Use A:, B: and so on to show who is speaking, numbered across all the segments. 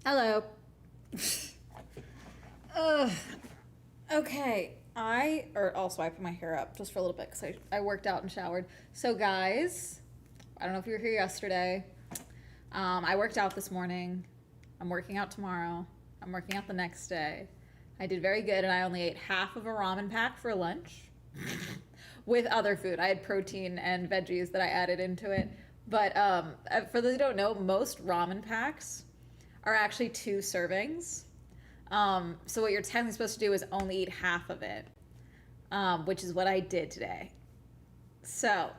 A: Hello. Ugh. Okay. I'll swipe my hair up just for a little bit because I worked out and showered. So, guys, I don't know if you were here yesterday. I worked out this morning. I'm working out tomorrow. I'm working out the next day. I did very good, and I only ate half of a ramen pack for lunch with other food. I had protein and veggies that I added into it. But for those who don't know, most ramen packs are actually 2 servings. So what you're technically supposed to do is only eat half of it, which is what I did today. So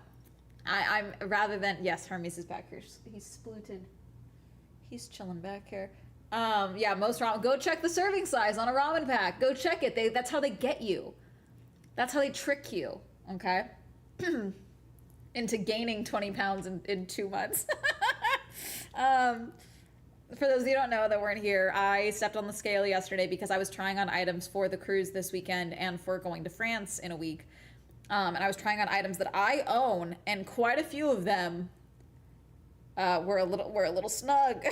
A: I'm rather than, yes, Hermes is back here. He's splooted. He's chilling back here. Yeah, most ramen. Go check the serving size on a ramen pack. Go check it. That's how they get you. That's how they trick you. Okay, into gaining 20 pounds in 2 months. For those of you who don't know that weren't here, I stepped on the scale yesterday because I was trying on items for the cruise this weekend and for going to France in a week. And I was trying on items that I own, and quite a few of them were a little snug.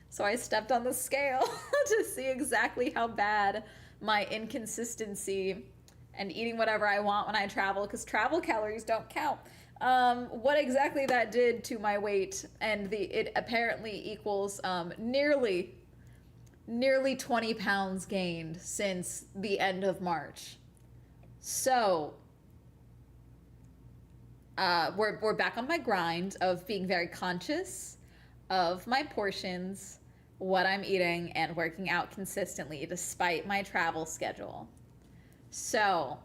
A: So I stepped on the scale to see exactly how bad my inconsistency and eating whatever I want when I travel, because travel calories don't count. What exactly that did to my weight, and it apparently equals nearly 20 pounds gained since the end of March. So we're back on my grind of being very conscious of my portions, what I'm eating, and working out consistently despite my travel schedule. So,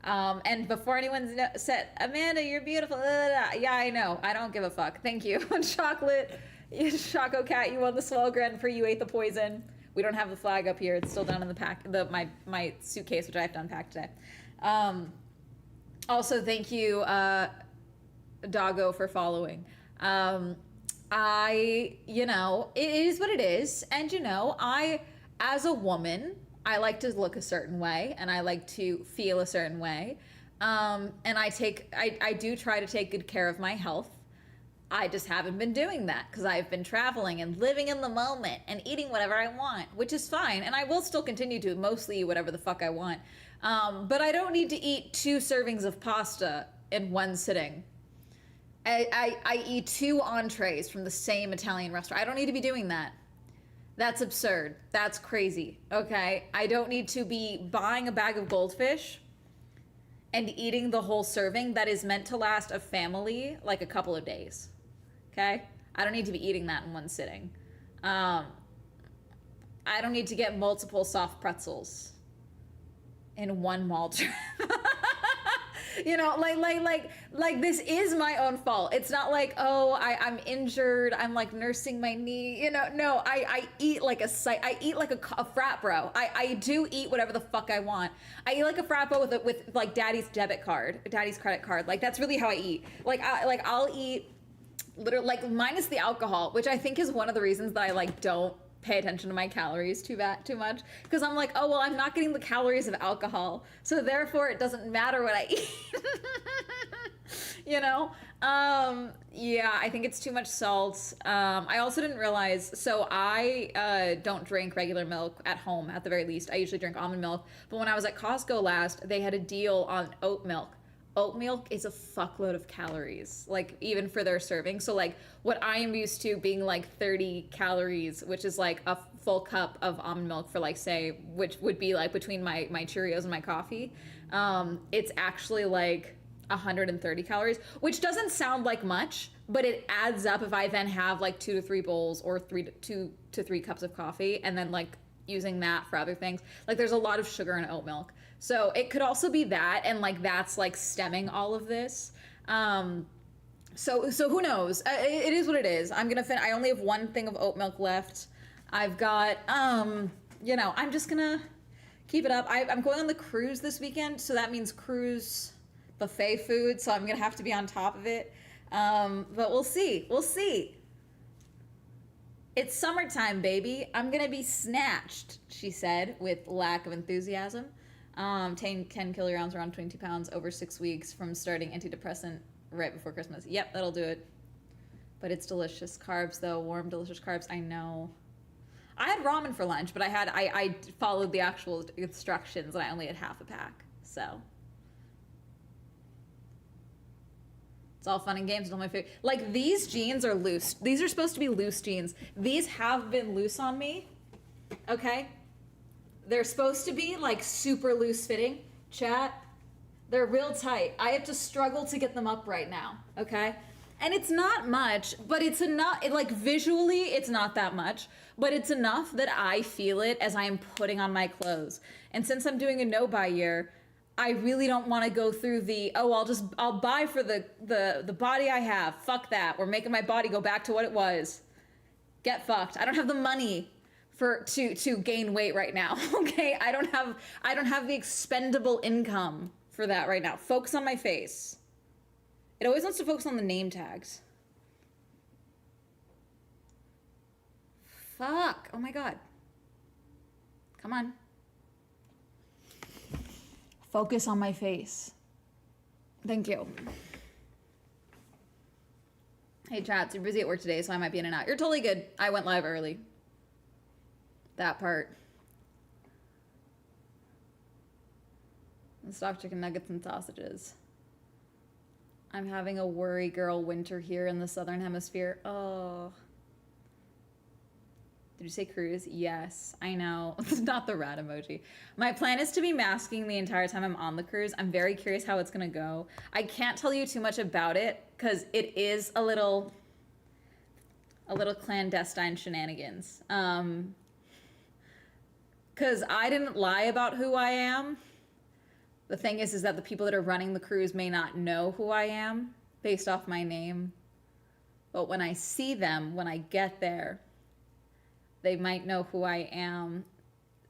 A: and before anyone said, Amanda, you're beautiful. Yeah, I know. I don't give a fuck. Thank you. Chocolate, Choco Cat, you won the Swell Grand Prix. You ate the poison. We don't have the flag up here. It's still down in the pack, my suitcase, which I have to unpack today. Also, thank you, Doggo, for following. It is what it is. And, as a woman, I like to look a certain way, and I like to feel a certain way. And I do try to take good care of my health. I just haven't been doing that because I've been traveling and living in the moment and eating whatever I want, which is fine. And I will still continue to mostly eat whatever the fuck I want. But I don't need to eat 2 servings of pasta in one sitting. I eat 2 entrees from the same Italian restaurant. I don't need to be doing that. That's absurd. That's crazy. Okay? I don't need to be buying a bag of goldfish and eating the whole serving that is meant to last a family like a couple of days. Okay? I don't need to be eating that in one sitting. I don't need to get multiple soft pretzels in one mall trip. Like this is my own fault. It's not like, oh, I'm injured, I'm like nursing my knee, no, I eat like I eat like a frat bro. I do eat whatever the fuck I want. I eat like a frat bro with like daddy's credit card. Like that's really how I eat. I'll eat literally, like, minus the alcohol, which I think is one of the reasons that I like don't pay attention to my calories too much, because I'm like, oh well, I'm not getting the calories of alcohol, so therefore it doesn't matter what I eat. Yeah, I think it's too much salt. I also didn't realize, so I don't drink regular milk at home. At the very least, I usually drink almond milk, but when I was at Costco last, they had a deal on oat milk. Oat milk is a fuckload of calories, like even for their serving. So like what I am used to being like 30 calories, which is like a full cup of almond milk for like, say, which would be like between my Cheerios and my coffee. It's actually like 130 calories, which doesn't sound like much, but it adds up if I then have like 2 to 3 bowls or 2 to 3 cups of coffee, and then like using that for other things. Like there's a lot of sugar in oat milk, so it could also be that, and like that's like stemming all of this. So who knows? It is what it is. I only have 1 thing of oat milk left. I've got I'm just gonna keep it up. I'm going on the cruise this weekend, so that means cruise buffet food, so I'm gonna have to be on top of it. But we'll see. It's summertime, baby. I'm gonna be snatched, she said, with lack of enthusiasm. 10 kilograms, around 22 pounds, over 6 weeks from starting antidepressant right before Christmas. Yep, that'll do it. But it's delicious carbs though, warm, delicious carbs. I know. I had ramen for lunch, but I followed the actual instructions and I only had half a pack. So it's all fun and games until my favorite. Like these jeans are loose. These are supposed to be loose jeans. These have been loose on me. Okay? They're supposed to be like super loose fitting. Chat. They're real tight. I have to struggle to get them up right now. Okay? And it's not much, but it's enough. Like visually, it's not that much, but it's enough that I feel it as I am putting on my clothes. And since I'm doing a no-buy year, I really don't want to go through the, I'll buy for the body I have. Fuck that. We're making my body go back to what it was. Get fucked. I don't have the money to gain weight right now. Okay? I don't have the expendable income for that right now. Focus on my face. It always wants to focus on the name tags. Fuck. Oh my god. Come on. Focus on my face. Thank you. Hey chat, you're busy at work today, so I might be in and out. You're totally good. I went live early. That part. Stuffed chicken nuggets and sausages. I'm having a worry girl winter here in the southern hemisphere. Oh. Did you say cruise? Yes, I know. It's not the rat emoji. My plan is to be masking the entire time I'm on the cruise. I'm very curious how it's gonna go. I can't tell you too much about it because it is a little clandestine shenanigans. Because I didn't lie about who I am. The thing is that the people that are running the cruise may not know who I am based off my name. But when I see them, when I get there, they might know who I am.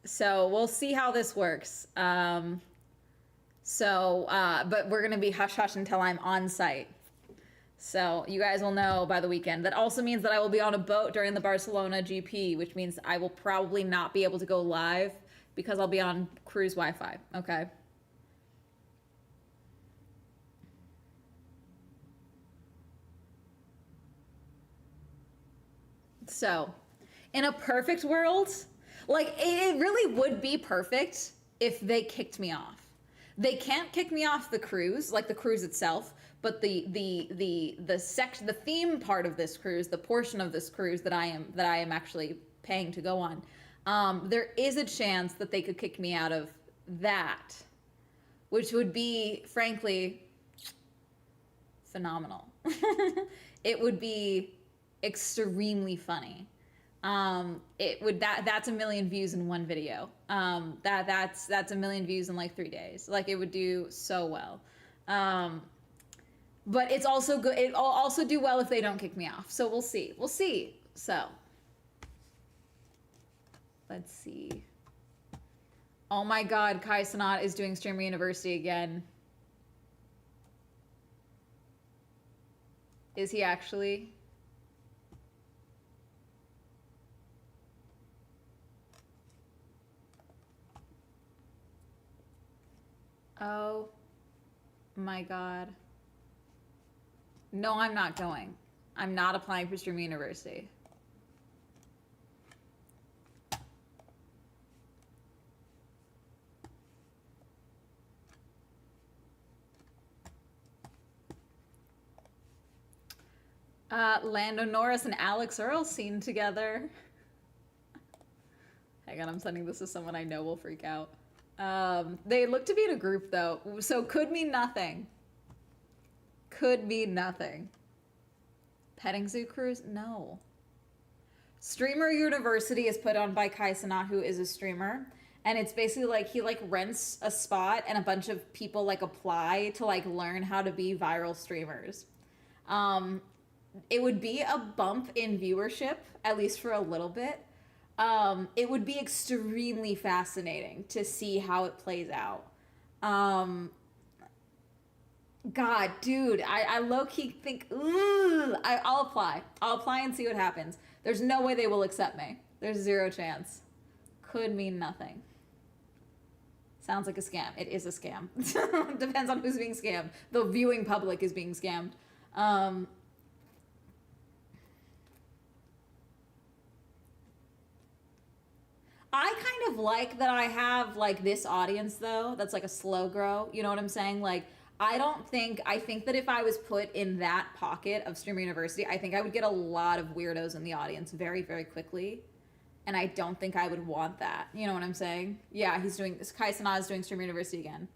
A: So we'll see how this works. But we're going to be hush-hush until I'm on site. So you guys will know by the weekend. That also means that I will be on a boat during the Barcelona GP, which means I will probably not be able to go live because I'll be on cruise Wi-Fi. Okay. So, in a perfect world, like it really would be perfect if they kicked me off. They can't kick me off the cruise, like the cruise itself, but the theme part of this cruise, the portion of this cruise that I am actually paying to go on, there is a chance that they could kick me out of that, which would be frankly phenomenal. It would be extremely funny. That's 1 million views in one video. That's 1 million views in like 3 days. Like it would do so well. But it's also good. It'll also do well if they don't kick me off. So we'll see. We'll see. So let's see. Oh my God, Kai Sanat is doing Streamer University again. Is he actually? Oh my God. No, I'm not going. I'm not applying for Streamer University. Lando Norris and Alex Earl seen together. Hang on, I'm sending this to someone I know will freak out. They look to be in a group though, so could mean nothing. Could mean nothing. Petting zoo cruise? No. Streamer University is put on by Kai Sanat, who is a streamer. And it's basically like he like rents a spot and a bunch of people like apply to like learn how to be viral streamers. It would be a bump in viewership, at least for a little bit. It would be extremely fascinating to see how it plays out. God, dude, I low-key think, I'll apply. I'll apply and see what happens. There's no way they will accept me. There's zero chance. Could mean nothing. Sounds like a scam. It is a scam. Depends on who's being scammed. The viewing public is being scammed. I kind of like that I have like this audience though, that's like a slow grow. You know what I'm saying? Like I think that if I was put in that pocket of Streamer University, I think I would get a lot of weirdos in the audience very, very quickly. And I don't think I would want that. You know what I'm saying? Yeah, Kai Sanada is doing Streamer University again.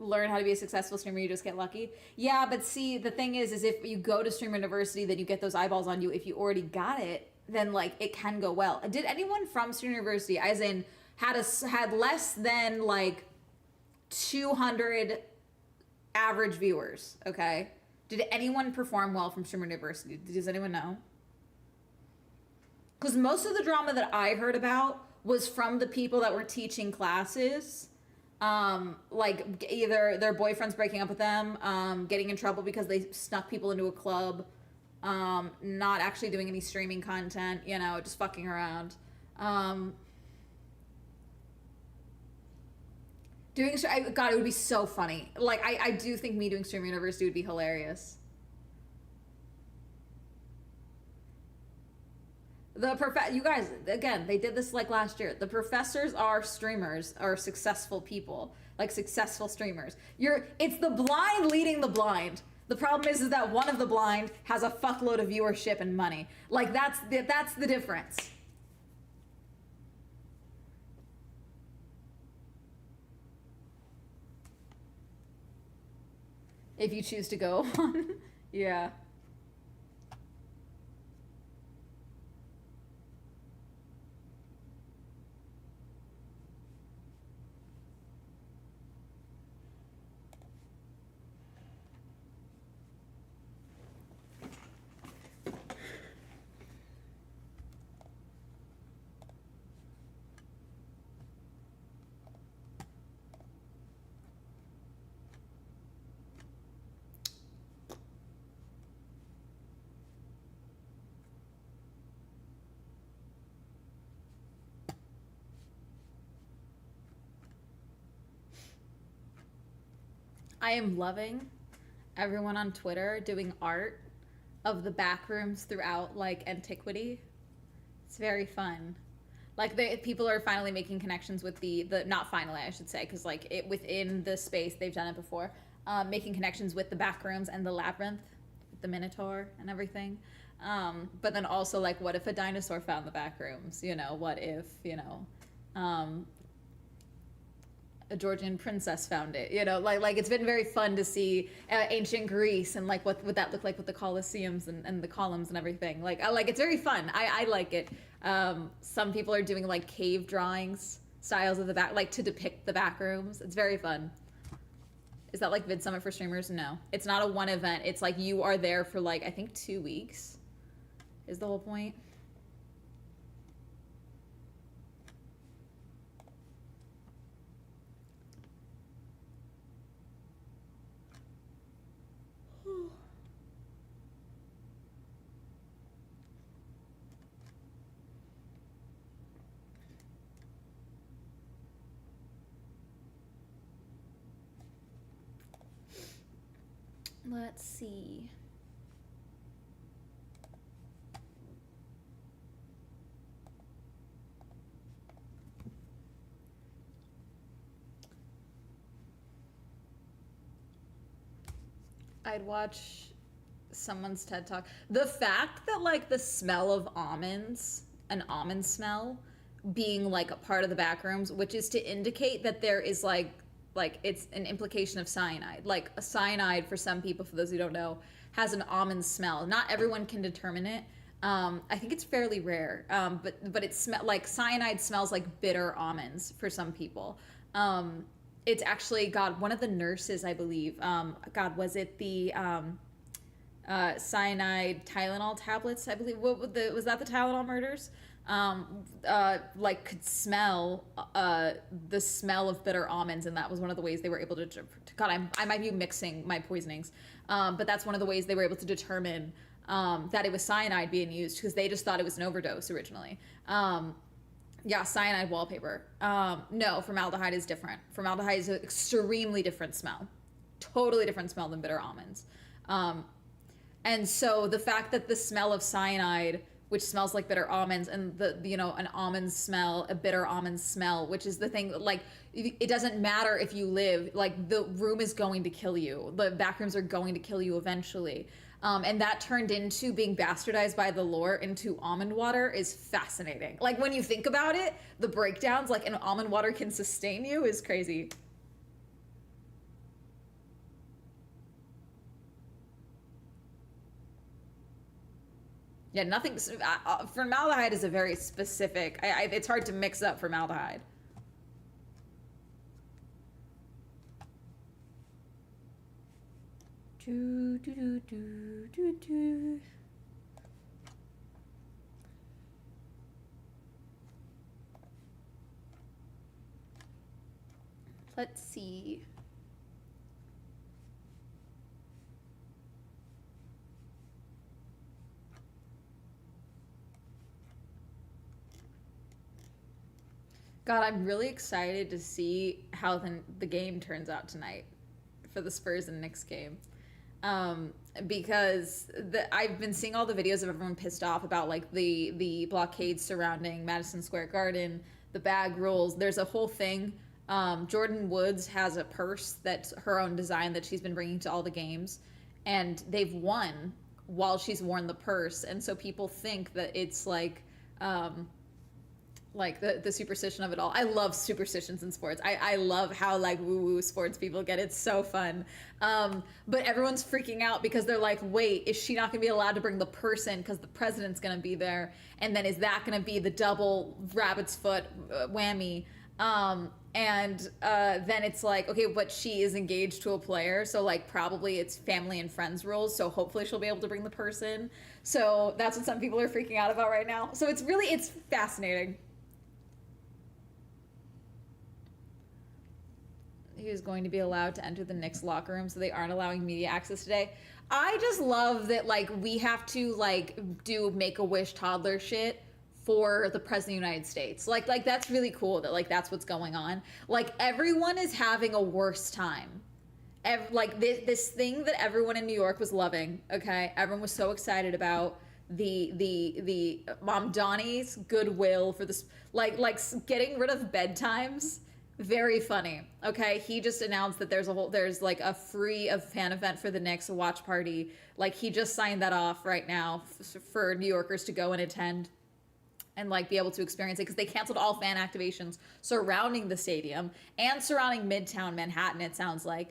A: Learn how to be a successful streamer, you just get lucky. Yeah, but see, the thing is if you go to Streamer University, then you get those eyeballs on you. If you already got it, then like it can go well. Did anyone from Streamer University, as in had less than like 200 average viewers? Okay, did anyone perform well from Streamer University? Does anyone know? Because most of the drama that I heard about was from the people that were teaching classes, like either their boyfriends breaking up with them, getting in trouble because they snuck people into a club, not actually doing any streaming content, you know, just fucking around. Um, God, it would be so funny. Like, I do think me doing Stream University would be hilarious. You guys, again, they did this like last year. The professors are streamers, are successful people, like successful streamers. It's the blind leading the blind. The problem is that one of the blind has a fuckload of viewership and money. Like that's the difference. If you choose to go on, yeah. I am loving everyone on Twitter doing art of the back rooms throughout like antiquity. It's very fun. Like people are finally making connections with the not finally I should say because like it within the space they've done it before, making connections with the back rooms and the labyrinth, the Minotaur and everything. But then also like what if a dinosaur found the back rooms? You know, what if a Georgian princess found it. You know, like it's been very fun to see ancient Greece and like what would that look like with the Colosseums and the columns and everything. Like I like it's very fun. I like it. Some people are doing like cave drawings, styles of the back, like to depict the back rooms. It's very fun. Is that like Vid Summit for streamers? No, it's not a one event. It's like you are there for like I think 2 weeks. Is the whole point. Let's see. I'd watch someone's TED Talk. The fact that like the smell of almonds, an almond smell, being like a part of the back rooms, which is to indicate that there is like it's an implication of cyanide. Like a cyanide for some people, for those who don't know, has an almond smell. Not everyone can determine it. I think it's fairly rare. But it like cyanide smells like bitter almonds for some people. It's actually God. One of the nurses, I believe. God, was it the cyanide Tylenol tablets? I believe. Was that the Tylenol murders? Like could smell the smell of bitter almonds, and that was one of the ways they were able to. God, I might be mixing my poisonings, but that's one of the ways they were able to determine that it was cyanide being used because they just thought it was an overdose originally. Yeah, cyanide wallpaper. No, formaldehyde is different. Formaldehyde is an extremely different smell. Totally different smell than bitter almonds. Um, and so the fact that the smell of cyanide, which smells like bitter almonds, and an almond smell, a bitter almond smell, which is the thing that, like, it doesn't matter if you live, like, the room is going to kill you. The back rooms are going to kill you eventually. And that turned into being bastardized by the lore into almond water is fascinating. Like, when you think about it, the breakdowns, like, an almond water can sustain you is crazy. Yeah, nothing. Formaldehyde is a very specific. It's hard to mix up formaldehyde. Do, do, do, do, do, do. Let's see. God, I'm really excited to see how the game turns out tonight for the Spurs and Knicks game. Because I've been seeing all the videos of everyone pissed off about, like, the blockades surrounding Madison Square Garden, the bag rules. There's a whole thing. Jordan Woods has a purse that's her own design that she's been bringing to all the games, and they've won while she's worn the purse, and so people think that it's like the superstition of it all. I love superstitions in sports. I love how, like, woo-woo sports people get. It's so fun. But everyone's freaking out because they're like, wait, is she not gonna be allowed to bring the person because the president's gonna be there? And then is that gonna be the double rabbit's foot whammy? Then it's like, okay, but she is engaged to a player, so, like, probably it's family and friends rules, so hopefully she'll be able to bring the person. So that's what some people are freaking out about right now. So it's fascinating. He is going to be allowed to enter the Knicks locker room, so they aren't allowing media access today. I just love that, like, we have to, like, do Make-A-Wish toddler shit for the president of the United States. Like that's really cool that, like, that's what's going on. Like, everyone is having a worse time. Like, this thing that everyone in New York was loving, okay? Everyone was so excited about the Mom Donnie's goodwill for this, like getting rid of bedtimes. Very funny. Okay, he just announced that there's like a free fan event for the Knicks, a watch party. Like, he just signed that off right now for New Yorkers to go and attend and, like, be able to experience it, because they canceled all fan activations surrounding the stadium and surrounding Midtown Manhattan, it sounds like,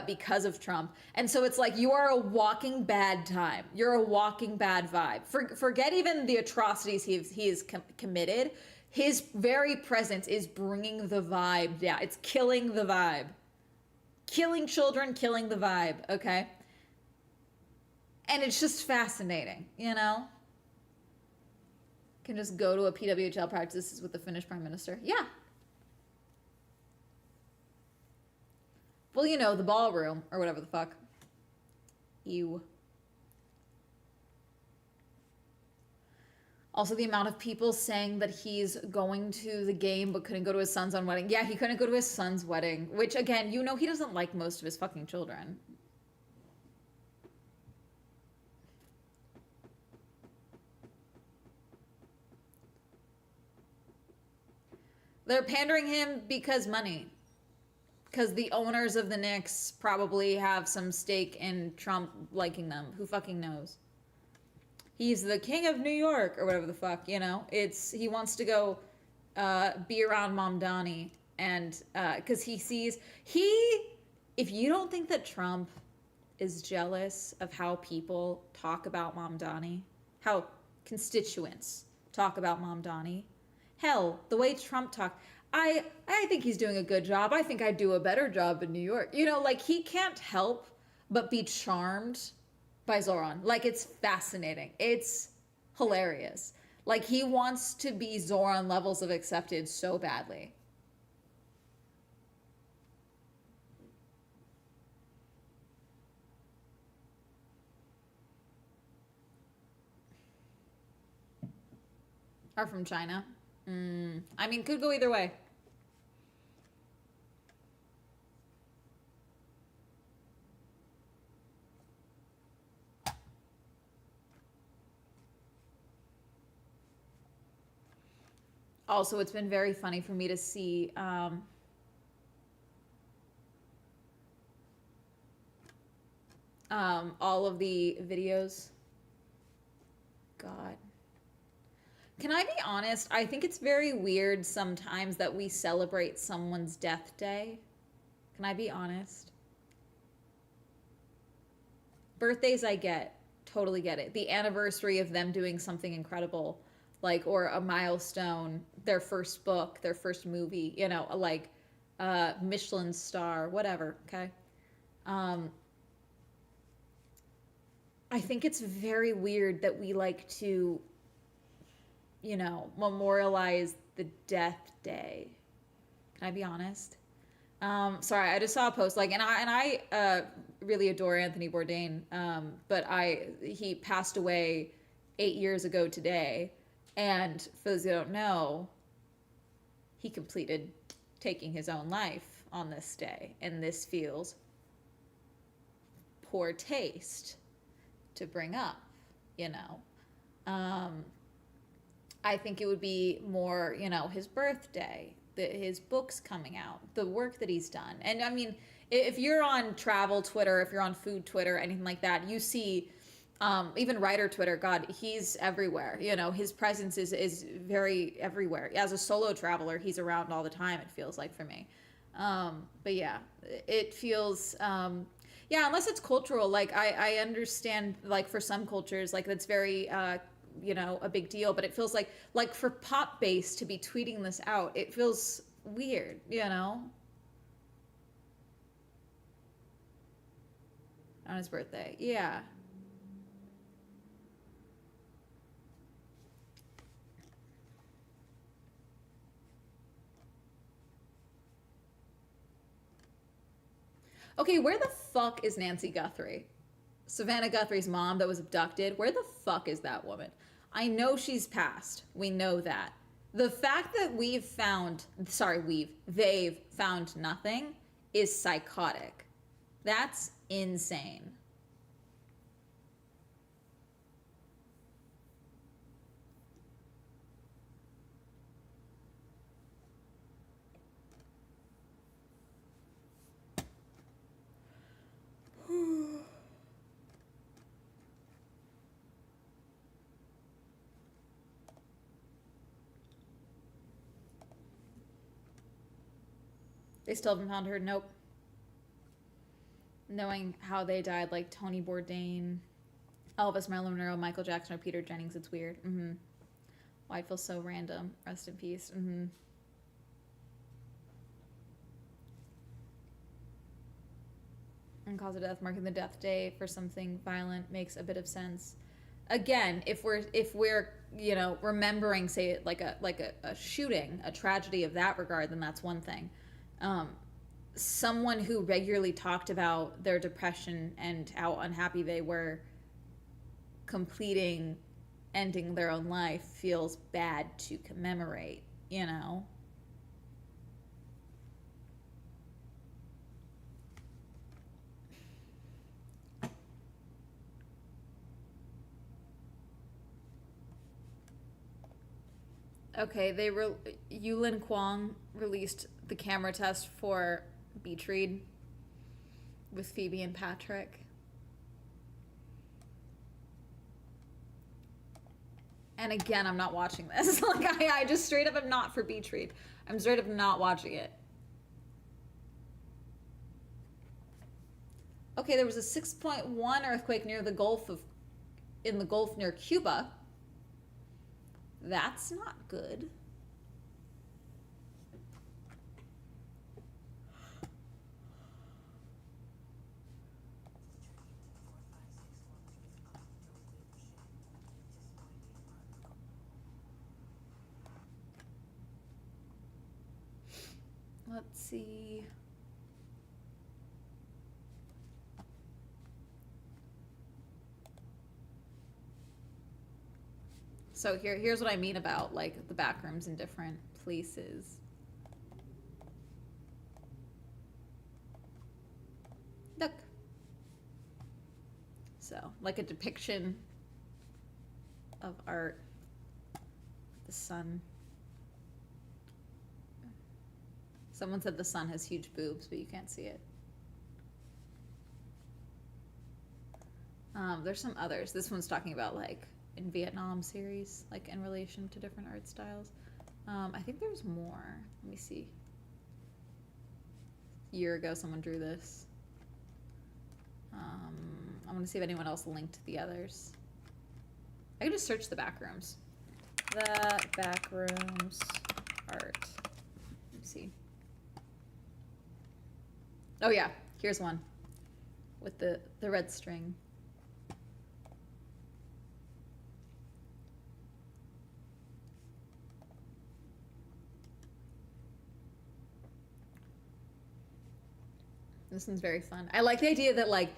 A: because of Trump. And so it's like, you are a walking bad time. You're a walking bad vibe. Forget even the atrocities he has committed. His very presence is bringing the vibe down. It's killing the vibe. Killing children, killing the vibe, okay? And it's just fascinating, you know? Can just go to a PWHL practices with the Finnish Prime Minister. Yeah. Well, you know, the ballroom, or whatever the fuck. Ew. Also, the amount of people saying that he's going to the game but couldn't go to his son's own wedding. Yeah, he couldn't go to his son's wedding, which, again, you know, he doesn't like most of his fucking children. They're pandering him because money. Because the owners of the Knicks probably have some stake in Trump liking them. Who fucking knows? He's the king of New York, or whatever the fuck, you know? He wants to go be around Mom Donnie, and because if you don't think that Trump is jealous of how people talk about Mom Donnie, how constituents talk about Mom Donnie, hell, the way Trump talked, I think he's doing a good job. I think I'd do a better job in New York. You know, like, he can't help but be charmed by Zoran. Like, it's fascinating. It's hilarious. Like, he wants to be Zoran levels of accepted so badly. Are from China. I mean, could go either way. Also, it's been very funny for me to see all of the videos. God. Can I be honest? I think it's very weird sometimes that we celebrate someone's death day. Can I be honest? Birthdays, I get. Totally get it. The anniversary of them doing something incredible, like, or a milestone, their first book, their first movie, you know, like Michelin star, whatever, okay? Um, I think it's very weird that we like to, you know, memorialize the death day. Can I be honest? Sorry, I just saw a post like, and I really adore Anthony Bourdain, but he passed away 8 years ago today, and for those who don't know, he completed taking his own life on this day, and this feels poor taste to bring up, you know. Um, I think it would be more, you know, his birthday, his books coming out, the work that he's done. And I mean, if you're on travel Twitter, if you're on food Twitter, anything like that, you see even writer Twitter, God, he's everywhere. You know, his presence is very everywhere. As a solo traveler, he's around all the time, it feels like for me. But yeah, it feels, yeah, unless it's cultural, like I understand, like for some cultures, like that's very, you know, a big deal, but it feels like for pop base to be tweeting this out, it feels weird, you know, on his birthday. Yeah. Okay, where the fuck is Nancy Guthrie? Savannah Guthrie's mom that was abducted. Where the fuck is that woman? I know she's passed. We know that. The fact that they've found nothing is psychotic. That's insane. They still haven't found her. Nope. Knowing how they died, like Tony Bourdain, Elvis, Marilyn Monroe, Michael Jackson, or Peter Jennings, it's weird. Why it feels so random. Rest in peace. And cause of death, marking the death day for something violent makes a bit of sense. Again, if we're you know remembering, say, like a shooting, a tragedy of that regard, then that's one thing. Um, Someone who regularly talked about their depression and how unhappy they were completing ending their own life feels bad to commemorate, you know. Okay, Yulin Kwong released the camera test for Beach Read with Phoebe and Patrick. And again, I'm not watching this. Like I just straight up am not for Beach Read. I'm straight up not watching it. Okay, there was a 6.1 earthquake near the Gulf of in the Gulf near Cuba. That's not good. Let's see. So here's what I mean about like the back rooms in different places. Look. So, like a depiction of art. The sun. Someone said the sun has huge boobs, but you can't see it. There's some others. This one's talking about like in Vietnam series, like in relation to different art styles. I think there's more. Let me see. A year ago, someone drew this. I want to see if anyone else linked the others. I can just search the back rooms. The back rooms art. Let me see. Oh yeah, here's one with the red string. This one's very fun. I like the idea that like,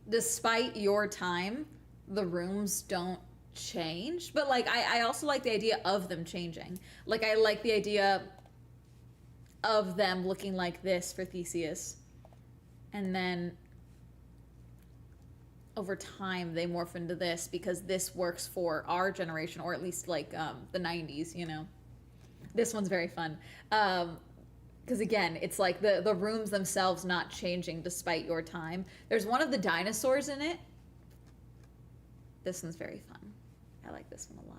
A: despite your time, the rooms don't change. But like, I also like the idea of them changing. Like, I like the idea of them looking like this for Theseus. And then over time, they morph into this because this works for our generation, or at least like the 90s, you know? This one's very fun. Because again, it's like the rooms themselves not changing despite your time. There's one of the dinosaurs in it. This one's very fun. I like this one a lot.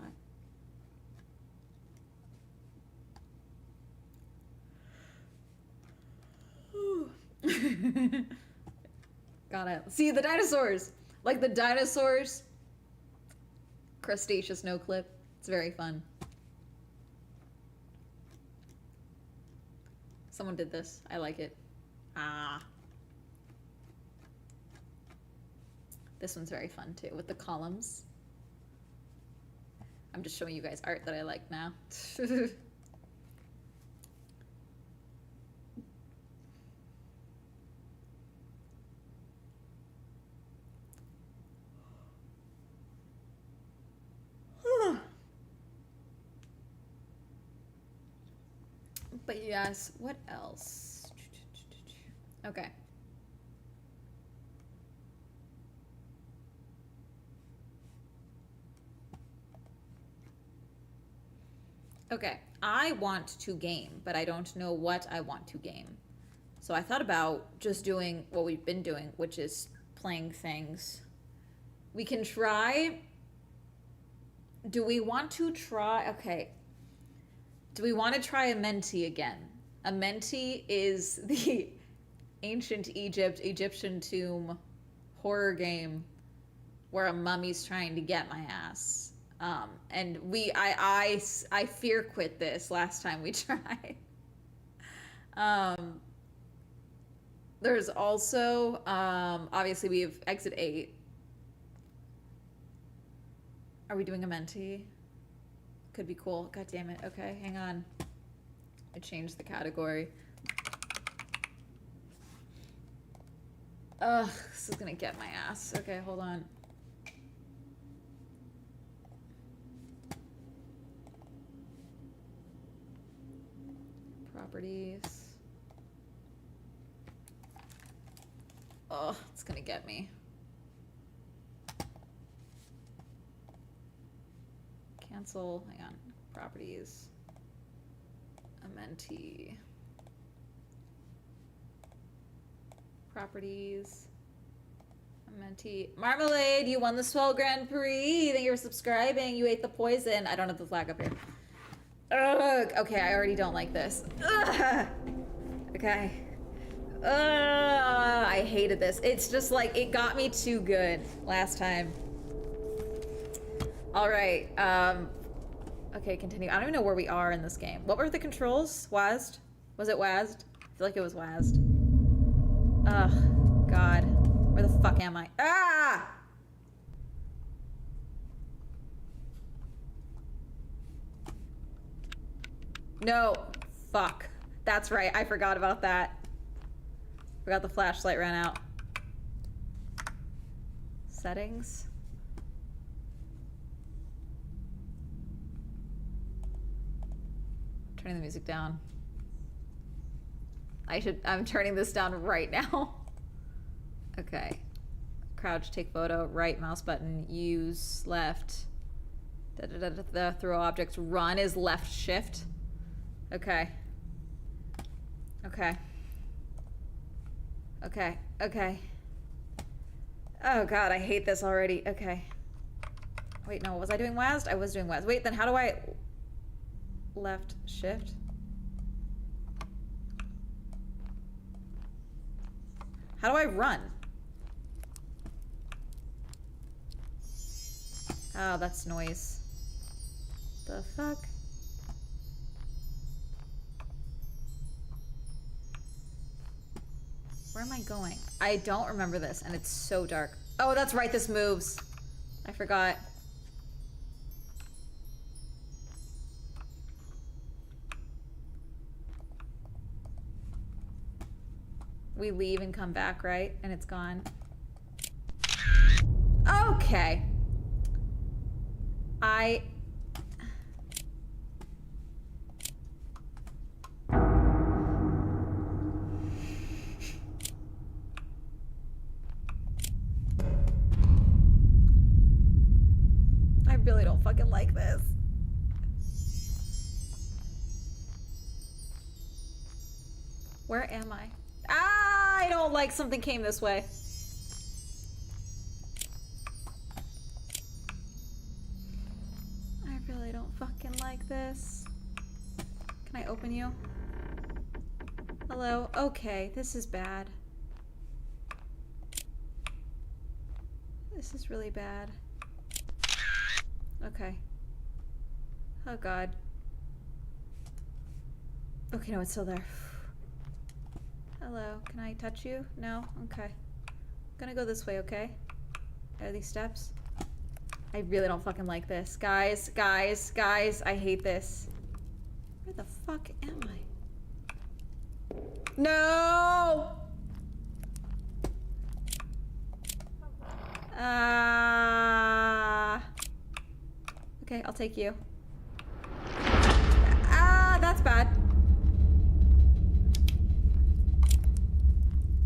A: Got it. See, the dinosaurs! Like the dinosaurs. Crustaceous no clip. It's very fun. Someone did this. I like it. Ah. This one's very fun too, with the columns. I'm just showing you guys art that I like now. But yes, what else? Okay. Okay, I want to game, but I don't know what I want to game. So I thought about just doing what we've been doing, which is playing things. We can try... Do we want to try... Okay. Do we want to try a Menti again? A Menti is the ancient Egyptian tomb horror game where a mummy's trying to get my ass. And I fear quit this last time we tried. There's also, obviously we have Exit 8. Are we doing a Menti? Could be cool. God damn it. Okay, hang on. I changed the category. Ugh, this is gonna get my ass. Okay, hold on. Properties. Oh, it's gonna get me. Cancel, hang on, properties, Menti, properties, Menti, Marmalade, you won the Swell Grand Prix, thank you for subscribing, you ate the poison, I don't have the flag up here. Ugh, okay, I already don't like this. Ugh. Okay. I hated this. It's just like, it got me too good last time. All right, okay, continue. I don't even know where we are in this game. What were the controls? WASD? Was it WASD? I feel like it was WASD. Ugh, God. Where the fuck am I? Ah! No, fuck. That's right, I forgot about that. Forgot the flashlight ran out. Settings. turning the music down. I'm turning this down right now. Okay. Crouch, take photo, right mouse button, use left. Throw objects, run is left shift. Okay. Okay. Okay. Okay. Oh god, I hate this already. Okay. Wait, no, was I doing WASD? I was doing WASD. Wait, then how do I... Left shift? How do I run? Oh, that's noise. The fuck? Where am I going? I don't remember this, and it's so dark. Oh, that's right, this moves. I forgot. We leave and come back, right? And it's gone. Okay. I really don't fucking like this. Where am I? Ah, I don't like something came this way. I really don't fucking like this. Can I open you? Hello? Okay, this is bad. This is really bad. Okay. Oh god. Okay, no, it's still there. Hello, can I touch you? No? Okay. I'm gonna go this way, okay? Are these steps? I really don't fucking like this. Guys, guys, guys, I hate this. Where the fuck am I? No! Okay, I'll take you. Ah, that's bad.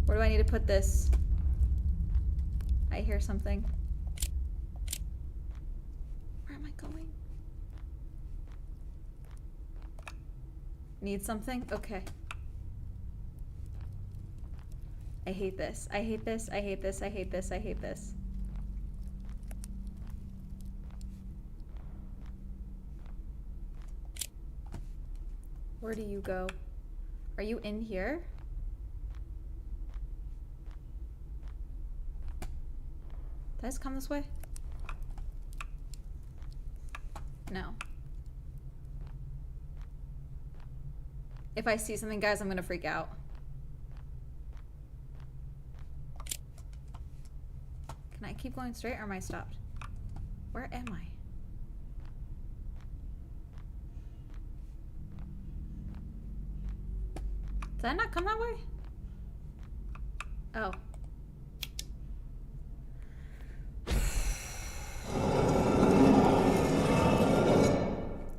A: Where do I need to put this? I hear something. Where am I going? Need something? Okay. I hate this. I hate this. I hate this. I hate this. I hate this. Where do you go? Are you in here? Did I just come this way? No. If I see something, guys, I'm gonna freak out. Can I keep going straight or am I stopped? Where am I? Did I not come that way? Oh.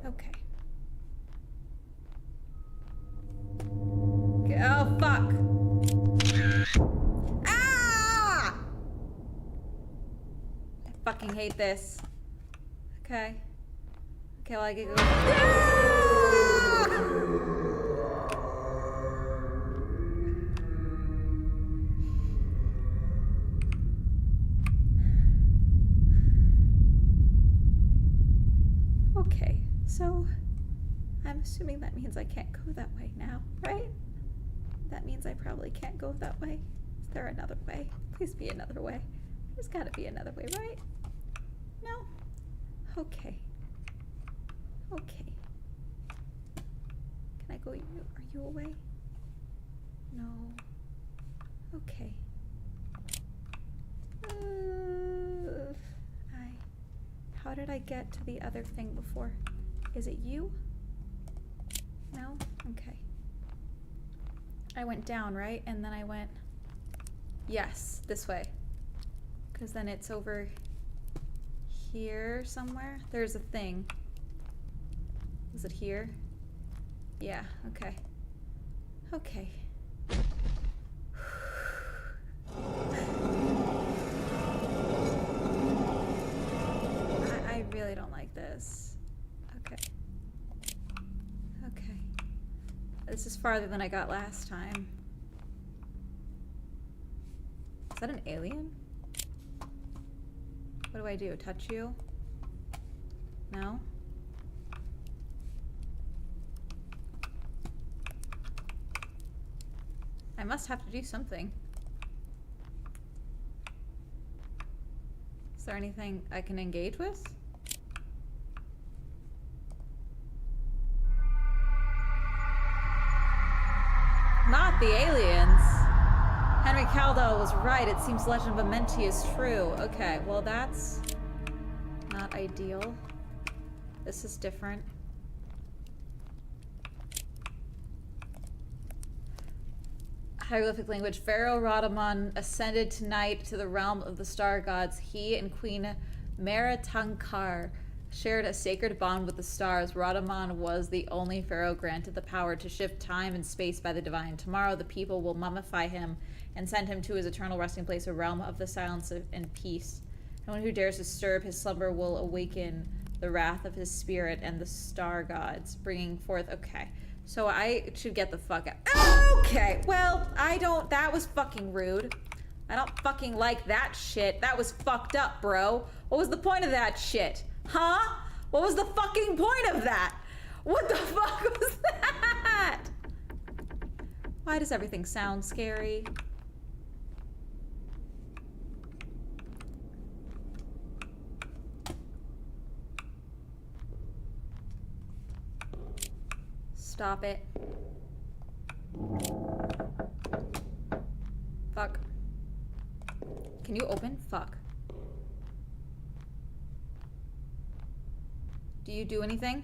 A: Okay. Oh, fuck. Ah! I fucking hate this. Okay. Okay, well, I get go. Ah! Okay, so I'm assuming that means I can't go that way now, right? That means I probably can't go that way. Is there another way? Please be another way. There's gotta be another way, right? No? Okay. Okay. Can I go? Are you away? No. Okay. How did I get to the other thing before? Is it you? No? Okay. I went down, right? And then I went... Yes, this way. Because then it's over here somewhere. There's a thing. Is it here? Yeah, okay. Okay. I really don't like this. Okay. Okay. This is farther than I got last time. Is that an alien? What do I do? Touch you? No? I must have to do something. Is there anything I can engage with? Not the aliens. Henry Caldwell was right. It seems legend of Amenti is true. Okay, well that's not ideal. This is different. Hieroglyphic language. Pharaoh Radaman ascended tonight to the realm of the star gods. He and Queen Meritankar shared a sacred bond with the stars. Radaman was the only pharaoh granted the power to shift time and space by the divine. Tomorrow the people will mummify him and send him to his eternal resting place, a realm of the silence and peace. Anyone who dares disturb his slumber will awaken the wrath of his spirit and the star gods, bringing forth... Okay. So I should get the fuck out. Okay, well, that was fucking rude. I don't fucking like that shit. That was fucked up, bro. What was the point of that shit? Huh? What was the fucking point of that? What the fuck was that? Why does everything sound scary? Stop it. Fuck. Can you open? Fuck. Do you do anything?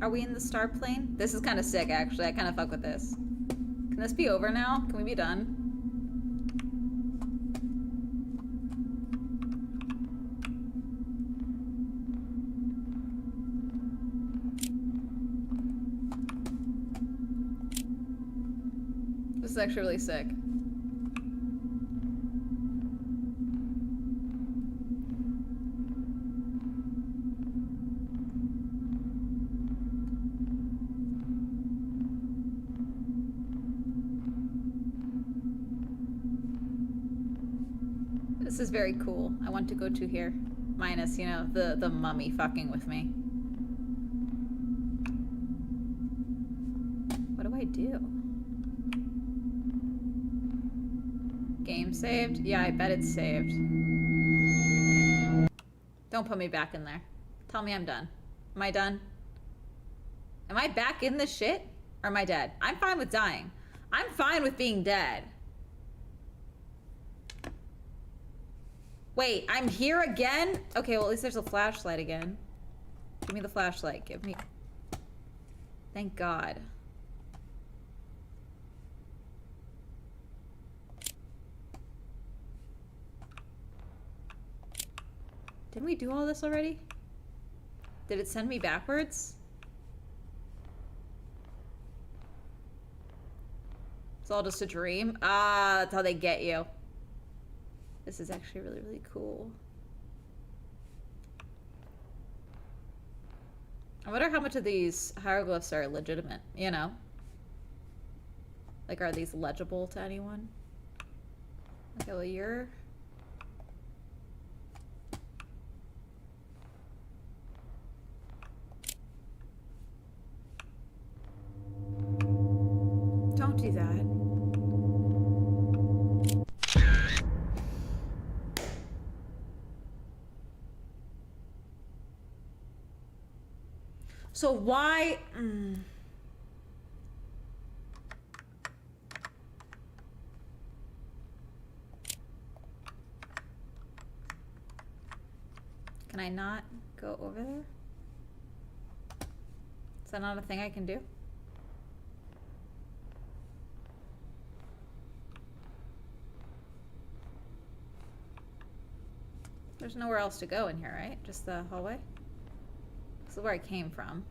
A: Are we in the star plane? This is kind of sick, actually. I kind of fuck with this. Can this be over now? Can we be done? This is actually really sick. This is very cool. I want to go to here. Minus, you know, the mummy fucking with me. What do I do? Game saved? Yeah, I bet it's saved. Don't put me back in there. Tell me I'm done. Am I done? Am I back in this shit? Or am I dead? I'm fine with dying. I'm fine with being dead. Wait, I'm here again? Okay, well at least there's a flashlight again. Give me the flashlight. Give me... Thank God. Didn't we do all this already? Did it send me backwards? It's all just a dream? Ah, that's how they get you. This is actually really, really cool. I wonder how much of these hieroglyphs are legitimate, you know? Like, are these legible to anyone? Okay, well, you're... Don't do that. So why... Can I not go over there? Is that not a thing I can do? There's nowhere else to go in here, right? Just the hallway? This is where I came from.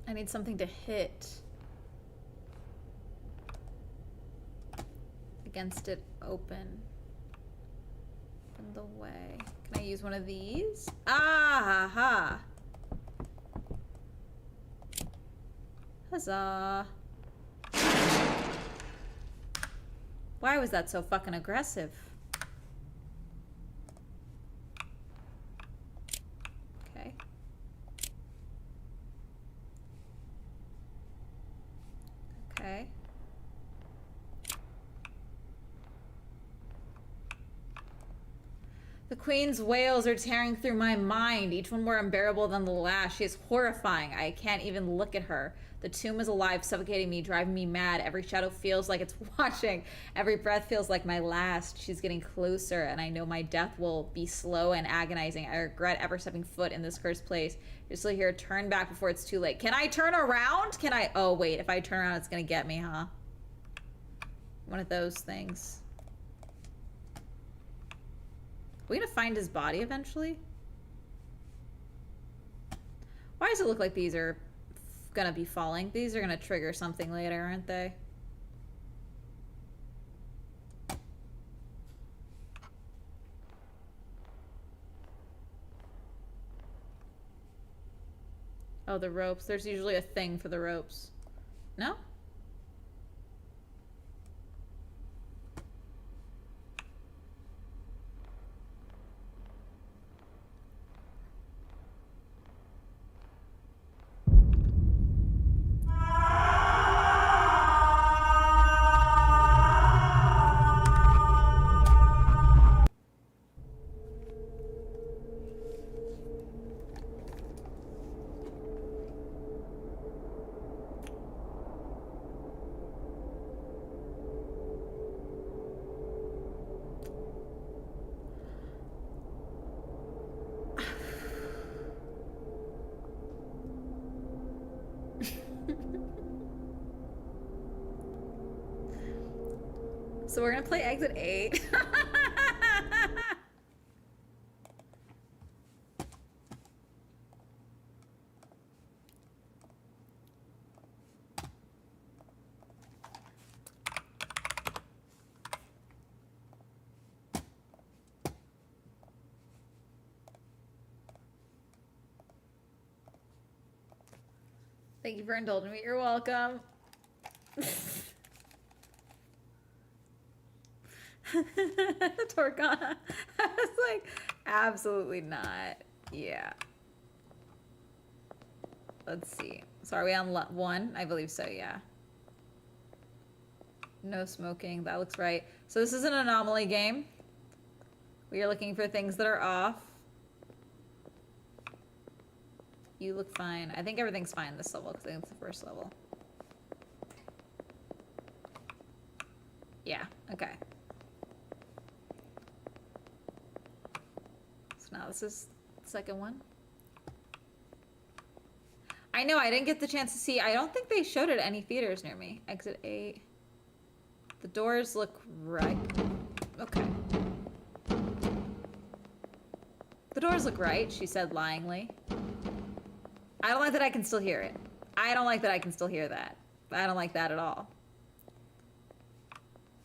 A: I need something to hit against it open. Open the way. Can I use one of these? Ah, ha, ha. Huzzah. Why was that so fucking aggressive? Okay. Okay. The queen's wails are tearing through my mind, each one more unbearable than the last. She is horrifying. I can't even look at her. The tomb is alive, suffocating me, driving me mad. Every shadow feels like it's watching. Every breath feels like my last. She's getting closer, and I know my death will be slow and agonizing. I regret ever stepping foot in this cursed place. You're still here. Turn back before it's too late. Can I turn around? Can I? Oh, wait. If I turn around, it's gonna get me, huh? One of those things. Are we gonna find his body eventually? Why does it look like these are gonna be falling? These are gonna trigger something later, aren't they? Oh, the ropes. There's usually a thing for the ropes. No? So we're gonna play exit 8. Thank you for indulging me. You're welcome. Torgana. I was like, absolutely not. Yeah. Let's see. So are we on 1? I believe so, yeah. No smoking. That looks right. So this is an anomaly game. We are looking for things that are off. You look fine. I think everything's fine this level because I think it's the first level. Yeah, okay. So now this is the second one. I know, I didn't get the chance to see. I don't think they showed it at any theaters near me. Exit 8. The doors look right. Okay. The doors look right, she said lyingly. I don't like that I can still hear it. I don't like that I can still hear that. I don't like that at all.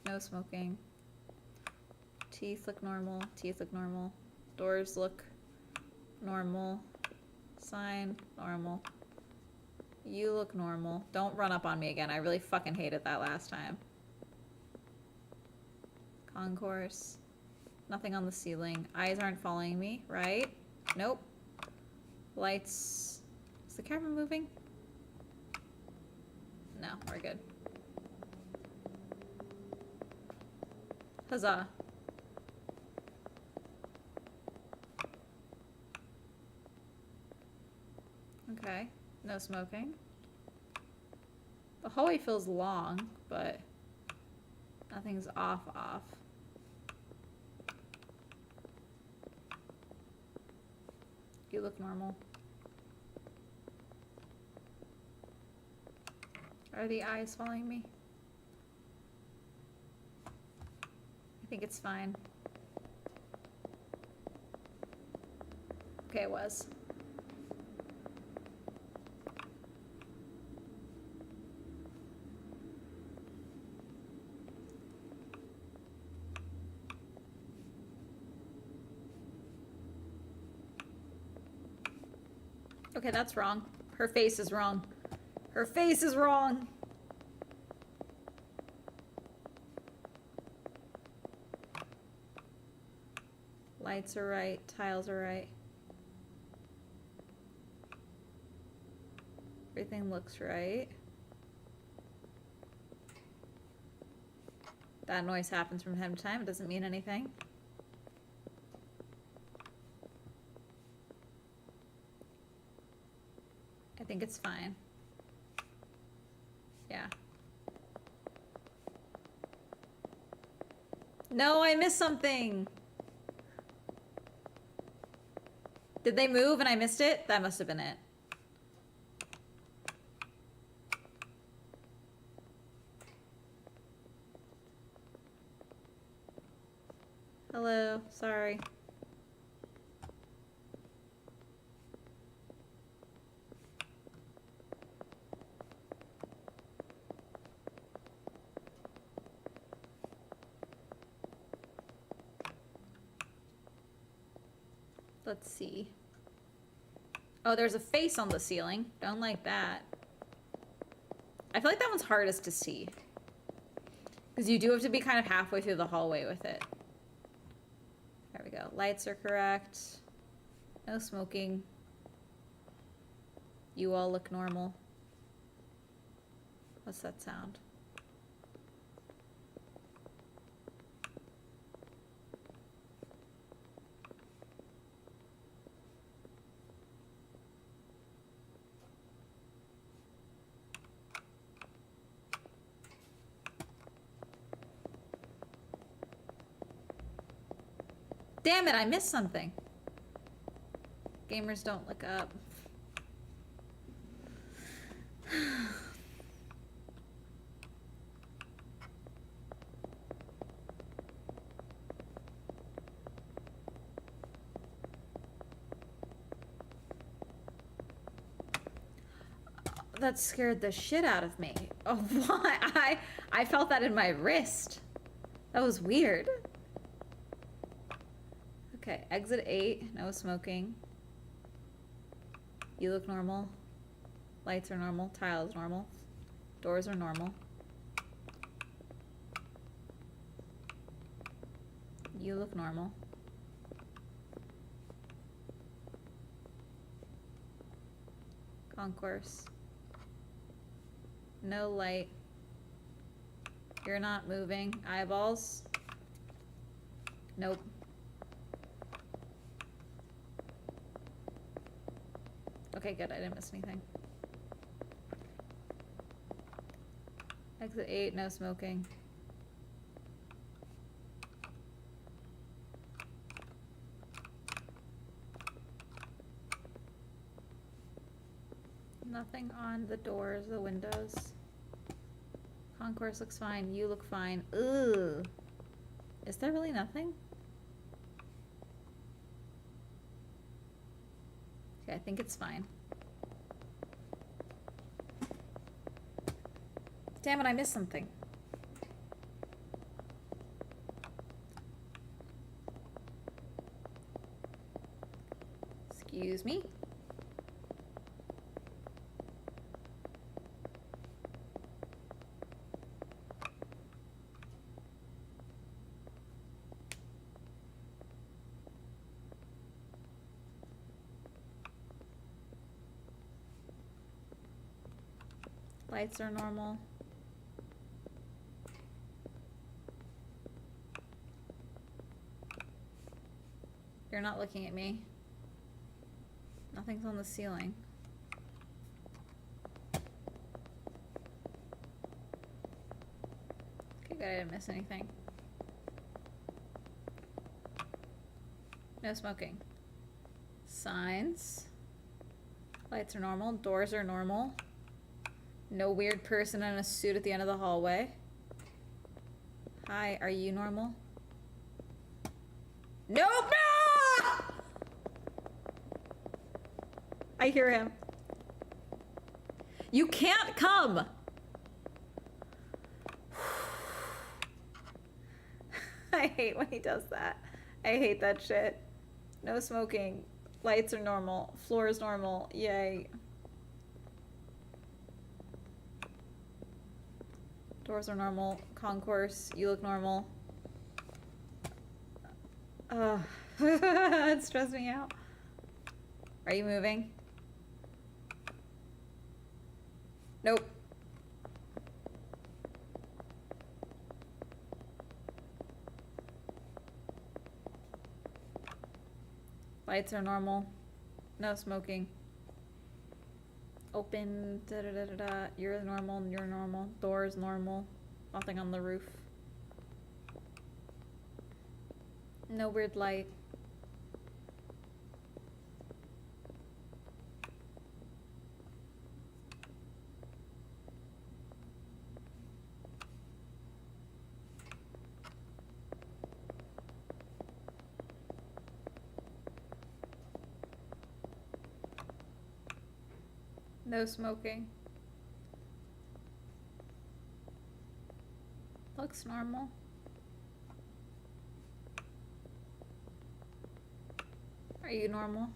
A: No smoking. Teeth look normal. Teeth look normal. Doors look normal. Sign, normal. You look normal. Don't run up on me again. I really fucking hated that last time. Concourse. Nothing on the ceiling. Eyes aren't following me, right? Nope. Lights. Is the camera moving? No, we're good. Huzzah. Okay, no smoking. The hallway feels long, but nothing's off. You look normal. Are the eyes following me? I think it's fine. Okay, it was. Okay, that's wrong. Her face is wrong. Her face is wrong. Lights are right. Tiles are right. Everything looks right. That noise happens from time to time. It doesn't mean anything. I think it's fine. Yeah. No, I missed something. Did they move and I missed it? That must have been it. Hello, sorry. Let's see. Oh, there's a face on the ceiling. Don't like that. I feel like that one's hardest to see. Because you do have to be kind of halfway through the hallway with it. There we go. Lights are correct. No smoking. You all look normal. What's that sound? Damn it, I missed something. Gamers don't look up. That scared the shit out of me. Oh, why? I felt that in my wrist. That was weird. Okay, exit 8, no smoking. You look normal. Lights are normal, tiles normal. Doors are normal. You look normal. Concourse. No light. You're not moving. Eyeballs. Nope. Okay, good. I didn't miss anything. Exit 8, no smoking. Nothing on the doors, the windows. Concourse looks fine. You look fine. Ugh. Is there really nothing? Okay, I think it's fine. Damn it, I missed something. Excuse me. Lights are normal. You're not looking at me. Nothing's on the ceiling. Okay, good. I didn't miss anything. No smoking. Signs. Lights are normal. Doors are normal. No weird person in a suit at the end of the hallway. Hi, are you normal? Nope! Ah! I hear him. You can't come! I hate when he does that. I hate that shit. No smoking. Lights are normal. Floor is normal. Yay. Doors are normal. Concourse, you look normal. Ugh. It stressed me out. Are you moving? Nope. Lights are normal. No smoking. Open. Da da da da da. You're normal. You're normal. Doors normal. Nothing on the roof. No weird light. No smoking. Looks normal. Are you normal?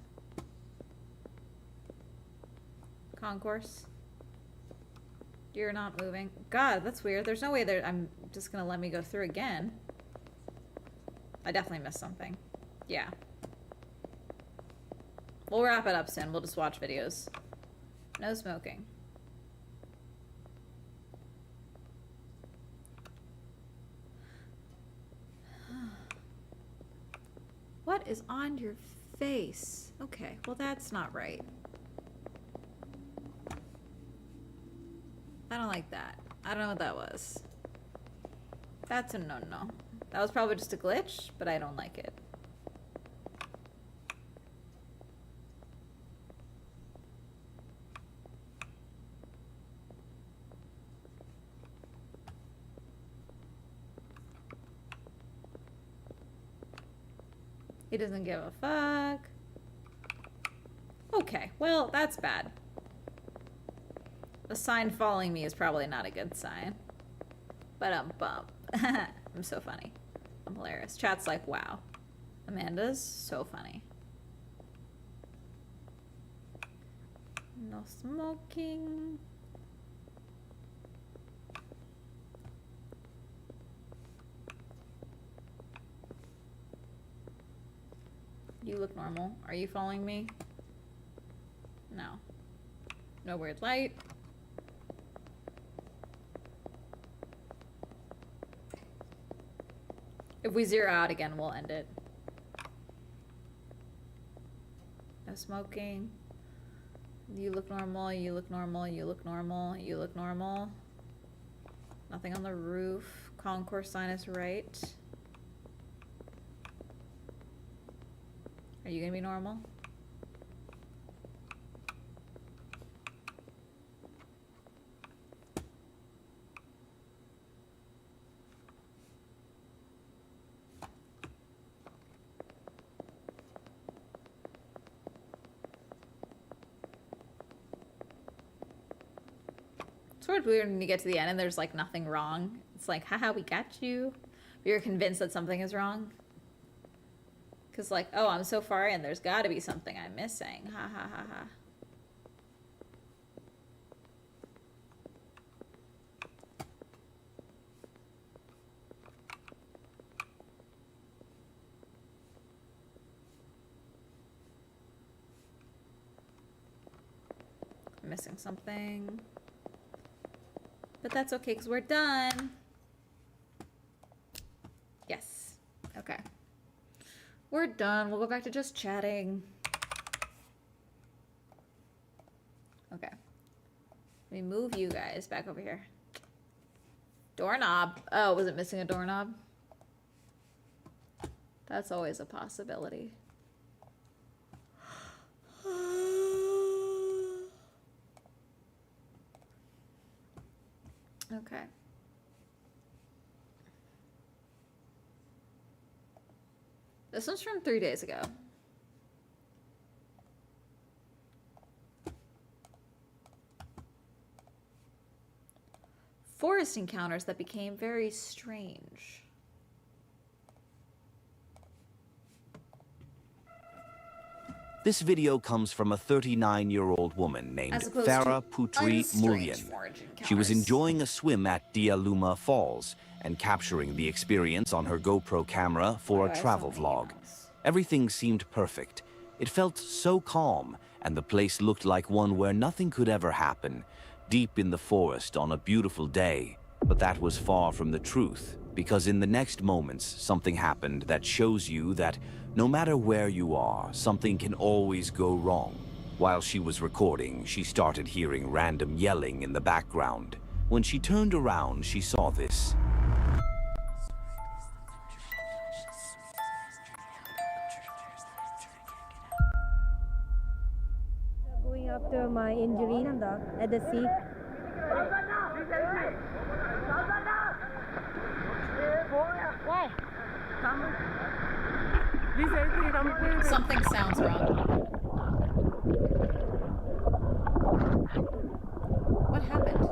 A: Concourse. You're not moving. God, that's weird. There's no way that I'm just gonna let me go through again. I definitely missed something. Yeah. We'll wrap it up soon. We'll just watch videos. No smoking. What is on your face? Okay, well that's not right. I don't like that. I don't know what that was. That's a no-no. That was probably just a glitch, but I don't like it. He doesn't give a fuck. Okay, well, that's bad. The sign following me is probably not a good sign. But bump. I'm so funny. I'm hilarious. Chat's like, wow. Amanda's so funny. No smoking. You look normal. Are you following me? No. No weird light. If we zero out again, we'll end it. No smoking. You look normal, you look normal, you look normal, you look normal. Nothing on the roof. Concourse sign is right. Are you gonna be normal? It's sort of weird when you get to the end and there's like nothing wrong. It's like, haha, we got you. But you're convinced that something is wrong. Because like, oh, I'm so far in, there's gotta be something I'm missing. Ha ha ha ha. I'm missing something. But that's okay, because we're done. Yes. Okay. We're we're done. We'll go back to just chatting. Okay. Let me move you guys back over here. Doorknob. Oh, was it missing a doorknob? That's always a possibility. Okay. This one's from 3 days ago. Forest encounters that became very strange.
B: This video comes from a 39-year-old woman named Farah Putri Mulyan. She was enjoying a swim at Dialuma Falls and capturing the experience on her GoPro camera for a travel vlog. Everything seemed perfect. It felt so calm, and the place looked like one where nothing could ever happen, deep in the forest on a beautiful day. But that was far from the truth, because in the next moments, something happened that shows you that no matter where you are, something can always go wrong. While she was recording, she started hearing random yelling in the background. When she turned around, she saw this.
C: Going after my injury at the sea. Why?
A: Something sounds wrong. What happened?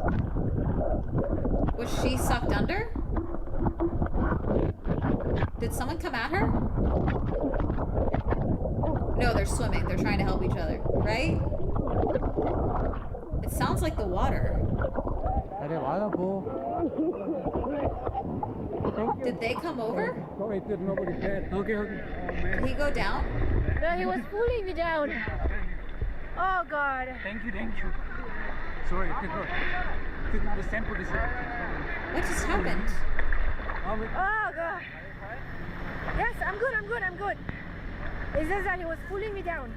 A: Was she sucked under? Did someone come at her? No, they're swimming. They're trying to help each other, right? It sounds like the water. Did they come over? Did he go down?
C: No, he was pulling me down. Oh God.
D: Thank you. Sorry,
A: What just happened?
C: Oh God. Yes, I'm good. It's just that he was pulling me down.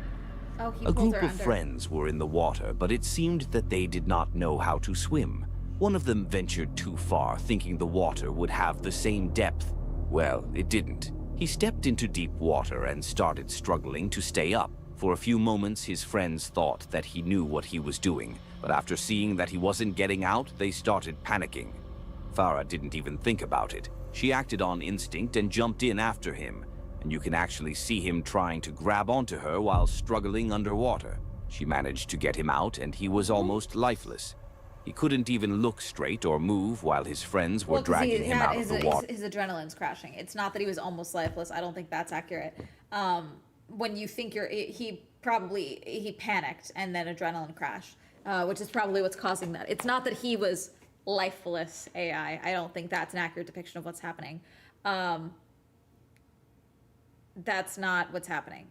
A: Oh, he
B: A
A: pulled
B: group
A: her
B: of
A: under.
B: friends were in the water, but it seemed that they did not know how to swim. One of them ventured too far, thinking the water would have the same depth. Well, it didn't. He stepped into deep water and started struggling to stay up. For a few moments, his friends thought that he knew what he was doing, but after seeing that he wasn't getting out, they started panicking. Farah didn't even think about it. She acted on instinct and jumped in after him, and you can actually see him trying to grab onto her while struggling underwater. She managed to get him out, and he was almost lifeless. He couldn't even look straight or move while his friends were dragging him out of the water.
A: His adrenaline's crashing. It's not that he was almost lifeless. I don't think that's accurate. When you think he panicked and then adrenaline crashed, which is probably what's causing that. It's not that he was lifeless AI. I don't think that's an accurate depiction of what's happening. That's not what's happening.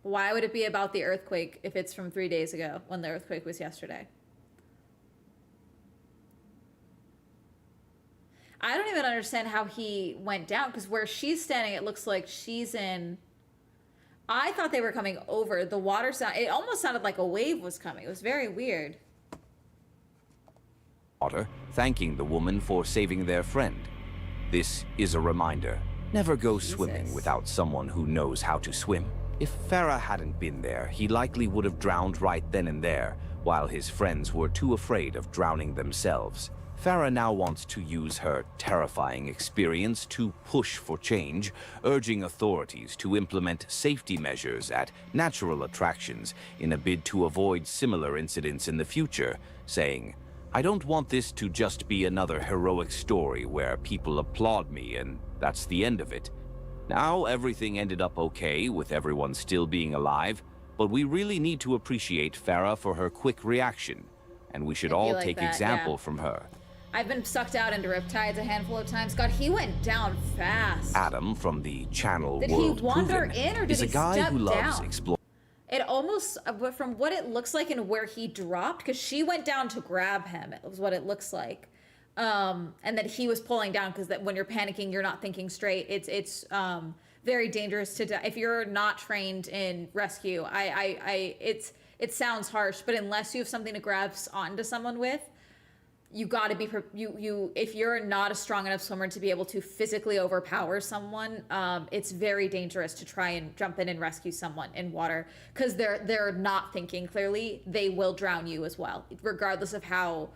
A: Why would it be about the earthquake if it's from 3 days ago when the earthquake was yesterday? I don't even understand how he went down, because where she's standing, it looks like she's in... I thought they were coming over. The water sound, it almost sounded like a wave was coming. It was very weird.
B: Water, thanking the woman for saving their friend. This is a reminder. Never go swimming without someone who knows how to swim. If Farah hadn't been there, he likely would have drowned right then and there, while his friends were too afraid of drowning themselves. Farah now wants to use her terrifying experience to push for change, urging authorities to implement safety measures at natural attractions in a bid to avoid similar incidents in the future, saying, "I don't want this to just be another heroic story where people applaud me and that's the end of it. Now everything ended up okay with everyone still being alive, but we really need to appreciate Farah for her quick reaction, and we should all take example from her."
A: I've been sucked out into riptides a handful of times. God, he went down fast.
B: Adam from the channel
A: Did
B: World
A: he wander
B: Proven
A: in or did
B: is
A: he
B: a guy
A: step
B: who loves
A: down?
B: exploring.
A: It almost, from what it looks like and where he dropped, because she went down to grab him, it was what it looks like. and that he was pulling down because that when you're panicking, you're not thinking straight. It's very dangerous to if you're not trained in rescue. It sounds harsh, but unless you have something to grab onto someone with, you got to be if you're not a strong enough swimmer to be able to physically overpower someone, it's very dangerous to try and jump in and rescue someone in water because they're not thinking clearly. They will drown you as well, regardless of how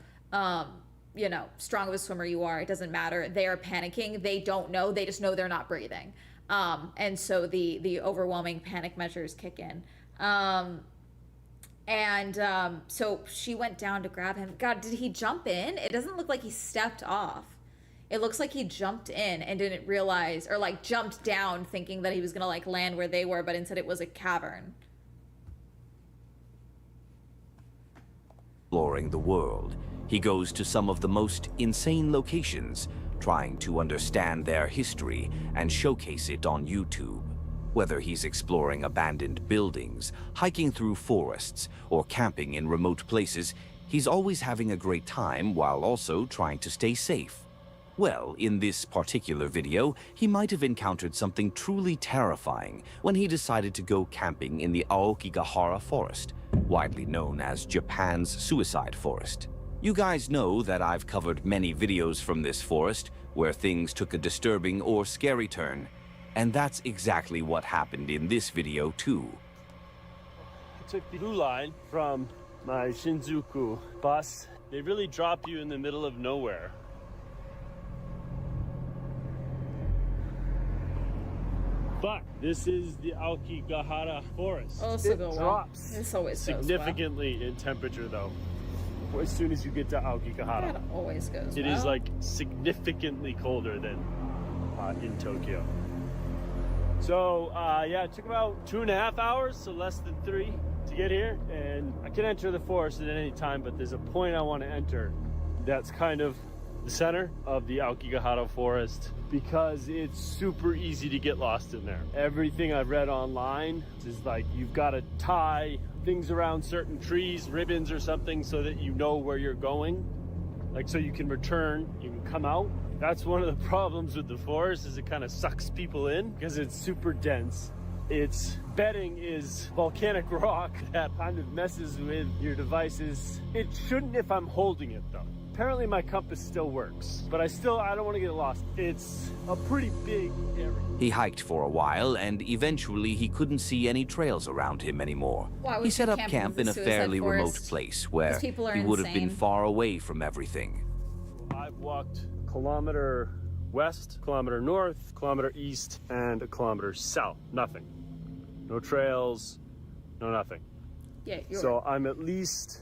A: strong of a swimmer you are. It doesn't matter. They are panicking. They don't know. They just know they're not breathing, and so the overwhelming panic measures kick in. So she went down to grab him. God, did he jump in? It doesn't look like he stepped off. It looks like he jumped in and didn't realize, or like jumped down thinking that he was gonna like land where they were, but instead it was a cavern.
B: Exploring the world, he goes to some of the most insane locations, trying to understand their history and showcase it on YouTube. Whether he's exploring abandoned buildings, hiking through forests, or camping in remote places, he's always having a great time while also trying to stay safe. Well, in this particular video, he might have encountered something truly terrifying when he decided to go camping in the Aokigahara forest, widely known as Japan's suicide forest. You guys know that I've covered many videos from this forest where things took a disturbing or scary turn. And that's exactly what happened in this video, too.
E: I took the blue line from my Shinjuku bus. They really drop you in the middle of nowhere. But this is the Aokigahara forest.
A: Also go
E: it
A: well.
E: drops
A: This always
E: significantly in temperature, though. As soon as you get to Aokigahara,
A: that always goes
E: it
A: well.
E: is like significantly colder than in Tokyo. So yeah, it took about 2.5 hours, so less than 3 to get here. And I can enter the forest at any time, but there's a point I want to enter that's kind of the center of the Aokigahara forest because it's super easy to get lost in there. Everything I've read online is like you've got to tie things around certain trees, ribbons or something, so that you know where you're going. Like so you can return, you can come out. That's one of the problems with the forest is it kind of sucks people in because it's super dense. Its bedding is volcanic rock that kind of messes with your devices. It shouldn't if I'm holding it though. Apparently my compass still works, but I don't want to get lost. It's a pretty big area.
B: He hiked for a while, and eventually he couldn't see any trails around him anymore.
A: Why would
B: He
A: you
B: set up
A: camp
B: camp
A: in
B: in
A: the
B: a
A: suicide
B: fairly remote
A: forest?
B: place where
A: These people are
B: he would have been
A: insane.
B: far away from everything.
E: I've walked kilometer west, kilometer north, kilometer east, and a kilometer south. Nothing. No trails, no nothing.
A: Yeah, you're
E: So I'm at least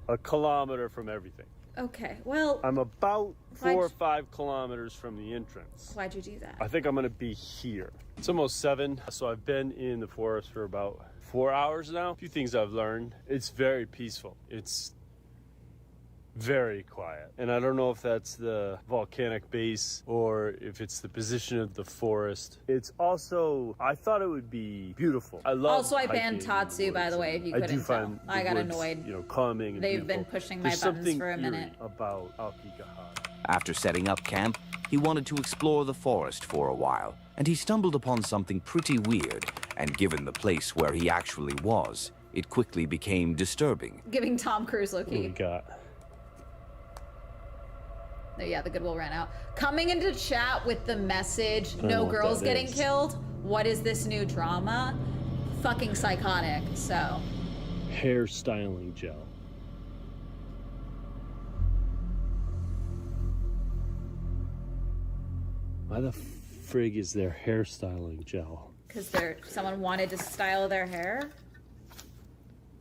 E: a kilometer from everything.
A: okay. Well,
E: I'm about
A: Why'd
E: 4 or
A: you-
E: 5 kilometers from the entrance.
A: why'd you do that?
E: I think I'm gonna be here. It's almost 7, so I've been in the forest for about 4 hours now. A few things I've learned. It's very peaceful. It's very quiet. And I don't know if that's the volcanic base or if it's the position of the forest. It's also, I thought it would be beautiful. I love
A: Also, I banned
E: hiking in the
A: Tatsu, by
E: woods.
A: the way, if you
E: I
A: couldn't
E: do find
A: tell. I
E: the
A: got
E: woods,
A: annoyed.
E: calming and
A: They've been
E: beautiful.
A: pushing my
E: There's
A: buttons
E: something
A: for a
E: eerie
A: minute.
E: about Aokigahara.
B: After setting up camp, he wanted to explore the forest for a while, and he stumbled upon something pretty weird, and given the place where he actually was, it quickly became disturbing.
A: Giving Tom Cruise
E: What do we
A: low-key.
E: got?
A: Oh, yeah, the goodwill ran out. Coming into chat with the message,
E: know
A: no
E: what
A: girls
E: that
A: getting
E: is.
A: killed. What is this new drama? Fucking psychotic, so.
E: Hair styling gel. Why the frig is there hair styling gel?
A: Because someone wanted to style their hair?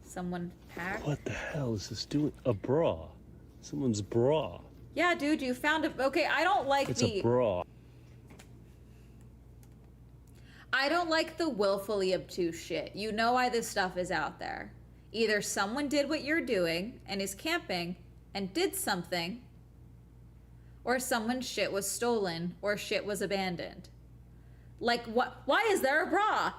A: Someone packed?
E: What the hell is this doing? A bra. Someone's bra.
A: Yeah, dude, you found it. Okay, I don't like
E: It's a bra.
A: I don't like the willfully obtuse shit. You know why this stuff is out there. Either someone did what you're doing and is camping and did something, or someone's shit was stolen or shit was abandoned. Like, what? Why is there a bra?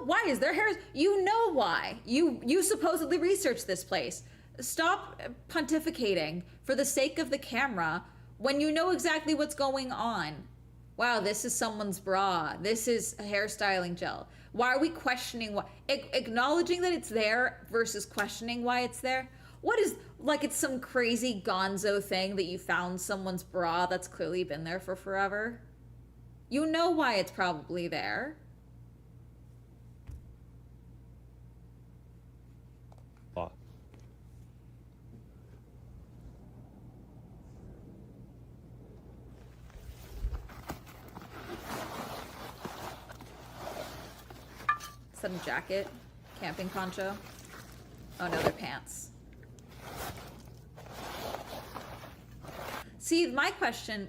A: Why is there hair? You know why. You supposedly researched this place. Stop pontificating for the sake of the camera when you know exactly what's going on. Wow, this is someone's bra. This is a hairstyling gel. Why are we questioning what? Acknowledging that it's there versus questioning why it's there? What is, like, it's some crazy gonzo thing that you found someone's bra that's clearly been there for forever? You know why it's probably there. Is that a jacket? Camping poncho? Oh no, they're pants. See, my question,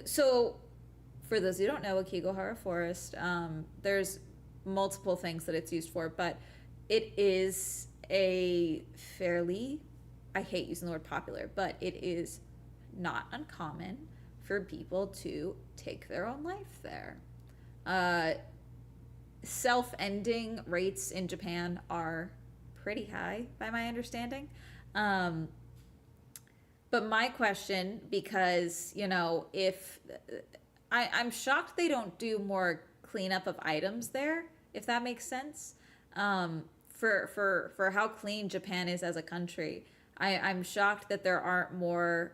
A: so for those who don't know, Akigahara Forest, there's multiple things that it's used for, but it is a fairly, I hate using the word popular, but it is not uncommon for people to take their own life there. Self-ending rates in Japan are pretty high, by my understanding. But my question, because, you know, if I'm shocked they don't do more cleanup of items there, if that makes sense. For how clean Japan is as a country, I'm shocked that there aren't more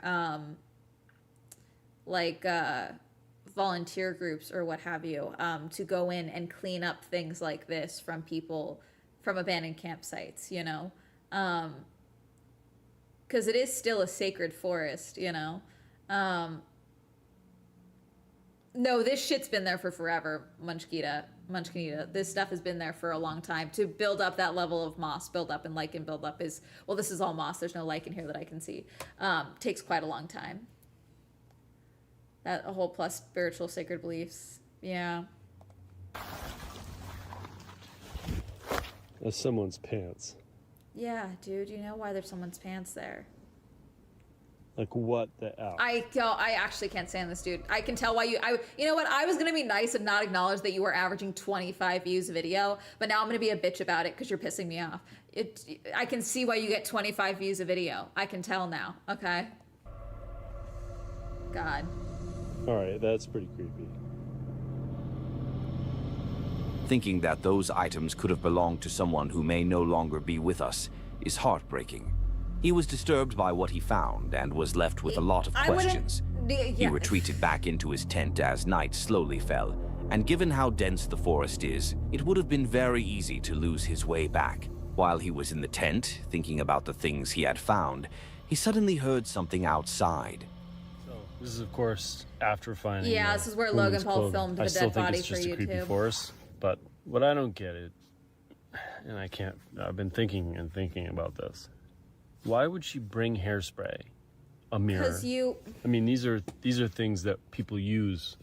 A: volunteer groups or what have you to go in and clean up things like this from people from abandoned campsites, you know, because it is still a sacred forest, you know. No, this shit's been there for forever, Munchkita. This stuff has been there for a long time. To build up that level of moss buildup and lichen buildup is, well, this is all moss. There's no lichen here that I can see. Takes quite a long time. That a whole plus spiritual sacred beliefs. Yeah.
E: That's someone's pants.
A: Yeah, dude, you know why there's someone's pants there.
E: Like, what the F?
A: I actually can't stand this dude. I can tell why you know what? I was gonna be nice and not acknowledge that you were averaging 25 views a video, but now I'm gonna be a bitch about it because you're pissing me off. I can see why you get 25 views a video. I can tell now, okay? God.
E: Alright, that's pretty creepy.
B: Thinking that those items could have belonged to someone who may no longer be with us is heartbreaking. He was disturbed by what he found and was left with a lot of questions. He retreated back into his tent as night slowly fell, and given how dense the forest is, it would have been very easy to lose his way back. While he was in the tent, thinking about the things he had found, he suddenly heard something outside.
E: So, this is, of course, after finding
A: this is where Logan Paul filmed the dead body for YouTube.
E: I still think it's just a creepy forest, but what I don't get it, and I've been thinking about this. Why would she bring hairspray, a mirror? Because I mean, these are things that people use.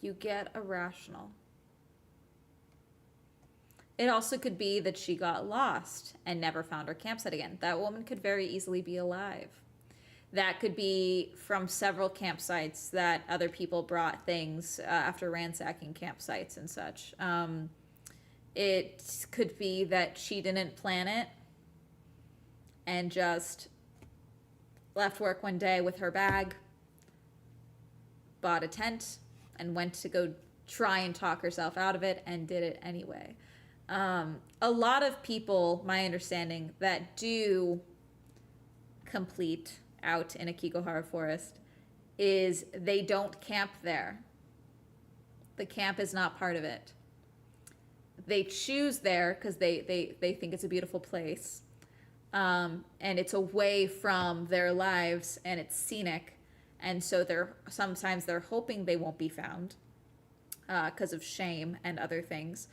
A: You get irrational. It also could be that she got lost and never found her campsite again. That woman could very easily be alive. That could be from several campsites that other people brought things after ransacking campsites and such. It could be that she didn't plan it and just left work one day with her bag, bought a tent, and went to go try and talk herself out of it, and did it anyway. A lot of people, my understanding, that do complete out in Akigahara Forest is they don't camp there. The camp is not part of it. They choose there because they think it's a beautiful place. And it's away from their lives and it's scenic, and so sometimes they're hoping they won't be found because of shame and other things.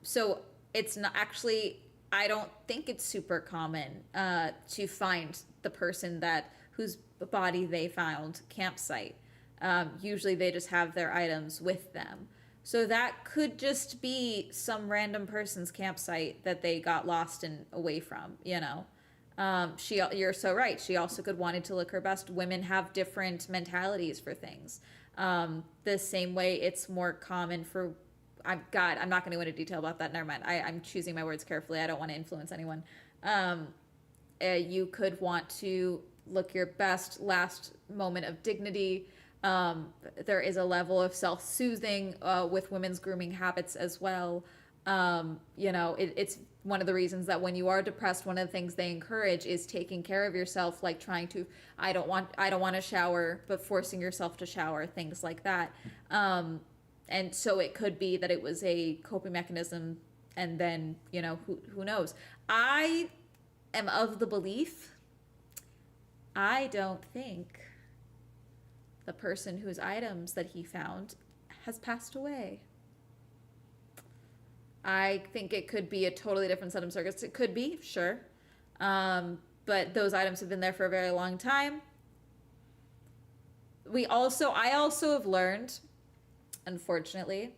A: So it's not actually, I don't think it's super common to find the person whose body they found campsite. Usually they just have their items with them. So that could just be some random person's campsite that they got lost and away from, you know. You're so right. She also could wanted to look her best. Women have different mentalities for things. The same way it's more common for, I'm not going to go into detail about that. Never mind. I'm choosing my words carefully. I don't want to influence anyone. You could want to look your best, last moment of dignity. There is a level of self-soothing with women's grooming habits as well. You know, it's one of the reasons that when you are depressed, one of the things they encourage is taking care of yourself, like trying to, I don't want to shower, but forcing yourself to shower, things like that. And so it could be that it was a coping mechanism, and then, you know, who knows? I am of the belief, I don't think the person whose items that he found has passed away. I think it could be a totally different set of circuits. It could be, sure. But those items have been there for a very long time. I also have learned, unfortunately,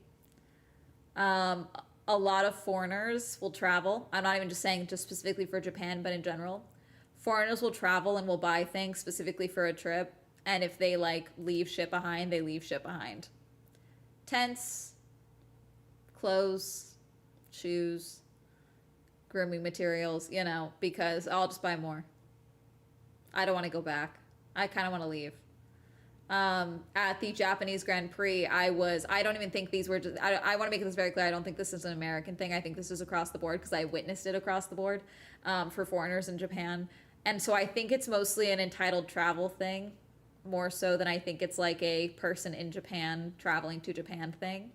A: a lot of foreigners will travel. I'm not even just saying just specifically for Japan, but in general. Foreigners will travel and will buy things specifically for a trip. And if they like leave shit behind, they leave shit behind. Tents, clothes, shoes, grooming materials, you know, because I'll just buy more. I don't want to go back. I kind of want to leave. At the Japanese Grand Prix, I don't even think these were just, I want to make this very clear. I don't think this is an American thing. I think this is across the board because I witnessed it across the board for foreigners in Japan. And so I think it's mostly an entitled travel thing, more so than I think it's like a person in Japan traveling to Japan thing.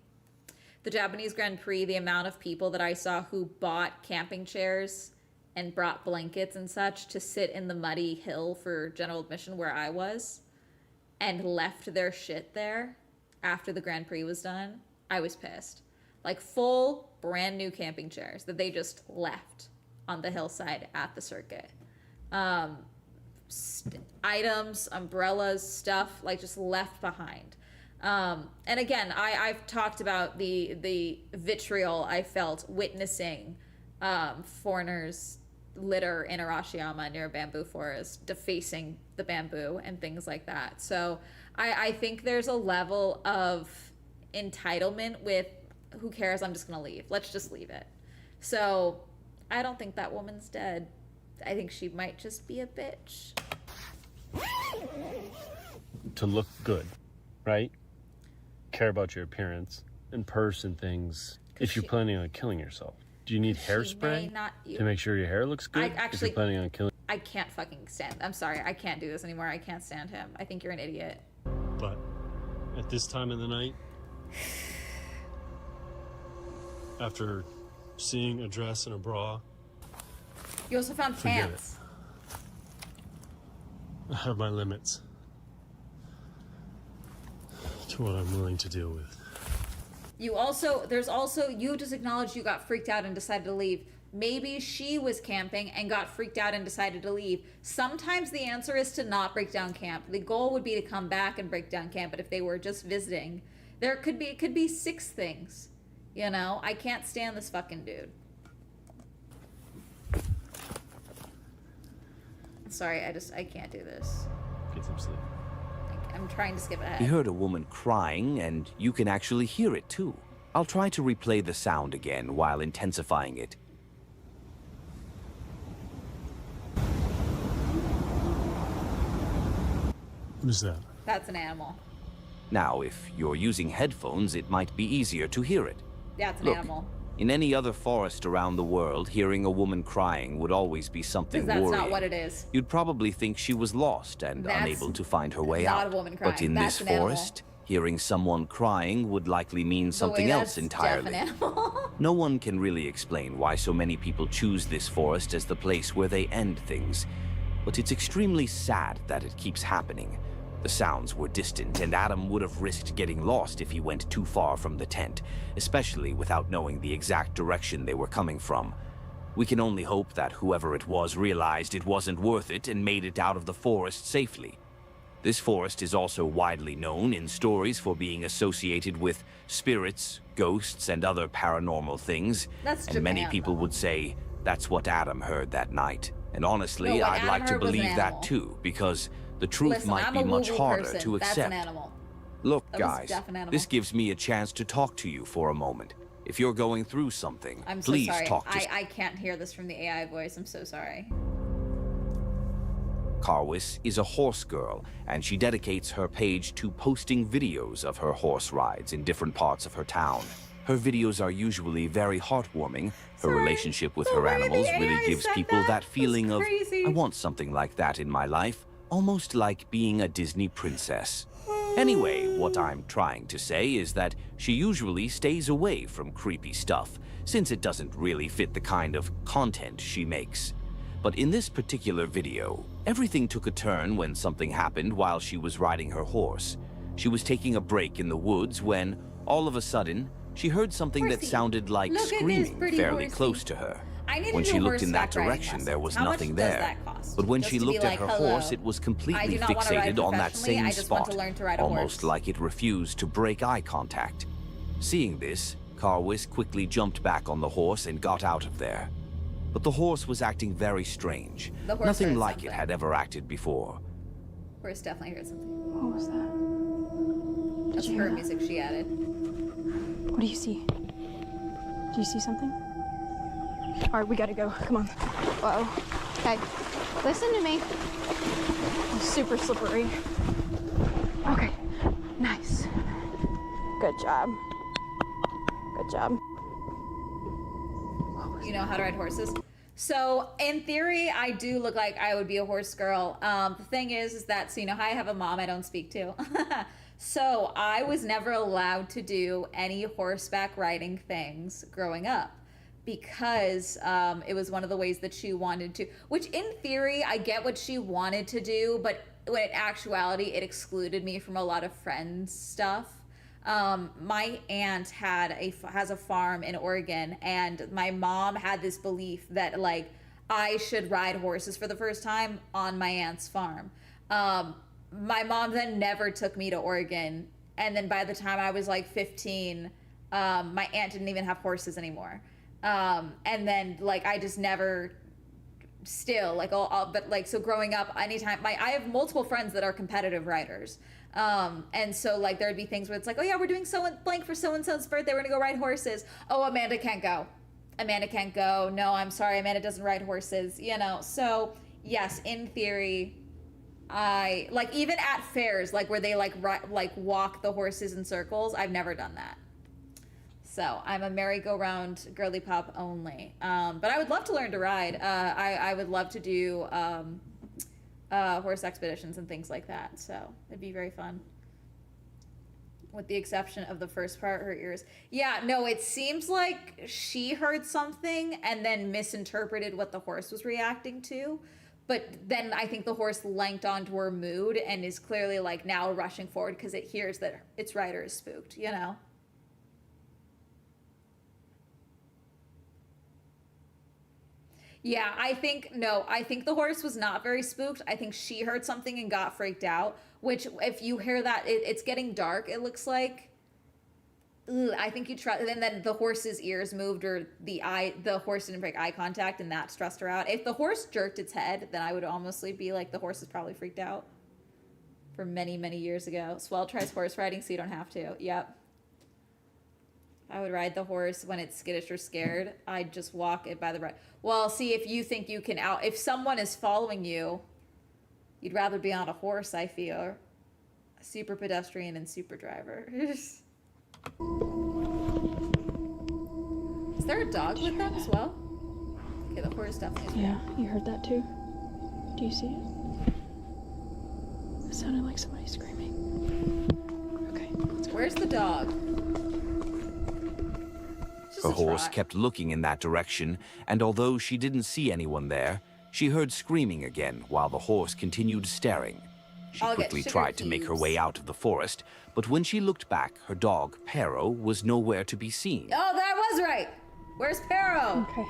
A: The Japanese Grand Prix, the amount of people that I saw who bought camping chairs and brought blankets and such to sit in the muddy hill for general admission where I was and left their shit there after the Grand Prix was done, I was pissed. Like full brand new camping chairs that they just left on the hillside at the circuit. Items, umbrellas, stuff like just left behind. And again, I've talked about the vitriol I felt witnessing foreigners litter in Arashiyama near a bamboo forest, defacing the bamboo and things like that. So I think there's a level of entitlement with who cares, I'm just gonna leave. Let's just leave it. So I don't think that woman's dead. I think she might just be a bitch.
E: To look good, right? Care about your appearance and purse and things. If you're planning on killing yourself, do you need hairspray to make sure your hair looks good? If you're planning on killing,
A: I can't fucking stand. I'm sorry, I can't do this anymore. I can't stand him. I think you're an idiot.
E: but at this time of the night, after seeing a dress and a bra,
A: You also found
E: forget
A: pants.
E: I have my limits to what I'm willing to deal with.
A: You just acknowledged you got freaked out and decided to leave. Maybe she was camping and got freaked out and decided to leave. Sometimes the answer is to not break down camp. The goal would be to come back and break down camp, but if they were just visiting, it could be 6 things. You know, I can't stand this fucking dude. Sorry, I can't do this.
E: Get some sleep.
A: I'm trying to skip ahead.
B: He heard a woman crying, and you can actually hear it too. I'll try to replay the sound again while intensifying it.
E: What is that?
A: That's an animal.
B: Now, if you're using headphones, it might be easier to hear it.
A: That's an
B: Look,
A: animal.
B: in any other forest around the world, hearing a woman crying would always be something
A: Because that's
B: worrying.
A: not what it is.
B: You'd probably think she was lost and
A: That's
B: unable to find her way
A: not
B: out.
A: a woman
B: But
A: crying.
B: in
A: That's
B: this
A: an animal.
B: forest, hearing someone crying would likely mean something else entirely.
A: That's an animal.
B: No one can really explain why so many people choose this forest as the place where they end things. But it's extremely sad that it keeps happening. The sounds were distant, and Adam would have risked getting lost if he went too far from the tent, especially without knowing the exact direction they were coming from. We can only hope that whoever it was realized it wasn't worth it and made it out of the forest safely. This forest is also widely known in stories for being associated with spirits, ghosts, and other paranormal things.
A: That's
B: and many
A: Japan,
B: people
A: though.
B: would say that's what Adam heard that night. And honestly,
A: No, what
B: I'd
A: Adam
B: like to
A: heard was an
B: believe that
A: animal.
B: too, because the truth
A: Listen,
B: might
A: I'm
B: be
A: a
B: much
A: woo-woo
B: harder
A: person.
B: to
A: That's
B: accept.
A: an animal.
B: Look,
A: That was
B: guys,
A: deaf an animal.
B: this gives me a chance to talk to you for a moment. If you're going through something,
A: I'm so
B: please
A: sorry.
B: talk to
A: I can't hear this from the AI voice. I'm so sorry.
B: Carwis is a horse girl, and she dedicates her page to posting videos of her horse rides in different parts of her town. Her videos are usually very heartwarming. Her relationship with her animals really gives people that feeling of, I want something like that in my life, almost like being a Disney princess. Anyway, what I'm trying to say is that she usually stays away from creepy stuff, since it doesn't really fit the kind of content she makes. But in this particular video, everything took a turn when something happened while she was riding her horse. She was taking a break in the woods when, all of a sudden, she heard something that sounded like screaming fairly close to her. When she looked in that direction, there was nothing there. But when she looked at her horse, it was completely fixated on that same spot, almost like it refused to break eye contact. Seeing this, Carwis quickly jumped back on the horse and got out of there. But the horse was acting very strange. Nothing like it had ever acted before.
A: Horse definitely heard something.
C: What was that?
A: That's her music she added.
C: What do you see? Do you see something? All right, we gotta go. Come on. Whoa. Hey, listen to me. It's super slippery. Okay, nice. Good job. Good job.
A: You know how to ride horses? So in theory, I do look like I would be a horse girl. The thing is that, so you know how I have a mom I don't speak to. So I was never allowed to do any horseback riding things growing up because it was one of the ways that she wanted to, which in theory, I get what she wanted to do, but when in actuality, it excluded me from a lot of friends' stuff. My aunt has a farm in Oregon, and my mom had this belief that like I should ride horses for the first time on my aunt's farm. My mom then never took me to Oregon, and then by the time I was like 15, my aunt didn't even have horses anymore. And then like I just never still like but like so growing up, anytime I have multiple friends that are competitive riders. And so like there'd be things where it's like, oh yeah, we're doing so blank for so and so's birthday, we're gonna go ride horses. Oh, Amanda can't go. No, I'm sorry, Amanda doesn't ride horses, you know. So yes, in theory, I like even at fairs, like where they like walk the horses in circles, I've never done that. So I'm a merry-go-round girly pop only. But I would love to learn to ride. I would love to do horse expeditions and things like that. So it'd be very fun. With the exception of the first part, her ears. Yeah, no, it seems like she heard something and then misinterpreted what the horse was reacting to. But then I think the horse linked onto her mood and is clearly like now rushing forward because it hears that its rider is spooked, you know? Yeah, I think the horse was not very spooked. I think she heard something and got freaked out, which if you hear that, it's getting dark, it looks like. Ugh, I think you try, and then the horse's ears moved or the horse didn't break eye contact and that stressed her out. If the horse jerked its head, then I would almost be like, the horse is probably freaked out for many, many years ago. Swell tries horse riding so you don't have to. Yep. I would ride the horse when it's skittish or scared. I'd just walk it by the right. Well, see, if you think you can if someone is following you, you'd rather be on a horse, I feel. Super pedestrian and super driver. Is there a dog with them as well? Okay, the horse definitely is.
C: Yeah, you heard that too? Do you see it? It sounded like somebody screaming. Okay, let's go.
A: Where's the dog?
B: Her horse kept looking in that direction, and although she didn't see anyone there, she heard screaming again while the horse continued staring. She quickly tried to make her way out of the forest, but when she looked back, her dog, Pero, was nowhere to be seen.
A: Oh, that was right! Where's Pero?
C: Okay.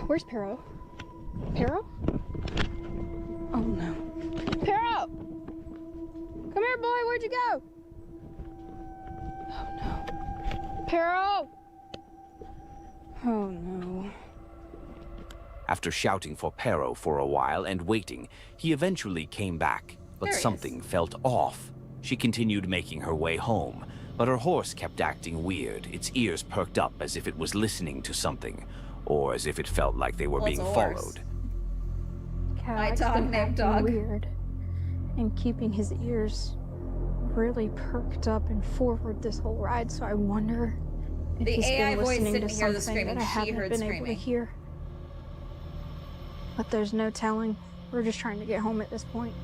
C: Where's Pero? Pero? Oh no. Pero! Come here, boy, where'd you go? Oh no. Pero! Oh no.
B: After shouting for Pero for a while and waiting, he eventually came back, but something felt off. She continued making her way home, but her horse kept acting weird, its ears perked up as if it was listening to something, or as if it felt like they were being followed.
C: Kazak's
A: dog
C: been
A: named
C: acting
A: Dog.
C: weird and keeping his ears really perked up and forward this whole ride, so I wonder if
A: The
C: he's
A: AI
C: been
A: voice
C: listening
A: didn't
C: to
A: hear the
C: something
A: screaming,
C: that I
A: she
C: haven't
A: heard
C: been able to
A: screaming.
C: hear. But there's no telling. We're just trying to get home at this point.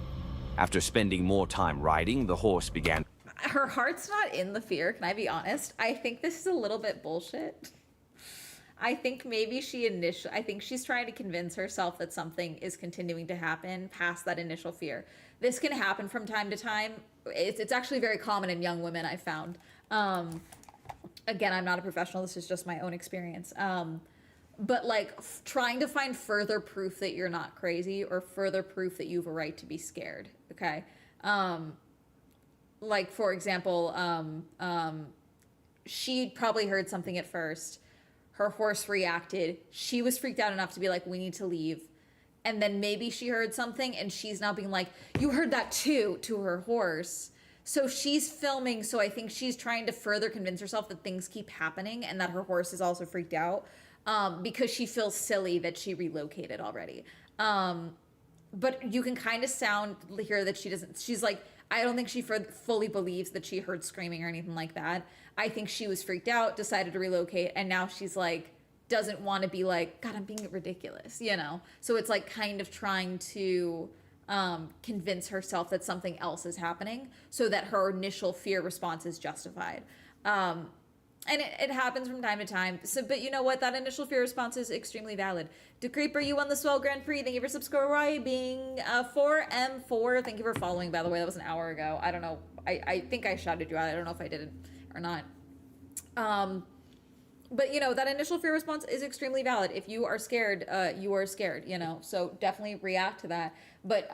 B: After spending more time riding, the horse began.
A: Her heart's not in the fear, can I be honest? I think this is a little bit bullshit. I think maybe I think she's trying to convince herself that something is continuing to happen past that initial fear. This can happen from time to time. It's actually very common in young women, I found. Again, I'm not a professional, this is just my own experience. But like trying to find further proof that you're not crazy or further proof that you have a right to be scared, okay? Like for example, she probably heard something at first. Her horse reacted. She was freaked out enough to be like, we need to leave. And then maybe she heard something and she's now being like, you heard that too, to her horse. So she's filming. So I think she's trying to further convince herself that things keep happening and that her horse is also freaked out because she feels silly that she relocated already. But you can kind of hear that she's like, I don't think she fully believes that she heard screaming or anything like that. I think she was freaked out, decided to relocate, and now she's like, doesn't want to be like, God, I'm being ridiculous, you know? So it's like kind of trying to convince herself that something else is happening so that her initial fear response is justified. And it happens from time to time. So, but you know what? That initial fear response is extremely valid. DeCreeper, you won the Swell Grand Prix. Thank you for subscribing. 4M4, thank you for following, by the way. That was an hour ago. I don't know. I think I shouted you out. I don't know if I did it or not. But, you know, that initial fear response is extremely valid. If you are scared, you are scared, you know. So definitely react to that. But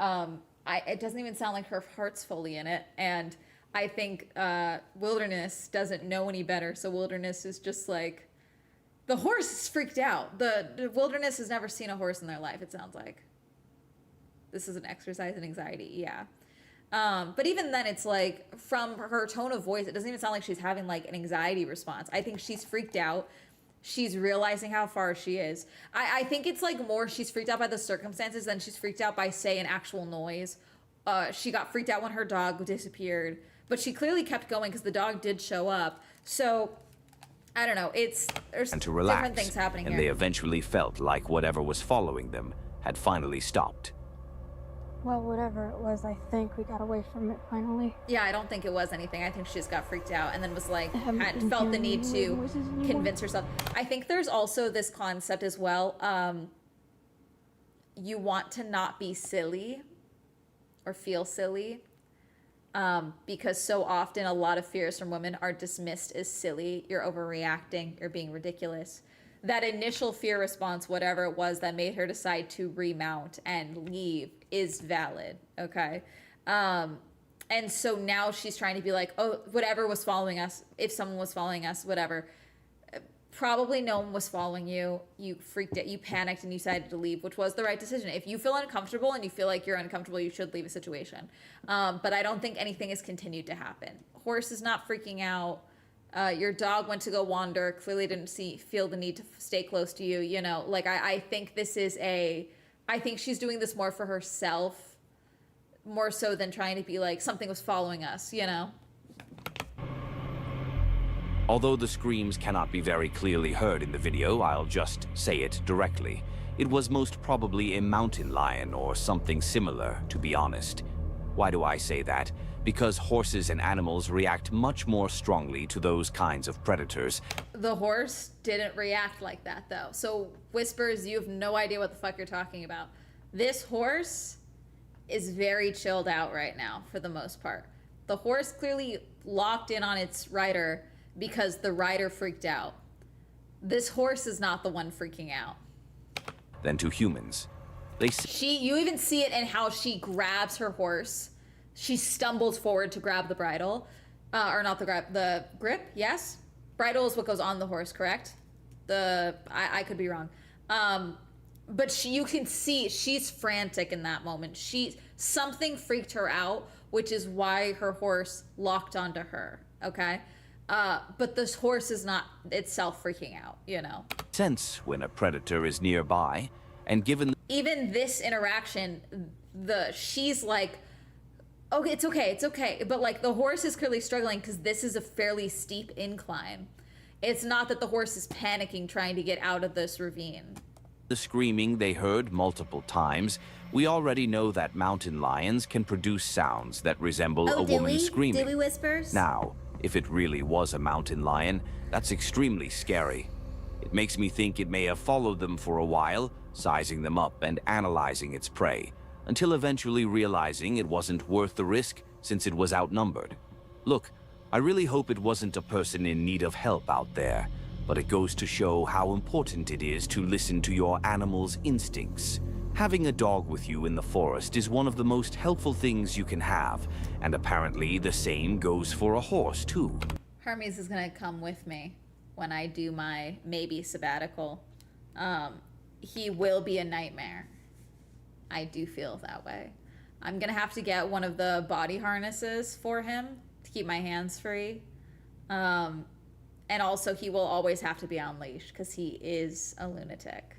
A: it doesn't even sound like her heart's fully in it. And I think Wilderness doesn't know any better. So Wilderness is just like, the horse is freaked out. The Wilderness has never seen a horse in their life, it sounds like. This is an exercise in anxiety, yeah. But even then, it's like, from her tone of voice, it doesn't even sound like she's having like an anxiety response. I think she's freaked out. She's realizing how far she is. I think it's like more she's freaked out by the circumstances than she's freaked out by, say, an actual noise. She got freaked out when her dog disappeared. But she clearly kept going because the dog did show up. So, I don't know. There's
B: And to relax,
A: different things happening
B: and
A: here.
B: they eventually felt like whatever was following them had finally stopped.
C: Well, whatever it was, I think we got away from it finally.
A: Yeah, I don't think it was anything. I think she just got freaked out and then was like,
C: haven't been
A: felt the
C: hearing
A: need
C: any
A: to
C: weird voices anymore.
A: convince herself. I think there's also this concept as well. You want to not be silly or feel silly. Because so often a lot of fears from women are dismissed as silly. You're overreacting. You're being ridiculous. That initial fear response, whatever it was that made her decide to remount and leave, is valid. Okay. And so now she's trying to be like, oh, whatever was following us, if someone was following us, whatever. Probably no one was following you. You freaked out, you panicked, and you decided to leave, which was the right decision. If you feel uncomfortable and you feel like you're uncomfortable, you should leave a situation. But I don't think anything has continued to happen. Horse is not freaking out. Your dog went to go wander, clearly didn't feel the need to stay close to you. You know, like I think I think she's doing this more for herself, more so than trying to be like, something was following us, you know?
B: Although the screams cannot be very clearly heard in the video, I'll just say it directly. It was most probably a mountain lion or something similar, to be honest. Why do I say that? Because horses and animals react much more strongly to those kinds of predators.
A: The horse didn't react like that, though. So, Whispers, you have no idea what the fuck you're talking about. This horse is very chilled out right now, for the most part. The horse clearly locked in on its rider because the rider freaked out. This horse is not the one freaking out.
B: Than to humans.
A: You even see it in how she grabs her horse. She stumbles forward to grab the bridle. Or not the grip, yes? Bridle is what goes on the horse, correct? I could be wrong. But you can see she's frantic in that moment. Something freaked her out, which is why her horse locked onto her, okay? But this horse is not itself freaking out, you know?
B: Sense when a predator is nearby, And given
A: Even this interaction, she's like, "Oh, it's okay, it's okay." But like the horse is clearly struggling because this is a fairly steep incline. It's not that the horse is panicking trying to get out of this ravine.
B: the screaming they heard multiple times, we already know that mountain lions can produce sounds that resemble a woman screaming.
A: Do we whispers?
B: Now, if it really was a mountain lion, that's extremely scary. It makes me think it may have followed them for a while, sizing them up and analyzing its prey, until eventually realizing it wasn't worth the risk since it was outnumbered. Look, I really hope it wasn't a person in need of help out there, but it goes to show how important it is to listen to your animal's instincts. Having a dog with you in the forest is one of the most helpful things you can have, and apparently the same goes for a horse too.
A: Hermes is gonna come with me when I do my maybe sabbatical. He will be a nightmare. I do feel that way. I'm gonna have to get one of the body harnesses for him to keep my hands free. And also he will always have to be on leash because he is a lunatic.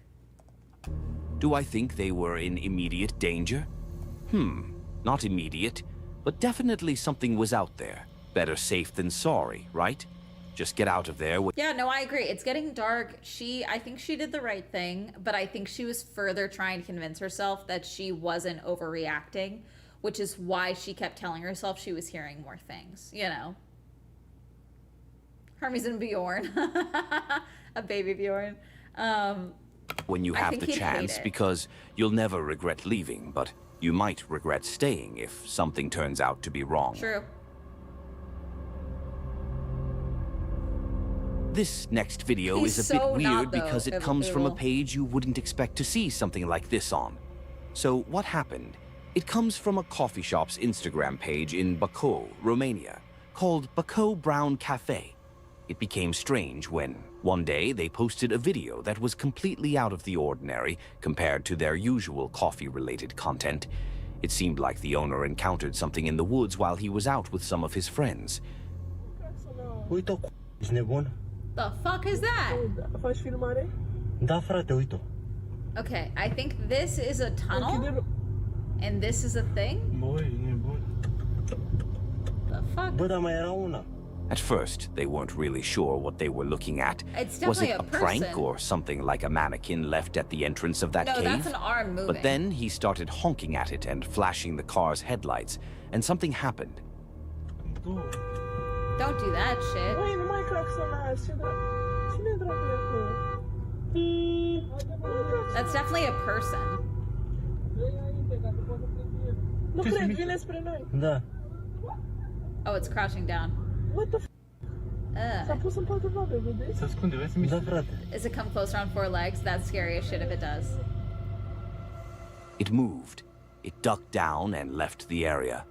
B: Do I think they were in immediate danger? Not immediate, but definitely something was out there. Better safe than sorry, right? Just get out of there.
A: Yeah, no, I agree. It's getting dark. I think she did the right thing, but I think she was further trying to convince herself that she wasn't overreacting, which is why she kept telling herself she was hearing more things, you know? Hermes and Bjorn. A baby Bjorn.
B: When you have the chance, because you'll never regret leaving, but you might regret staying if something turns out to be wrong.
A: True.
B: This next video is a bit weird because it comes from a page you wouldn't expect to see something like this on. So what happened? It comes from a coffee shop's Instagram page in Bacău, Romania, called Bacău Brown Cafe. It became strange when, one day, they posted a video that was completely out of the ordinary compared to their usual coffee-related content. It seemed like the owner encountered something in the woods while he was out with some of his friends.
A: The fuck is that?
D: Da, frate, uite-o.
A: Okay, I think this is a tunnel, and this is a thing? The fuck?
D: Bă, dar mai era una.
B: At first, they weren't really sure what they were looking at.
A: It's
B: Was
A: definitely
B: it a prank or something like a mannequin left at the entrance of that cave?
A: No, that's an arm moving.
B: But then he started honking at it and flashing the car's headlights, and something happened.
A: Don't do that shit.
F: Băi, nu mai claxonați, cine dracu e acolo?
A: That's definitely a person.
F: Nu cred, vine spre noi.
D: Da.
A: Oh, it's crouching down.
F: What the f***? S-a pus în patru babe, vedeți?
D: Se ascunde, vezi să mișcă. Da, frate.
A: Does it come closer on four legs? That's scary as shit if it does.
B: It moved. It ducked down and left the area.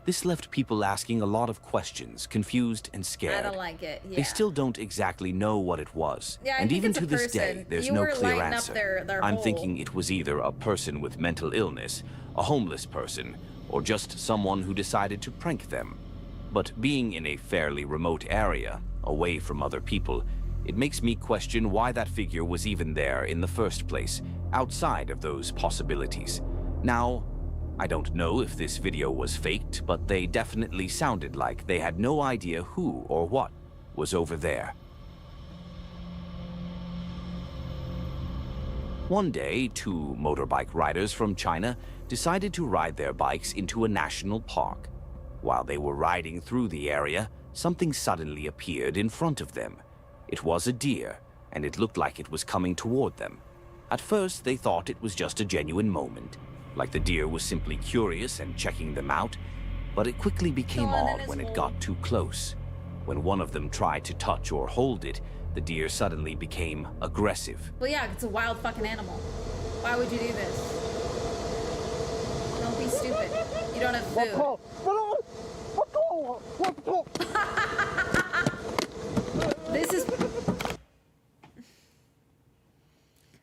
B: This left people asking a lot of questions, confused and scared.
A: I don't like it, yeah.
B: They still don't exactly know what it was.
A: Yeah, I
B: and
A: think
B: even
A: it's
B: to
A: a
B: this
A: person.
B: day, there's
A: You
B: no
A: were
B: clear
A: lighting up
B: answer.
A: their
B: I'm
A: hole.
B: thinking it was either a person with mental illness, a homeless person, or just someone who decided to prank them. But being in a fairly remote area, away from other people, it makes me question why that figure was even there in the first place, outside of those possibilities. Now, I don't know if this video was faked, but they definitely sounded like they had no idea who or what was over there. One day, two motorbike riders from China decided to ride their bikes into a national park. While they were riding through the area, something suddenly appeared in front of them. It was a deer, and it looked like it was coming toward them. At first, they thought it was just a genuine moment, like the deer was simply curious and checking them out, but it quickly became odd when it got too close. When one of them tried to touch or hold it, the deer suddenly became aggressive.
A: Well, yeah, it's a wild fucking animal. Why would you do this? Don't be stupid. You don't have food. This is...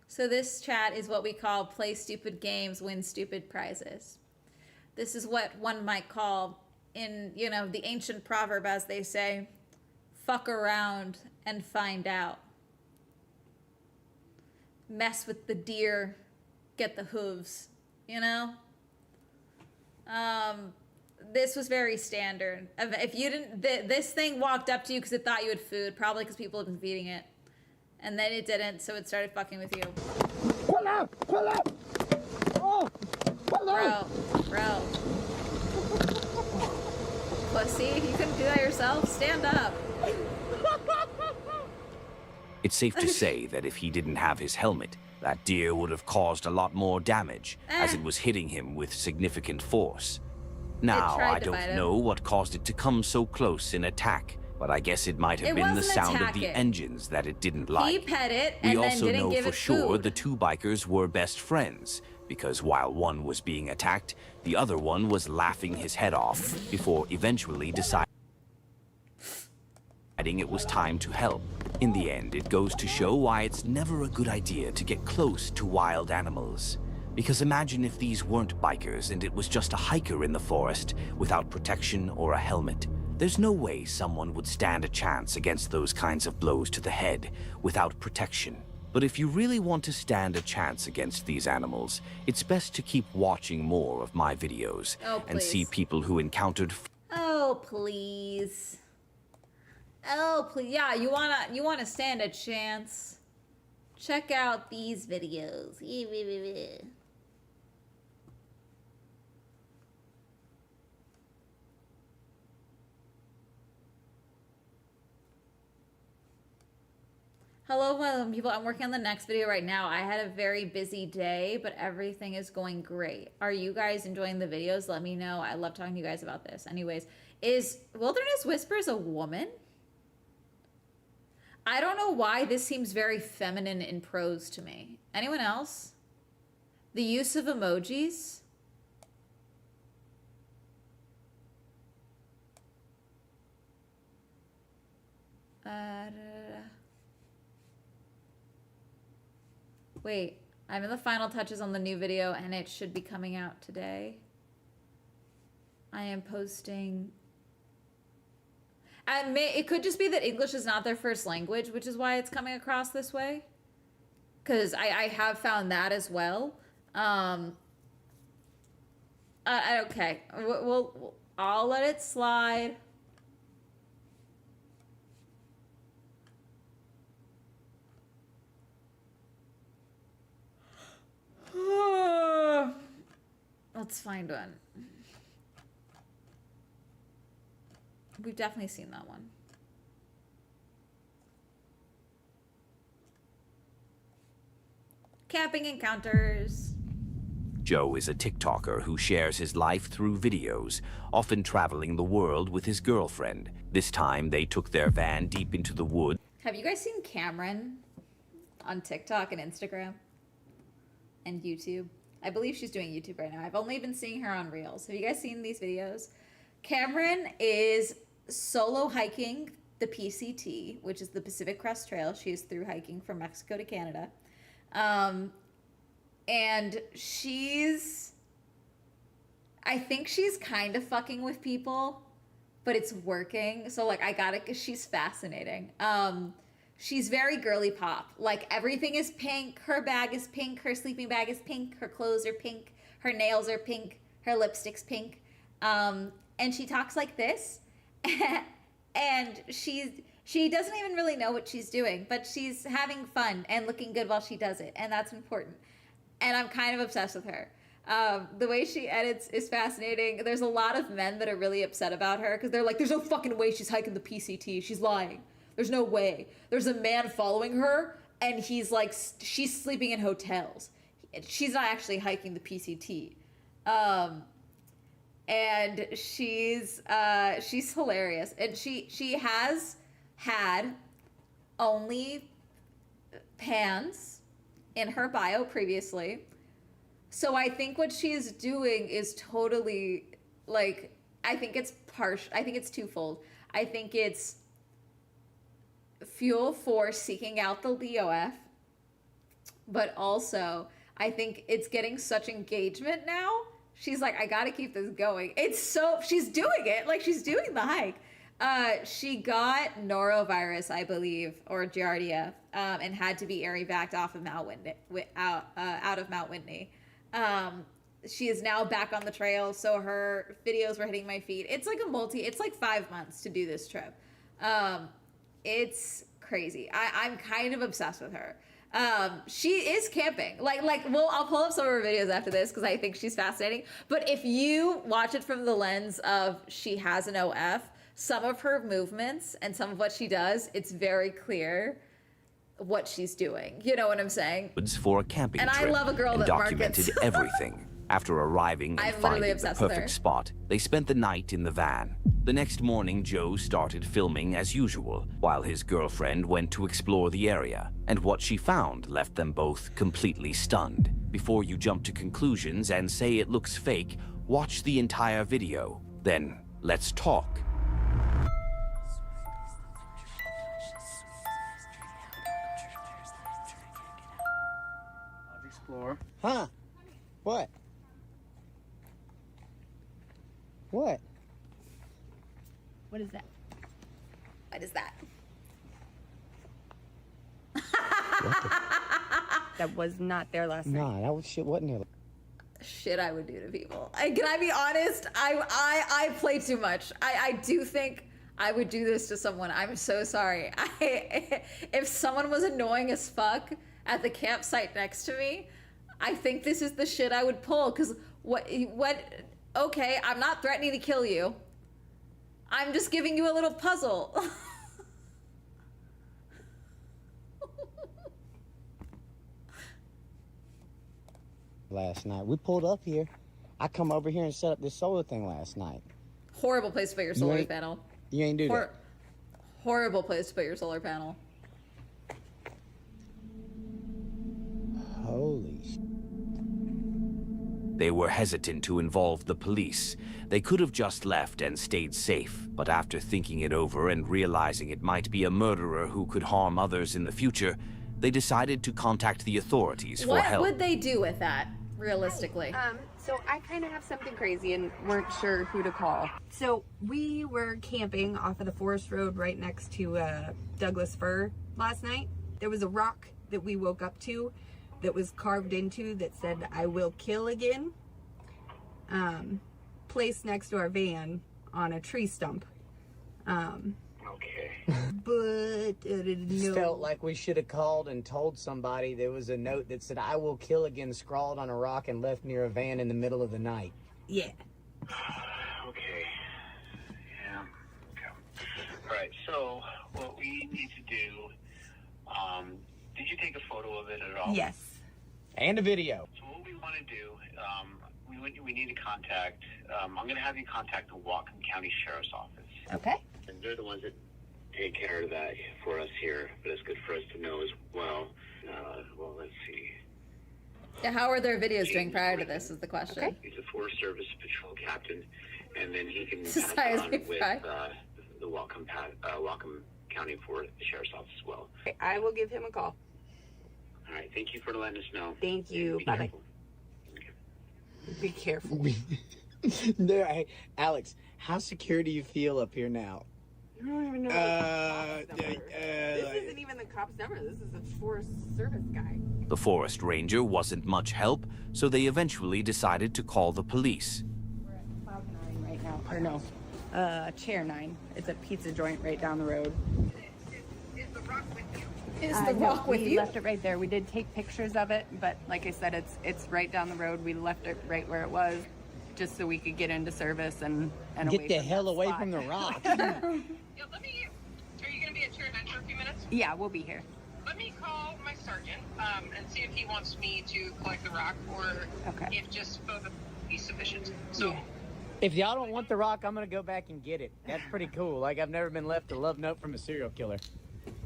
A: So this chat is what we call play stupid games, win stupid prizes. This is what one might call, in, you know, the ancient proverb, as they say, fuck around and find out. Mess with the deer get the hooves, you know? This was very standard. If you didn't, this thing walked up to you because it thought you had food, probably because people had been feeding it. And then it didn't, so it started fucking with you.
F: Pull up! Pull up! Oh! Pull up!
A: Bro. Pussy, you couldn't do that yourself? Stand up.
B: It's safe to say that if he didn't have his helmet, that deer would have caused a lot more damage, as it was hitting him with significant force. Now,
A: tried
B: I
A: to bite
B: don't
A: him.
B: know what caused it to come so close in attack, but I guess it might have
A: It
B: been the
A: wasn't
B: sound of the
A: attacking.
B: engines that it didn't like.
A: He pet it
B: We
A: and then
B: also
A: didn't
B: know
A: give
B: for
A: it
B: sure
A: food.
B: the two bikers were best friends, because while one was being attacked, the other one was laughing his head off before eventually deciding it was time to help. In the end, it goes to show why it's never a good idea to get close to wild animals. Because imagine if these weren't bikers and it was just a hiker in the forest without protection or a helmet. There's no way someone would stand a chance against those kinds of blows to the head without protection. But if you really want to stand a chance against these animals, it's best to keep watching more of my videos and see
A: please.
B: people who encountered
A: Oh, please. Oh, please. Yeah, you wanna stand a chance? Check out these videos. Hello, people. I'm working on the next video right now. I had a very busy day, but everything is going great. Are you guys enjoying the videos? Let me know. I love talking to you guys about this. Anyways, is Wilderness Whispers a woman? I don't know why this seems very feminine in prose to me. Anyone else? The use of emojis? Wait, I'm in the final touches on the new video and it should be coming out today. I am posting... it could just be that English is not their first language, which is why it's coming across this way. Because I have found that as well. Okay, I'll let it slide. Let's find one. We've definitely seen that one. Camping encounters.
B: Joe is a TikToker who shares his life through videos, often traveling the world with his girlfriend. This time, they took their van deep into the woods.
A: Have you guys seen Cameron on TikTok and Instagram and YouTube? I believe she's doing YouTube right now. I've only been seeing her on Reels. Have you guys seen these videos? Cameron is solo hiking the PCT, which is the Pacific Crest Trail. She is through hiking from Mexico to Canada. And I think she's kind of fucking with people, but it's working. So like, I got it because she's fascinating. She's very girly pop. Like everything is pink. Her bag is pink. Her sleeping bag is pink. Her clothes are pink. Her nails are pink. Her lipstick's pink. And she talks like this. And she doesn't even really know what she's doing, but she's having fun and looking good while she does it. And that's important. And I'm kind of obsessed with her. The way she edits is fascinating. There's a lot of men that are really upset about her because they're like, there's no fucking way she's hiking the PCT. She's lying. There's no way. There's a man following her and he's like, she's sleeping in hotels. She's not actually hiking the PCT. And she's hilarious. And she has had only pans in her bio previously. So I think what she is doing is totally like, I think it's twofold. I think it's fuel for seeking out the LEOF, but also I think it's getting such engagement now. She's like, I gotta keep this going. She's doing it. Like she's doing the hike. She got norovirus, I believe, or Giardia, and had to be evac off of Mount Whitney, out of Mount Whitney. She is now back on the trail, so her videos were hitting my feed. It's like 5 months to do this trip. It's crazy. I'm kind of obsessed with her. She is camping. I'll pull up some of her videos after this because I think she's fascinating. But if you watch it from the lens of she has an OF, some of her movements and some of what she does, it's very clear what she's doing. You know what I'm saying?
B: For a camping
A: And
B: trip
A: I love a girl
B: and
A: that
B: documented
A: markets.
B: everything. After arriving and
A: I'm literally
B: finding the
A: obsessed with her.
B: perfect spot, they spent the night in the van. The next morning, Joe started filming as usual, while his girlfriend went to explore the area. And what she found left them both completely stunned. Before you jump to conclusions and say it looks fake, watch the entire video. Then, let's talk.
E: Explore.
F: Huh? What? What?
C: What is that?
A: What is that?
C: That was not there last night.
F: Nah, that was shit wasn't there.
A: Shit I would do to people. Can I be honest? I play too much. I do think I would do this to someone. I'm so sorry. If someone was annoying as fuck at the campsite next to me, I think this is the shit I would pull. Cause okay, I'm not threatening to kill you. I'm just giving you a little puzzle.
F: Last night. We pulled up here. I come over here and set up this solar thing last night.
A: Horrible place to put your solar panel.
F: You ain't do that.
A: Horrible place to put your solar panel.
F: Holy shit.
B: They were hesitant to involve the police. They could have just left and stayed safe, but after thinking it over and realizing it might be a murderer who could harm others in the future, they decided to contact the authorities for help.
A: What would they do with that, realistically?
G: So I kind of have something crazy and weren't sure who to call. So we were camping off of the forest road right next to Douglas Fir last night. There was a rock that we woke up to that was carved into that said, "I will kill again," placed next to our van on a tree stump.
D: Okay.
G: But no.
F: Felt like we should have called and told somebody there was a note that said, "I will kill again," scrawled on a rock and left near a van in the middle of the night.
G: Yeah.
D: Okay. Yeah. Okay. All right. So what we need to do, did you take a photo of it at all?
G: Yes.
F: And a video.
D: So what we want to do, we need to contact, I'm going to have you contact the Whatcom County Sheriff's Office.
G: Okay.
D: And they're the ones that take care of that for us here, but it's good for us to know as well. Well, let's see.
A: Yeah, how are their videos doing prior to this is the question.
G: Okay.
D: He's a Forest Service patrol captain, and then he can
A: This
D: pass
A: is
D: on
A: big
D: with
A: fry.
D: the Whatcom County for the Sheriff's Office as well.
G: I will give him a call.
D: All right, thank you for letting us know.
G: Thank you.
D: Be
G: Bye-bye.
D: careful.
G: Be careful.
F: There, hey, Alex, how secure do you feel up here now?
G: You don't even know the cop's number. This isn't even the cop's number. This is a Forest Service guy.
B: The forest ranger wasn't much help, so they eventually decided to call the police.
G: We're at Cloud 9 right now. Or no, Chair 9. It's a pizza joint right down the road.
A: Is the rock with
G: we
A: you?
G: left it right there. We did take pictures of it, but like I said, it's right down the road. We left it right where it was, just so we could get into service and away
F: Get the
G: from
F: hell
G: that
F: away
G: spot.
F: from the rock.
H: Yeah, let me. Are you going to be at Chair 9 for a few minutes?
G: Yeah, we'll be here.
H: Let me call my sergeant and see if he wants me to collect the rock or
G: Okay.
H: if just photo would be sufficient. So,
G: Yeah.
F: If y'all don't want the rock, I'm gonna go back and get it. That's pretty cool. Like, I've never been left a love note from a serial killer.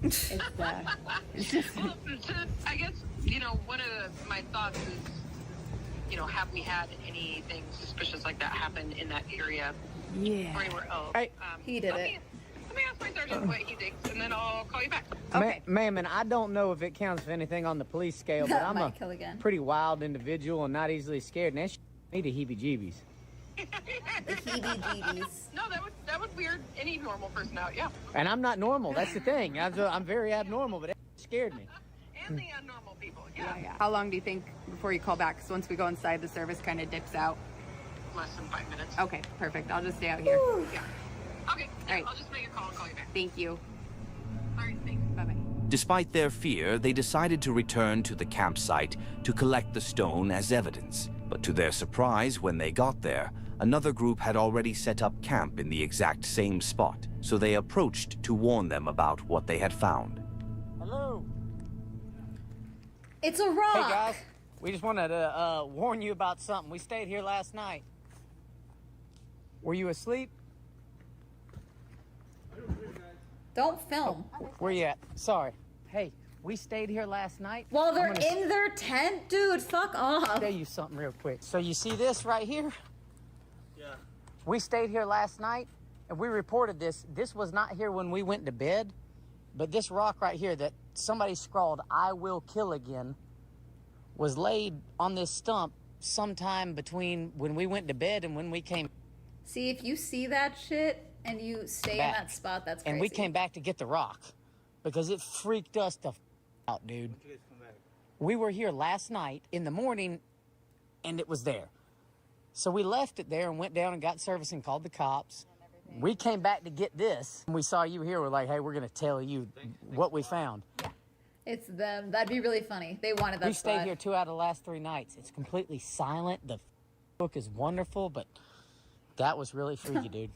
G: It's just
H: well, I guess, one of my thoughts is, have we had anything suspicious like that happen in that area or
G: yeah.
H: anywhere else?
F: Hey.
A: He did it.
H: Let me ask my sergeant what he thinks, and then I'll call you back.
G: Okay.
F: Ma'am, and I don't know if it counts for anything on the police scale, but I'm
A: Might
F: a
A: kill again.
F: pretty wild individual and not easily scared, and that shit me to heebie-jeebies.
A: The heebie-jeebies.
H: No, that would weird any normal person out. Yeah.
F: And I'm not normal. That's the thing. I'm very abnormal, but it scared me.
H: And the abnormal people. Yeah.
G: Yeah. How long do you think before you call back? Because once we go inside, the service kind of dips out.
H: Less than 5 minutes.
G: Okay, perfect. I'll just stay out here.
H: Yeah. Okay.
G: All right.
H: I'll just make a call and call you back.
G: Thank you.
H: All right. Thanks.
G: Bye-bye.
B: Despite their fear, they decided to return to the campsite to collect the stone as evidence. But to their surprise, when they got there, another group had already set up camp in the exact same spot, so they approached to warn them about what they had found.
F: Hello.
A: It's a rock.
F: Hey guys, we just wanted to warn you about something. We stayed here last night. Were you asleep?
A: Don't film.
F: Where you at? Sorry. Hey, we stayed here last night.
A: While they're
F: I'm gonna
A: in their tent? Dude, fuck off.
F: tell you something real quick. So you see this right here?
E: Yeah.
F: We stayed here last night, and we reported this. This was not here when we went to bed, but this rock right here that somebody scrawled, "I will kill again," was laid on this stump sometime between when we went to bed and when we came
A: See, if you see that shit and you stay
F: back.
A: in that spot, that's crazy.
F: And we came back to get the rock because it freaked us the out, dude.
E: When did you guys come back?
F: We were here last night in the morning, and it was there. So we left it there and went down and got service and called the cops. We came back to get this. And we saw you here. We're like, hey, we're going to tell you what we found.
A: It's them. That'd be really funny. They wanted that
F: We stayed
A: spot.
F: here 2 out of the last 3 nights. It's completely silent. The book is wonderful, but that was really freaky, dude.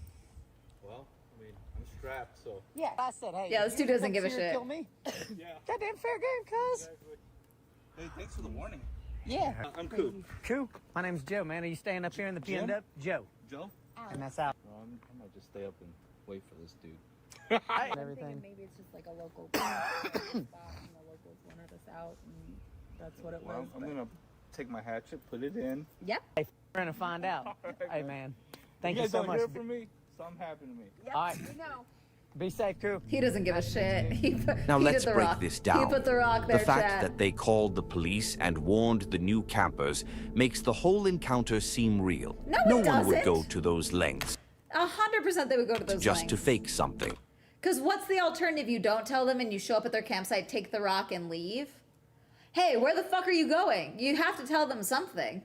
E: Well, I mean, I'm strapped, so.
F: Yeah, I said, hey.
A: Yeah,
F: if
A: this
F: you
A: dude doesn't
F: come
A: give a
F: here and
A: shit.
F: Kill me.
E: Yeah.
F: Goddamn fair game, cuz.
E: Hey, thanks for the warning.
F: Yeah.
E: I'm cool.
F: Cool. My name's Joe, man. Are you staying up here in the
E: Jim?
F: PNW? Joe.
E: Joe?
F: And that's out.
I: I might just stay up and wait for this dude.
F: And everything.
J: Maybe it's just like a local spot and the locals wanted us out and that's what it
I: Well,
J: was.
I: I'm
J: but-
I: gonna take my hatchet, put it in.
J: Yep.
F: Hey, we're gonna find out. Hey, man. Thank you
I: guys
F: so
I: don't
F: much.
I: hear from me. Something happened to me.
J: Yep.
F: All right.
J: We know.
F: Be safe, crew.
A: He doesn't give a shit.
B: Now
A: he
B: let's
A: did the
B: break
A: rock.
B: this down.
A: He put the rock there,
B: The fact
A: chat.
B: that they called the police and warned the new campers makes the whole encounter seem real.
A: No,
B: no
A: it
B: one would
A: doesn't.
B: go to those lengths
A: 100% they would go to those
B: just to
A: lengths.
B: fake something.
A: Because what's the alternative? You don't tell them and you show up at their campsite, take the rock, and leave? Hey, where the fuck are you going? You have to tell them something.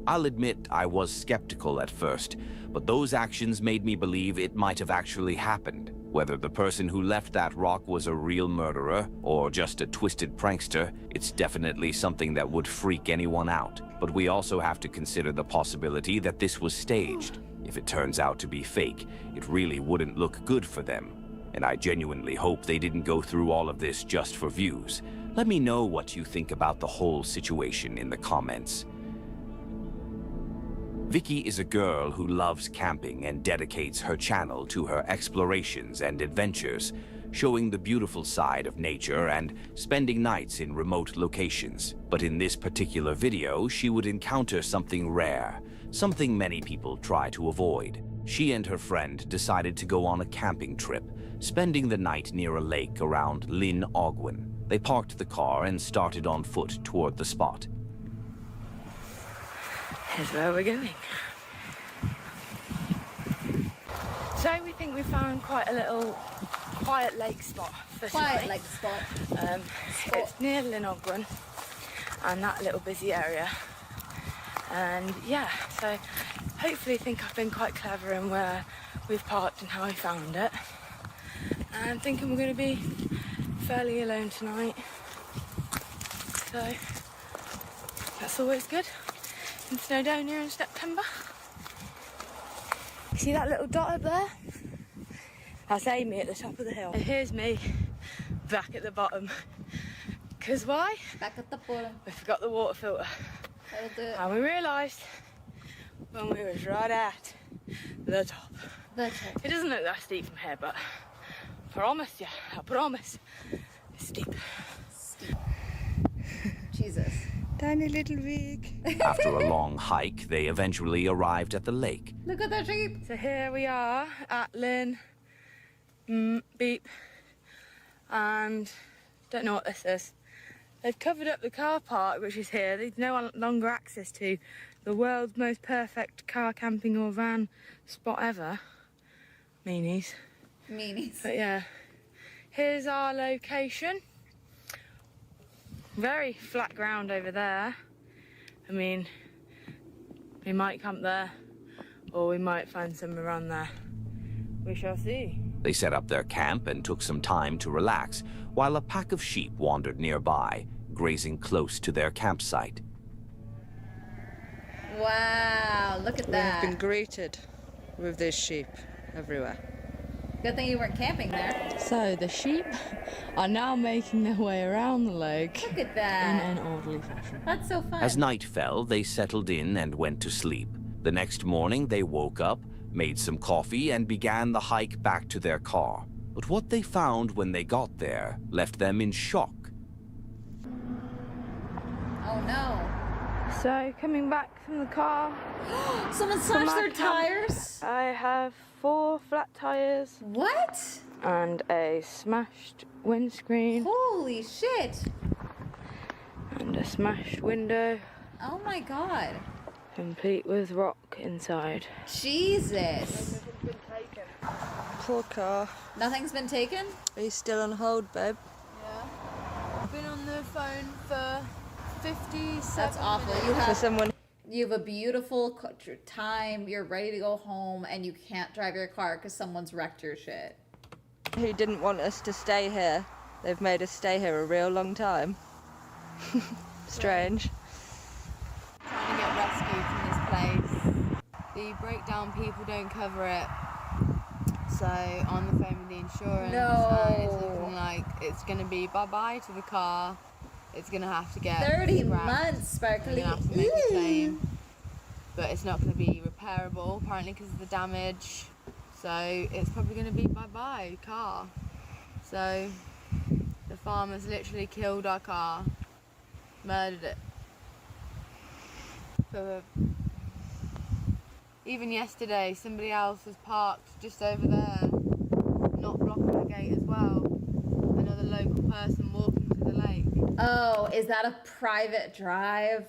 B: I'll admit I was skeptical at first, but those actions made me believe it might have actually happened. Whether the person who left that rock was a real murderer or just a twisted prankster, it's definitely something that would freak anyone out. But we also have to consider the possibility that this was staged. If it turns out to be fake, it really wouldn't look good for them. And I genuinely hope they didn't go through all of this just for views. Let me know what you think about the whole situation in the comments. Vicky is a girl who loves camping and dedicates her channel to her explorations and adventures, showing the beautiful side of nature and spending nights in remote locations. But in this particular video, she would encounter something rare, something many people try to avoid. She and her friend decided to go on a camping trip, spending the night near a lake around Lynn Ogwen. They parked the car and started on foot toward the spot.
J: Here's where we're going. So we think we found quite a little quiet lake spot for
A: Quiet
J: tonight.
A: like the spot.
J: It's near Lynn Ogwen and that little busy area. And yeah, so hopefully think I've been quite clever in where we've parked and how we found it. And thinking we're going to be fairly alone tonight. So that's always good in Snowdonia in September. See that little dot up there? That's Amy at the top of the hill. And here's me back at the bottom. Because why?
A: Back at the bottom.
J: We forgot the water filter.
A: That'll do it.
J: And we realised when we was right at the top.
A: That's it.
J: It doesn't look that steep from here, but I promise you, I promise, it's steep.
A: Jesus.
J: Tiny little wig.
B: After a long hike, they eventually arrived at the lake.
A: Look at that sheep.
J: So here we are at Lynn, beep, and don't know what this is. They've covered up the car park, which is here. There's no longer access to the world's most perfect car, camping or van spot ever. Meanies.
A: Meanies.
J: But yeah, here's our location. Very flat ground over there. I mean, we might camp there, or we might find some around there. We shall see.
B: They set up their camp and took some time to relax, while a pack of sheep wandered nearby, grazing close to their campsite.
A: Wow, look at
K: We
A: that.
K: have been greeted with these sheep everywhere.
A: Good thing you weren't camping there.
J: So the sheep are now making their way around the lake.
A: Look at that.
J: In an orderly fashion.
A: That's so fun.
B: As night fell, they settled in and went to sleep. The next morning, they woke up, made some coffee, and began the hike back to their car. But what they found when they got there left them in shock.
A: Oh no.
J: So coming back from the car,
A: Someone
J: from
A: slashed
J: our
A: their
J: camp,
A: tires?
J: I have 4 flat tires
A: What?
J: and a smashed windscreen
A: Holy shit.
J: and a smashed window,
A: Oh my god.
J: complete with rock inside.
A: Jesus.
K: Poor car.
A: Nothing's been taken?
K: Are you still on hold, babe?
J: Yeah. I've been on the phone for 57
A: That's awful.
J: minutes.
K: For someone
A: You have a beautiful time, you're ready to go home, and you can't drive your car because someone's wrecked your shit.
K: who didn't want us to stay here, they've made us stay here a real long time. Strange.
J: Trying to get rescued from this place. The breakdown people don't cover it. So on the phone with the insurance,
A: No.
J: and it's looking like it's going to be bye-bye to the car. It's going to have to get
A: 30
J: scrapped.
A: months, Sparkly.
J: We're going to have to make a claim. But it's not going to be repairable, apparently, because of the damage. So it's probably going to be bye-bye car. So the farmers literally killed our car, murdered it. Even yesterday, somebody else was parked just over there, not blocking the gate as well. Another local person walking to the lake.
A: Oh, is that a private drive?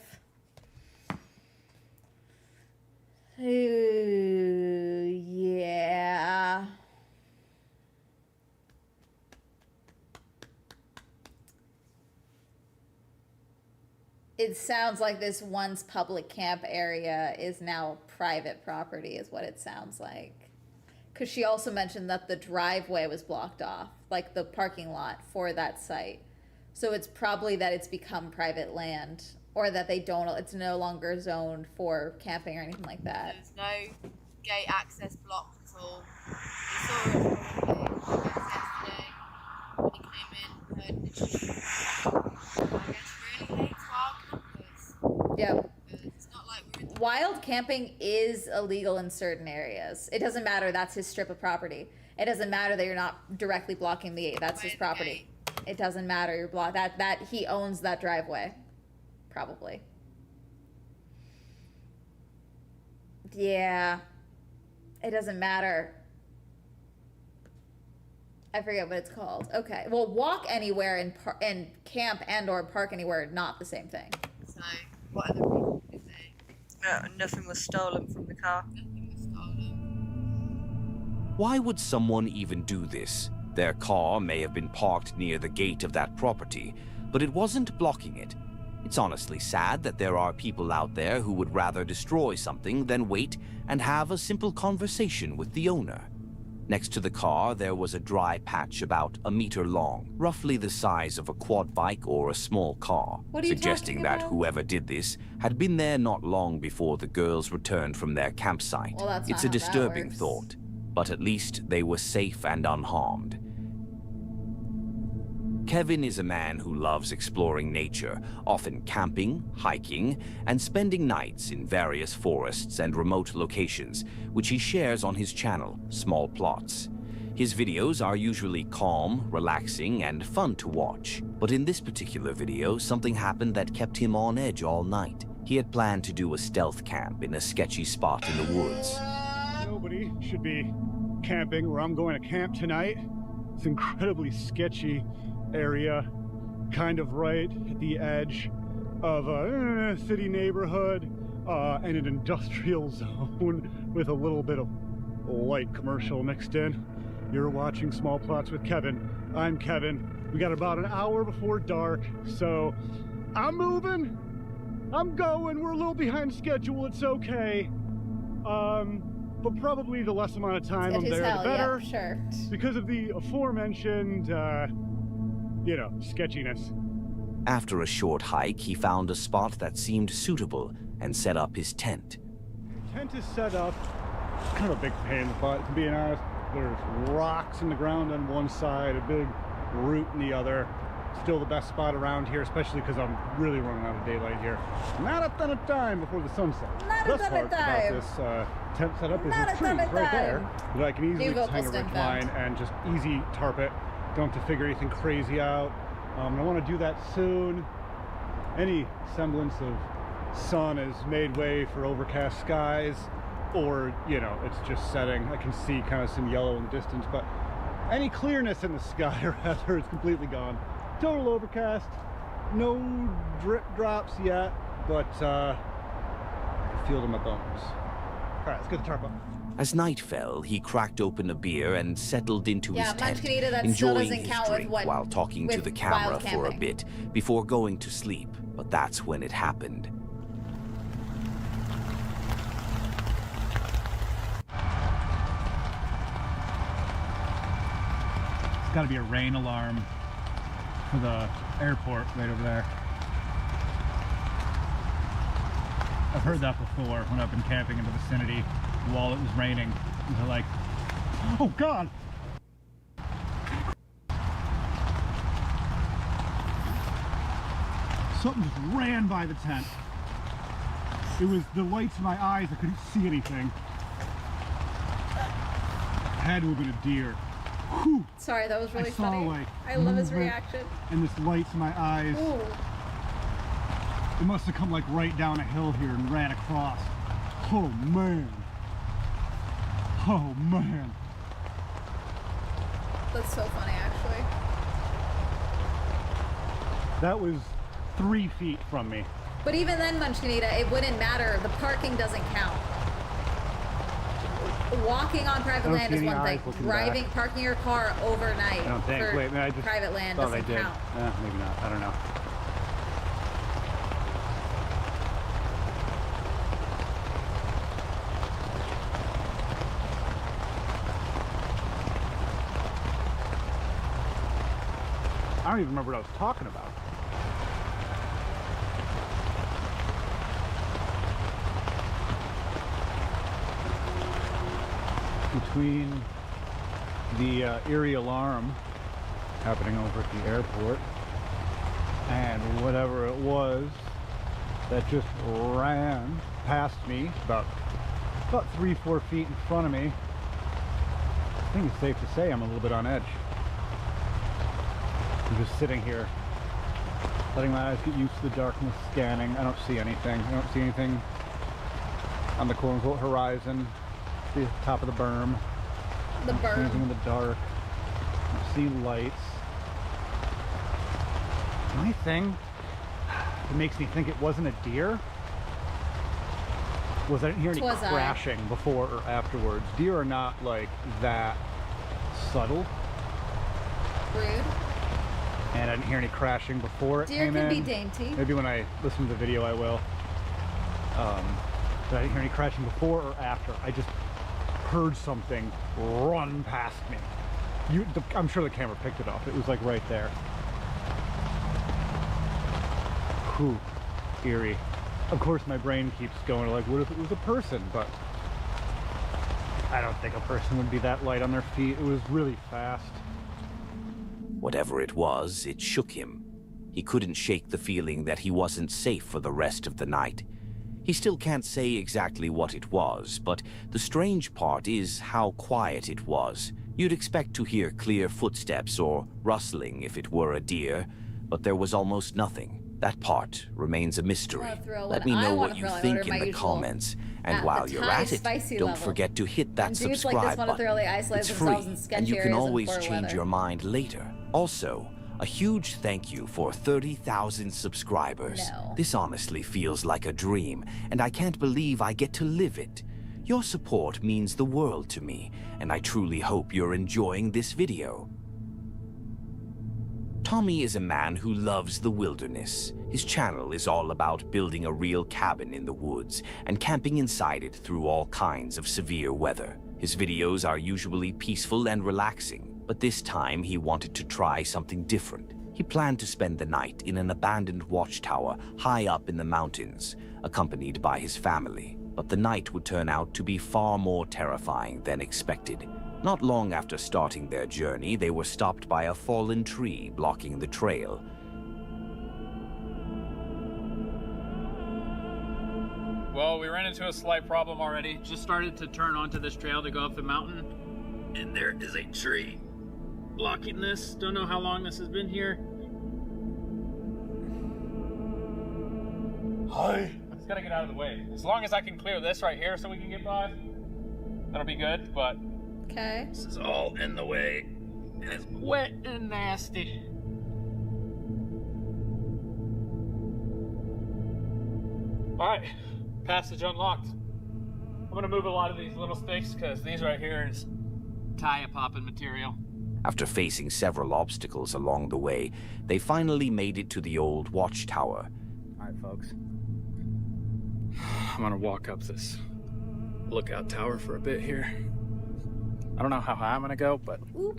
A: Ooh, yeah. It sounds like this once public camp area is now private property, is what it sounds like. Because she also mentioned that the driveway was blocked off, like the parking lot for that site. So it's probably that it's become private land, or that they don't, it's no longer zoned for camping or anything like that.
J: There's no gate access blocked at all. We saw it probably yesterday when he came in, heard the sheep. I guess really hates wild campers.
A: Yeah.
J: It's not like we're in the
A: Wild camping is illegal in certain areas. It doesn't matter, that's his strip of property. It doesn't matter that you're not directly blocking the gate, that's his property. It doesn't matter, you're that he owns that driveway. Probably. Yeah. It doesn't matter. I forget what it's called. Okay. Well, walk anywhere and camp and or park anywhere, not the same thing.
J: So, what other people do you say?
K: Nothing was stolen from the car.
J: Nothing was stolen.
B: Why would someone even do this? Their car may have been parked near the gate of that property, but it wasn't blocking it. It's honestly sad that there are people out there who would rather destroy something than wait and have a simple conversation with the owner. Next to the car, there was a dry patch about a meter long, roughly the size of a quad bike or a small car,
A: What are you
B: suggesting
A: talking
B: that
A: about?
B: whoever did this had been there not long before the girls returned from their campsite.
A: Well, that's
B: It's
A: not
B: a
A: how that
B: disturbing
A: works.
B: thought, but at least they were safe and unharmed. Kevin is a man who loves exploring nature, often camping, hiking, and spending nights in various forests and remote locations, which he shares on his channel, Small Plots. His videos are usually calm, relaxing, and fun to watch. But in this particular video, something happened that kept him on edge all night. He had planned to do a stealth camp in a sketchy spot in the woods.
L: Nobody should be camping where I'm going to camp tonight. It's an incredibly sketchy area, kind of right at the edge of a city neighborhood. and an industrial zone with a little bit of light commercial mixed in. You're watching Small Plots with Kevin. I'm Kevin. We got about an hour before dark, so I'm moving. I'm going. We're a little behind schedule. It's okay. But probably the less amount of time I'm there, the better.
A: Yeah, sure.
L: Because of the aforementioned, you know, sketchiness.
B: After a short hike, he found a spot that seemed suitable and set up his tent.
L: Tent is set up. It's kind of a big pain in the butt, to be honest. There's rocks in the ground on one side, a big root in the other. Still the best spot around here, especially because I'm really running out of daylight here. Not a ton of time before the sunset.
A: Not a ton of time.
L: About this tent setup is
A: Not
L: the
A: a
L: trees
A: ton of
L: right
A: time.
L: there that I can easily just hang a ridge line and just easy tarp it. Don't have to figure anything crazy out. I want to do that soon. Any semblance of sun has made way for overcast skies, or, you know, it's just setting. I can see kind of some yellow in the distance, but any clearness in the sky, rather, is completely gone. Total overcast, no drip drops yet, but I can feel it in my bones. All right, let's get the tarp up.
B: As night fell, he cracked open a beer and settled into his tent,
A: Munchkinita, that still
B: enjoying
A: doesn't
B: his
A: count with
B: drink
A: what,
B: while talking to
A: with
B: the camera
A: wild
B: for a
A: camping.
B: bit before going to sleep. But that's when it happened.
L: It's got to be a rain alarm for the airport right over there. I've heard that before when I've been camping in the vicinity while it was raining. They're like, oh God! Something just ran by the tent. It was the lights in my eyes, I couldn't see anything. Had to have been a deer. Whew.
A: Sorry, that was really
L: I saw,
A: funny.
L: like,
A: I love his
L: movement
A: reaction.
L: And this lights in my eyes.
A: Ooh.
L: It must have come like right down a hill here and ran across. Oh man. Oh man.
A: That's so funny, actually.
L: That was 3 feet from me.
A: But even then, Munchkinita, it wouldn't matter. The parking doesn't count. Walking on private land is one thing. Driving, parking your car overnight
L: I don't think.
A: for
L: Wait, I just
A: private land
L: thought I
A: doesn't
L: did.
A: count.
L: Maybe not. I don't know. I don't even remember what I was talking about. Between the eerie alarm happening over at the airport and whatever it was that just ran past me about 3-4 feet in front of me, I think it's safe to say I'm a little bit on edge. I'm just sitting here, letting my eyes get used to the darkness, scanning. I don't see anything. I don't see anything on the quote-unquote horizon. The top of the berm.
A: The
L: I don't see anything in
A: berm.
L: the dark. I don't see lights. The only thing that makes me think it wasn't a deer was I didn't hear any crashing before or afterwards. Deer are not like that subtle.
A: Rude.
L: And I didn't hear any crashing before it
A: Deer
L: came
A: can
L: in.
A: be dainty.
L: Maybe when I listen to the video I will. But I didn't hear any crashing before or after. I just heard something run past me. I'm sure the camera picked it up. It was like right there. Whew, eerie. Of course my brain keeps going like, what if it was a person? But I don't think a person would be that light on their feet. It was really fast.
B: Whatever it was, it shook him. He couldn't shake the feeling that he wasn't safe for the rest of the night. He still can't say exactly what it was, but the strange part is how quiet it was. You'd expect to hear clear footsteps or rustling if it were a deer, but there was almost nothing. That part remains a mystery. Let me know what you think in the comments. And while you're at it, don't forget to hit that subscribe button. It's free, and you can always change your mind later. Also, A huge thank you for 30,000 subscribers.
A: No.
B: This honestly feels like a dream, and I can't believe I get to live it. Your support means the world to me, and I truly hope you're enjoying this video. Tommy is a man who loves the wilderness. His channel is all about building a real cabin in the woods and camping inside it through all kinds of severe weather. His videos are usually peaceful and relaxing, but this time he wanted to try something different. He planned to spend the night in an abandoned watchtower high up in the mountains, accompanied by his family. But the night would turn out to be far more terrifying than expected. Not long after starting their journey, they were stopped by a fallen tree blocking the trail.
M: Well, we ran into a slight problem already. Just started to turn onto this trail to go up the mountain, and there is a tree blocking this. Don't know how long this has been here. Hi. I just gotta get out of the way. As long as I can clear this right here so we can get by, that'll be good, but
A: okay.
M: This is all in the way, and it's wet and nasty. All right, passage unlocked. I'm gonna move a lot of these little sticks because these right here is tire popping material.
B: After facing several obstacles along the way, they finally made it to the old watchtower.
M: All right, folks. I'm gonna walk up this lookout tower for a bit here. I don't know how high I'm gonna go, but we're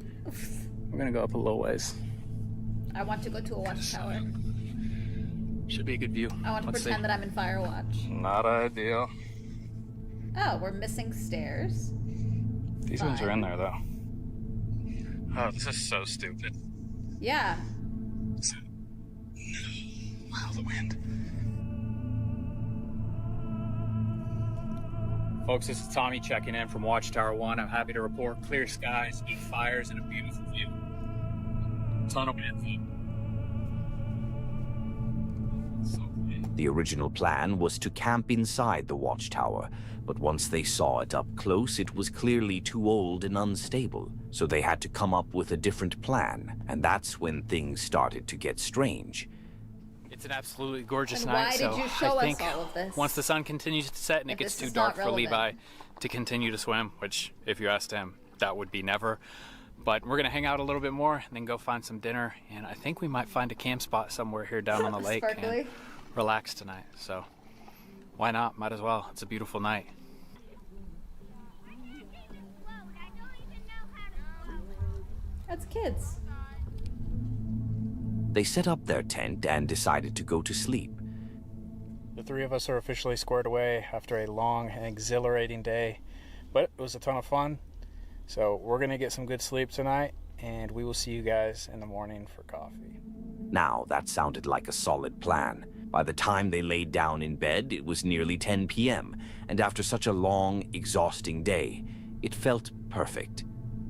M: gonna go up a little ways.
A: I want to go to a watchtower.
M: Should be a good view.
A: I want to pretend that I'm in Firewatch.
M: Not ideal.
A: Oh, we're missing stairs.
M: These ones are in there, though. Oh, this is so stupid.
A: Yeah.
M: Wow, the wind. Folks, this is Tommy checking in from Watchtower 1. I'm happy to report clear skies, deep fires, and a beautiful view. Ton of wind.
B: The original plan was to camp inside the watchtower, but once they saw it up close, it was clearly too old and unstable, so they had to come up with a different plan, and that's when things started to get strange.
M: It's an absolutely gorgeous
A: And
M: night,
A: why
M: so
A: did you show
M: I
A: us
M: think
A: all of this?
M: once the sun continues to set and it
A: If
M: gets
A: this
M: too
A: is
M: dark
A: not
M: for Levi
A: relevant.
M: to continue to swim, which if you asked him, that would be never. But we're gonna hang out a little bit more and then go find some dinner, and I think we might find a camp spot somewhere here down on the lake
A: Sparkly.
M: and relax tonight. So why not? Might as well. It's a beautiful night.
A: That's kids.
B: They set up their tent and decided to go to sleep.
M: The three of us are officially squared away after a long and exhilarating day, but it was a ton of fun. So we're gonna get some good sleep tonight, and we will see you guys in the morning for coffee.
B: Now, that sounded like a solid plan. By the time they laid down in bed, it was nearly 10 p.m., and after such a long, exhausting day, it felt perfect.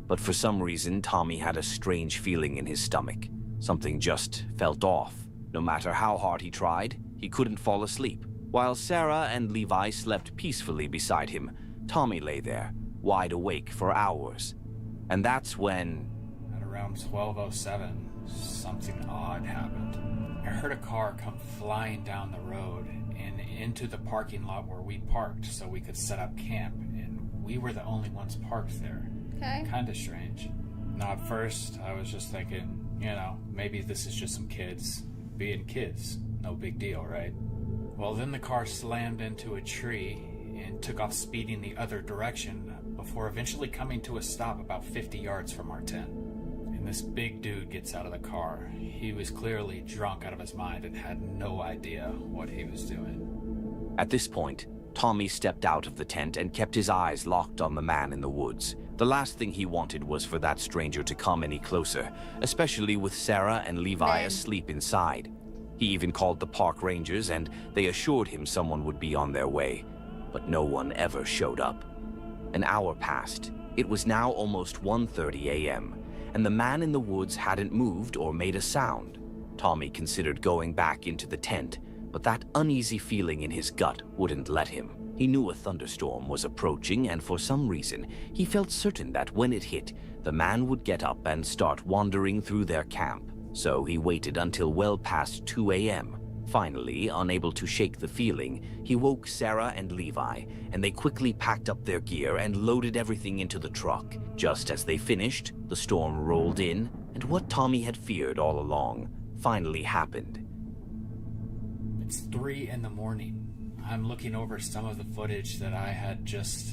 B: But for some reason, Tommy had a strange feeling in his stomach. Something just felt off. No matter how hard he tried, he couldn't fall asleep. While Sarah and Levi slept peacefully beside him, Tommy lay there, wide awake for hours. And that's when...
M: At around 12:07, something odd happened. I heard a car come flying down the road and into the parking lot where we parked so we could set up camp, and we were the only ones parked there.
A: Okay.
M: Kinda strange. Now at first, I was just thinking, you know, maybe this is just some kids being kids. No big deal, right? Well, then the car slammed into a tree and took off speeding the other direction before eventually coming to a stop about 50 yards from our tent. And this big dude gets out of the car. He was clearly drunk out of his mind and had no idea what he was doing.
B: At this point, Tommy stepped out of the tent and kept his eyes locked on the man in the woods. The last thing he wanted was for that stranger to come any closer, especially with Sarah and Levi asleep inside. He even called the park rangers, and they assured him someone would be on their way. But no one ever showed up. An hour passed. It was now almost 1:30 a.m., and the man in the woods hadn't moved or made a sound. Tommy considered going back into the tent, but that uneasy feeling in his gut wouldn't let him. He knew a thunderstorm was approaching, and for some reason, he felt certain that when it hit, the man would get up and start wandering through their camp. So he waited until well past 2 a.m. Finally, unable to shake the feeling, he woke Sarah and Levi, and they quickly packed up their gear and loaded everything into the truck. Just as they finished, the storm rolled in, and what Tommy had feared all along finally happened.
M: It's 3 in the morning. I'm looking over some of the footage that I had just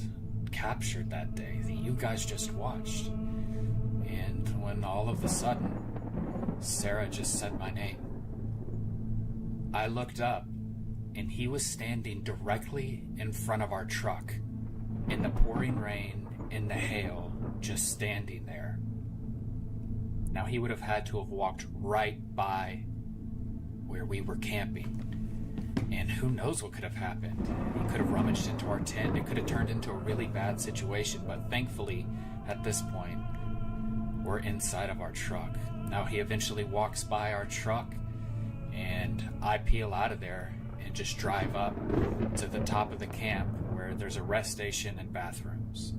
M: captured that day, that you guys just watched. And when all of a sudden, Sarah just said my name. I looked up, and he was standing directly in front of our truck, in the pouring rain, in the hail, just standing there. Now, he would have had to have walked right by where we were camping, and who knows what could have happened. He could have rummaged into our tent. It could have turned into a really bad situation, but thankfully, at this point, we're inside of our truck. Now, he eventually walks by our truck, and I peel out of there and just drive up to the top of the camp where there's a rest station and bathrooms.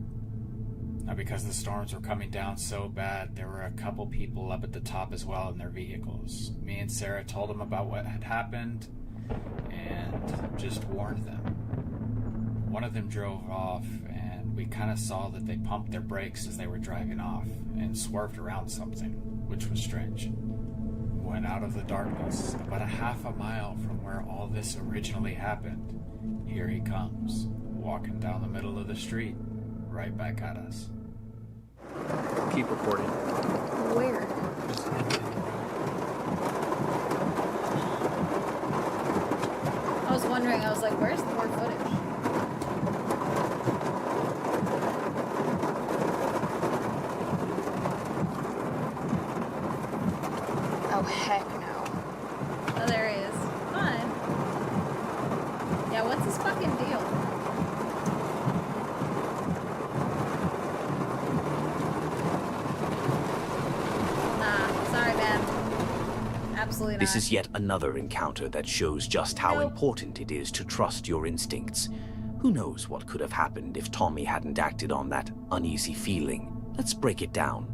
M: Now, because the storms were coming down so bad, there were a couple people up at the top as well in their vehicles. Me and Sarah told them about what had happened and just warned them. One of them drove off, and we kind of saw that they pumped their brakes as they were driving off and swerved around something, which was strange. Went out of the darkness, about a half a mile from where all this originally happened. Here he comes, walking down the middle of the street, right back at us.
N: Keep recording.
C: Where?
A: I was wondering, I was like, where's the more footage?
C: Oh, heck no.
A: Oh, there he is. Fine. Yeah, what's his fucking deal? Nah, sorry, man. Absolutely not.
B: This is yet another encounter that shows just how important it is to trust your instincts. Who knows what could have happened if Tommy hadn't acted on that uneasy feeling? Let's break it down.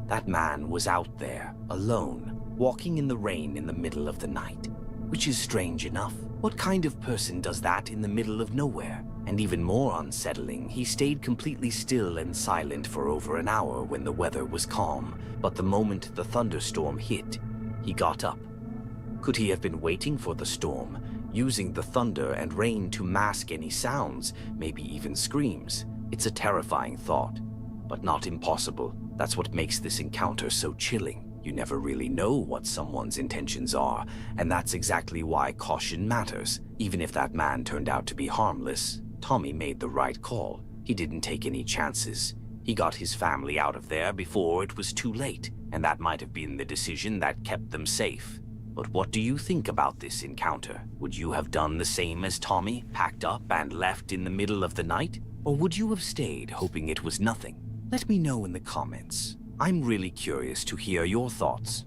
B: That man was out there, alone, walking in the rain in the middle of the night. Which is strange enough. What kind of person does that in the middle of nowhere? And even more unsettling, he stayed completely still and silent for over an hour when the weather was calm. But the moment the thunderstorm hit, he got up. Could he have been waiting for the storm, using the thunder and rain to mask any sounds, maybe even screams? It's a terrifying thought, but not impossible. That's what makes this encounter so chilling. You never really know what someone's intentions are, and that's exactly why caution matters. Even if that man turned out to be harmless, Tommy made the right call. He didn't take any chances. He got his family out of there before it was too late, and that might have been the decision that kept them safe. But what do you think about this encounter? Would you have done the same as Tommy, packed up and left in the middle of the night? Or would you have stayed hoping it was nothing? Let me know in the comments. I'm really curious to hear your thoughts.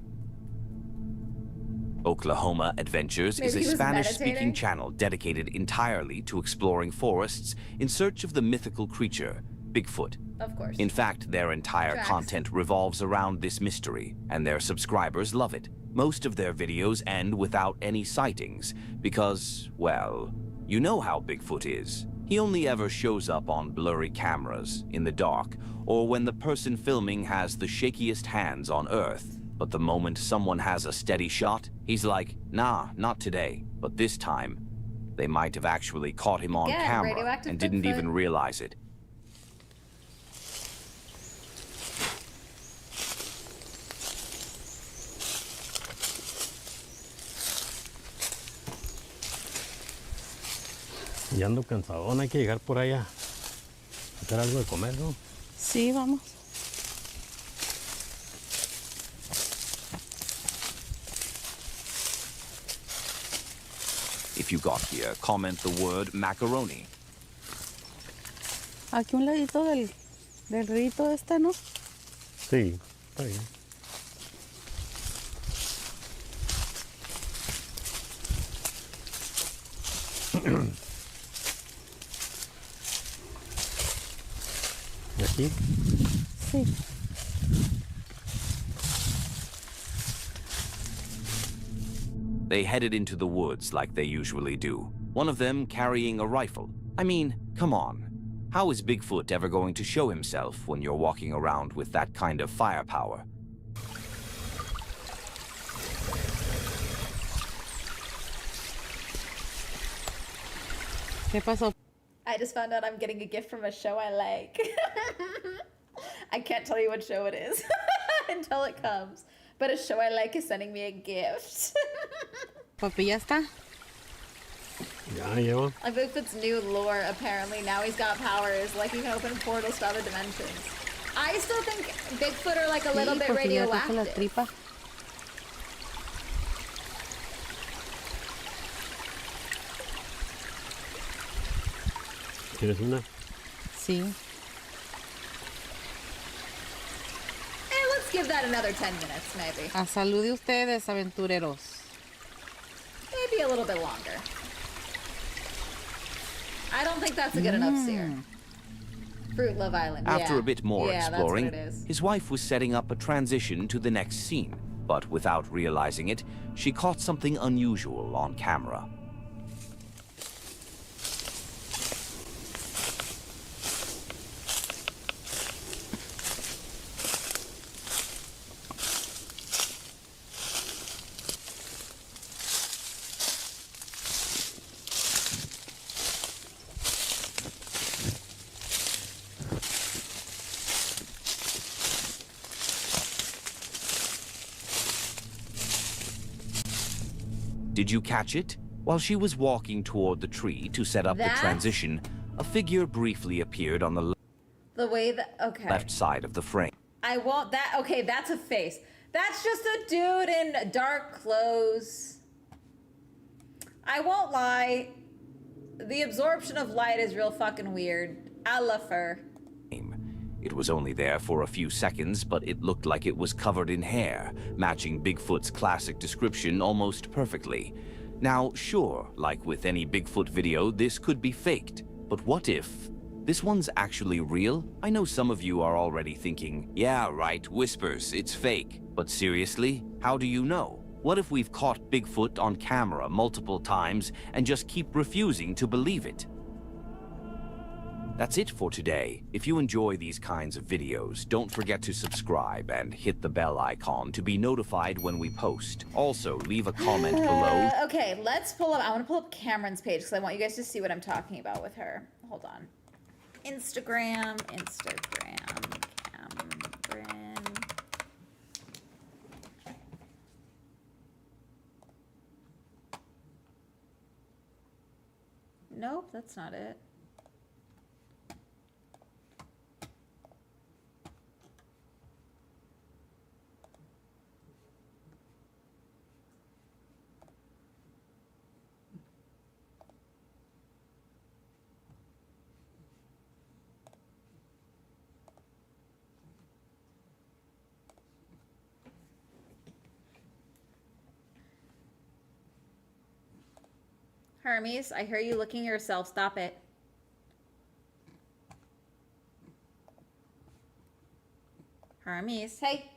B: Oklahoma Adventures is a Spanish-speaking channel dedicated entirely to exploring forests in search of the mythical creature, Bigfoot.
A: Of course.
B: In fact, their entire content revolves around this mystery, and their subscribers love it. Most of their videos end without any sightings because, well, you know how Bigfoot is. He only ever shows up on blurry cameras, in the dark, or when the person filming has the shakiest hands on Earth. But the moment someone has a steady shot, he's like, nah, not today. But this time, they might have actually caught him on camera and didn't even realize it.
O: Ya ando cansadón, hay que llegar por allá. Hacer algo de comer, ¿no?
K: Sí, vamos.
B: If you got here, comment the word macaroni.
K: Aquí un ladito del rito este, ¿no?
O: Sí, está bien. ¿Aquí?
K: Sí.
B: They headed into the woods like they usually do, one of them carrying a rifle. I mean, come on. How is Bigfoot ever going to show himself when you're walking around with that kind of firepower?
K: ¿Qué pasó?
A: I just found out I'm getting a gift from a show I like. I can't tell you what show it is until it comes. But a show I like is sending me a gift.
K: Papi, ¿ya está?
O: Ya llevo.
A: Like Bigfoot's new lore, apparently. Now he's got powers. Like he can open portals to other dimensions. I still think Bigfoot are like a little bit radioactive.
O: ¿Quieres una?
K: Sí.
A: Let's give that another 10 minutes, maybe.
K: A salud de ustedes, aventureros.
A: Maybe a little bit longer. I don't think that's a good enough sear. Fruit Love Island.
B: After
A: yeah.
B: a bit more exploring,
A: that's what it is.
B: his wife was setting up a transition to the next scene, but without realizing it, she caught something unusual on camera. Did you catch it? While she was walking toward the tree to set up the transition, a figure briefly appeared on
A: The way that, okay.
B: left side of the frame.
A: I won't, that, okay, that's a face. That's just a dude in dark clothes. I won't lie. The absorption of light is real fucking weird. I love her.
B: It was only there for a few seconds, but it looked like it was covered in hair, matching Bigfoot's classic description almost perfectly. Now, sure, like with any Bigfoot video, this could be faked. But what if this one's actually real? I know some of you are already thinking, yeah, right, whispers, it's fake. But seriously, how do you know? What if we've caught Bigfoot on camera multiple times and just keep refusing to believe it? That's it for today. If you enjoy these kinds of videos, don't forget to subscribe and hit the bell icon to be notified when we post. Also, leave a comment below.
A: Okay, let's pull up, I want to pull up Cameron's page because I want you guys to see what I'm talking about with her. Hold on. Instagram, Cameron. Nope, that's not it. Hermes, I hear you licking yourself. Stop it. Hermes, hey.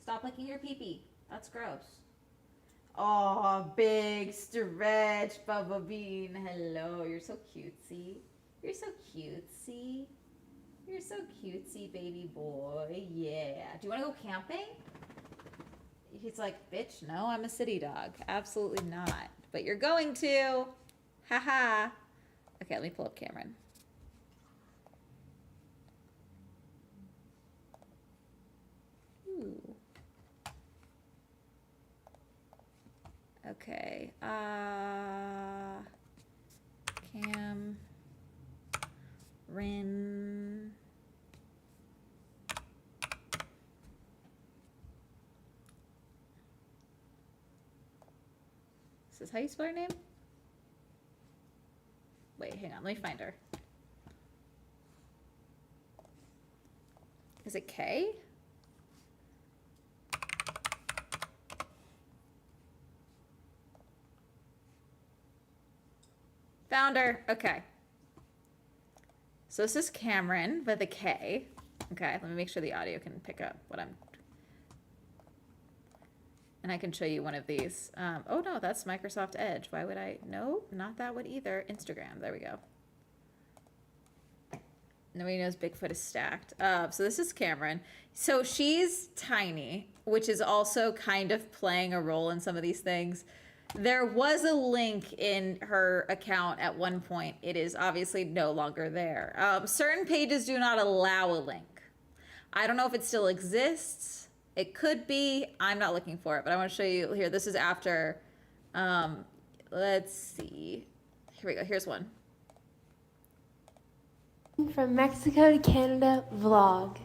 A: Stop licking your pee-pee. That's gross. Oh, big stretch, Bubba Bean. Hello, you're so cutesy. You're so cutesy. You're so cutesy, baby boy. Yeah. Do you want to go camping? He's like, bitch, no, I'm a city dog. Absolutely not. But you're going to. Haha. Okay, let me pull up Cameron. Ooh. Okay. Cam. Rin. Is this how you spell her name? Wait, hang on, let me find her. Is it K? Found her. Okay. So this is Cameron with a K. Okay, let me make sure the audio can pick up what I'm... And I can show you one of these. Oh no, that's Microsoft Edge. Why would I? No, not that one either. Instagram. There we go. Nobody knows Bigfoot is stacked. So this is Cameron. So she's tiny, which is also kind of playing a role in some of these things. There was a link in her account at one point. It is obviously no longer there. Certain pages do not allow a link. I don't know if it still exists. It could be. I'm not looking for it, but I want to show you here. This is after. Let's see. Here we go. Here's one.
P: From Mexico to Canada vlog.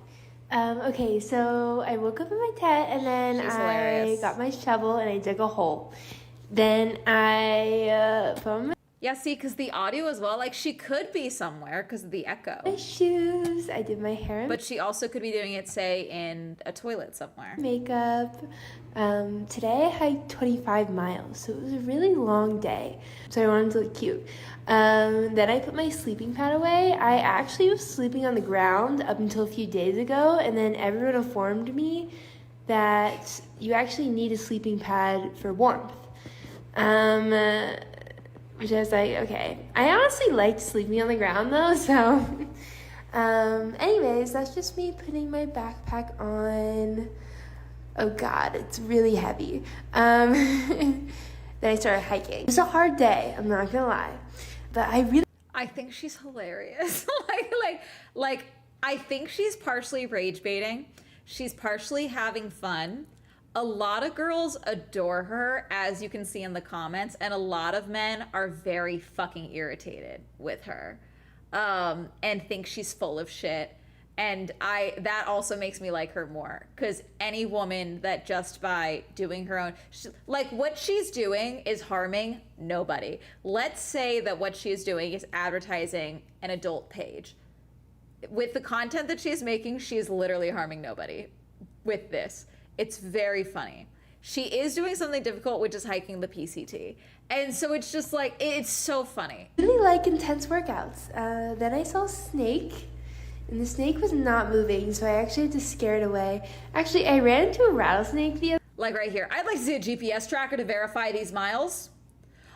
P: Okay, so I woke up in my tent and then I got my shovel and I dug a hole. Then I put on
A: Yeah, see, because the audio as well, like she could be somewhere because of the echo.
P: my shoes, I did my hair and
A: But she also could be doing it, say, in a toilet somewhere.
P: makeup. Today I hiked 25 miles, so it was a really long day. So I wanted to look cute. Then I put my sleeping pad away. I actually was sleeping on the ground up until a few days ago, and then everyone informed me that you actually need a sleeping pad for warmth. Which I was like, okay. I honestly liked sleeping on the ground though, so. Anyways, that's just me putting my backpack on. Oh God, it's really heavy. Then I started hiking. It was a hard day, I'm not gonna lie. But
A: I think she's hilarious. like, I think she's partially rage baiting. She's partially having fun. A lot of girls adore her, as you can see in the comments, and a lot of men are very fucking irritated with her, and think she's full of shit. And that also makes me like her more, because any woman that just by doing her own, like what she's doing is harming nobody. Let's say that what she's doing is advertising an adult page. With the content that she's making, she is literally harming nobody with this. It's very funny. She is doing something difficult, which is hiking the PCT. And so it's just like, it's so funny.
P: I really like intense workouts. Then I saw a snake, and the snake was not moving, so I actually had to scare it away. Actually, I ran into a rattlesnake the other
A: Like right here. I'd like to see a GPS tracker to verify these miles.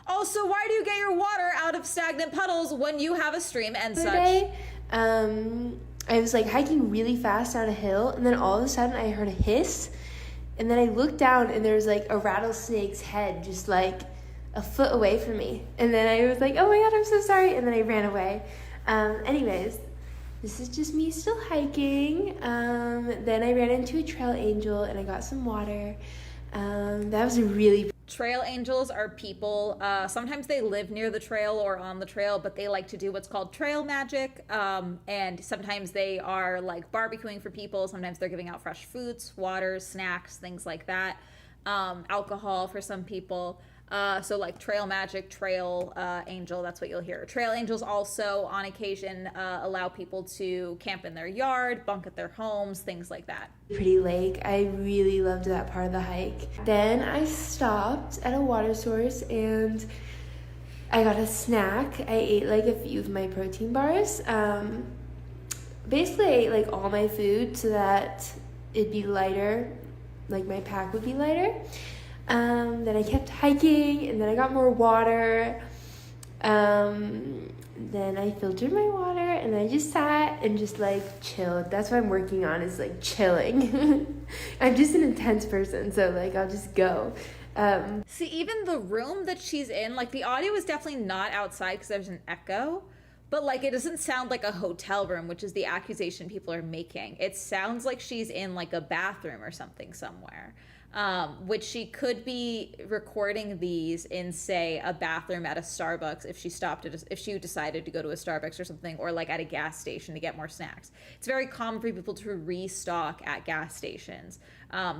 A: Also, why do you get your water out of stagnant puddles when you have a stream and such?
P: day. I was like hiking really fast down a hill, and then all of a sudden I heard a hiss. And then I looked down and there was like a rattlesnake's head just like a foot away from me. And then I was like, oh my God, I'm so sorry. And then I ran away. Anyways, this is just me still hiking. Then I ran into a trail angel and I got some water. That was a really...
A: Trail angels are people, sometimes they live near the trail or on the trail, but they like to do what's called trail magic. And sometimes they are like barbecuing for people. Sometimes they're giving out fresh foods, waters, snacks, things like that. Alcohol for some people. So like trail magic, trail angel, that's what you'll hear. Trail angels also on occasion allow people to camp in their yard, bunk at their homes, things like that.
P: Pretty lake. I really loved that part of the hike. Then I stopped at a water source and I got a snack. I ate like a few of my protein bars. Basically I ate like all my food so that it'd be lighter, like my pack would be lighter. Then I kept hiking and then I got more water. Then I filtered my water and I just sat and just like chilled. That's what I'm working on, is like chilling. I'm just an intense person, so like I'll just go.
A: See, even the room that she's in, like the audio is definitely not outside because there's an echo, but like it doesn't sound like a hotel room, which is the accusation people are making. It sounds like she's in like a bathroom or something somewhere. Which she could be recording these in, say, a bathroom at a Starbucks if she decided to go to a Starbucks or something, or like at a gas station to get more snacks. It's very common for people to restock at gas stations.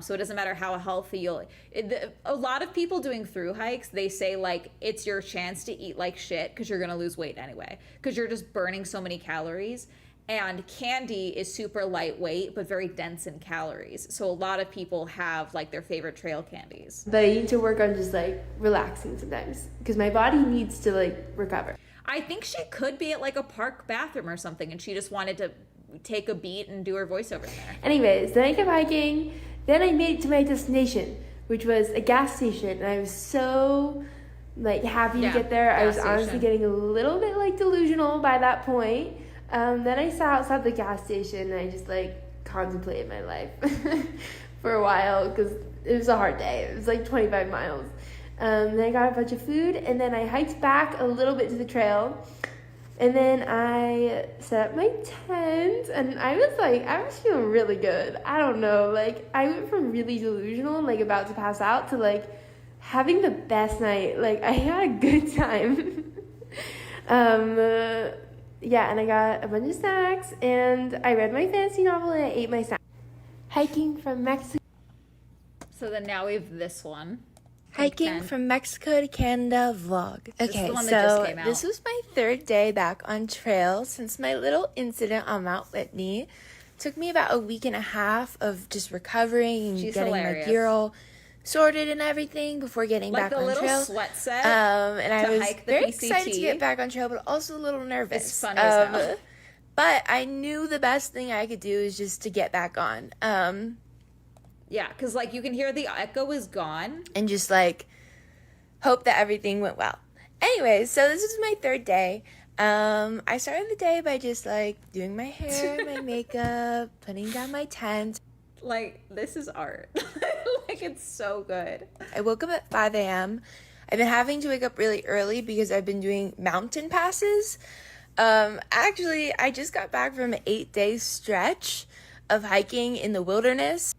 A: So it doesn't matter how healthy a lot of people doing through hikes, they say like it's your chance to eat like shit because you're gonna lose weight anyway, because you're just burning so many calories. And candy is super lightweight, but very dense in calories. So a lot of people have like their favorite trail candies.
P: But I need to work on just like relaxing sometimes because my body needs to like recover.
A: I think she could be at like a park bathroom or something and she just wanted to take a beat and do her voiceover there.
P: Anyways, then I kept hiking. Then I made it to my destination, which was a gas station. And I was so like happy to get there. I was honestly getting a little bit like delusional by that point. Then I sat outside the gas station and I just like contemplated my life for a while because it was a hard day. It was like 25 miles. Then I got a bunch of food and then I hiked back a little bit to the trail. And then I set up my tent and I was feeling really good. I don't know, like I went from really delusional and like about to pass out to like having the best night. Like I had a good time. Yeah, and I got a bunch of snacks and I read my fantasy novel and I ate my snack. Hiking from Mexico.
A: So then now we have this one.
J: Hiking from Mexico to Canada vlog. Okay, so this was my third day back on trail since my little incident on Mount Whitney. Took me about a week and a half of just recovering and getting my gear all sorted and everything before getting back on trail. Like the little sweat set and I was very excited to get back on trail, but also a little nervous.
A: It's funny as hell.
J: But I knew the best thing I could do is just to get back on.
A: Yeah, because like you can hear the echo is gone.
J: And just like hope that everything went well. Anyways, so this is my third day. I started the day by just like doing my hair, my makeup, putting down my tent.
A: Like, this is art. Like, it's so good.
J: I woke up at 5 a.m. I've been having to wake up really early because I've been doing mountain passes. Actually, I just got back from an 8-day stretch of hiking in the wilderness.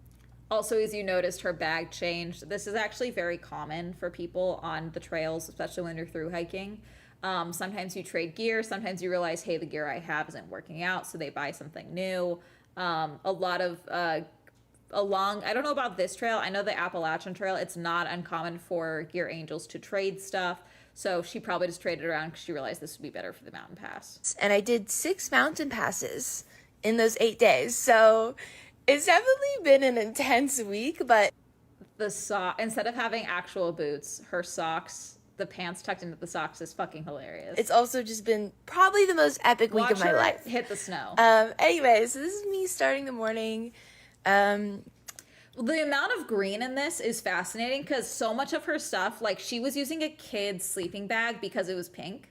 A: Also, as you noticed, her bag changed. This is actually very common for people on the trails, especially when you're through hiking. Sometimes you trade gear. Sometimes you realize, hey, the gear I have isn't working out, so they buy something new. A lot of I don't know about this trail. I know the Appalachian Trail, it's not uncommon for gear angels to trade stuff. So she probably just traded around because she realized this would be better for the mountain pass.
J: And I did 6 mountain passes in those 8 days. So it's definitely been an intense week, but
A: instead of having actual boots, her socks, the pants tucked into the socks is fucking hilarious.
J: It's also just been probably the most epic week of my life.
A: Hit the snow.
J: Anyways, so this is me starting the morning.
A: The amount of green in this is fascinating because so much of her stuff, like she was using a kid's sleeping bag because it was pink,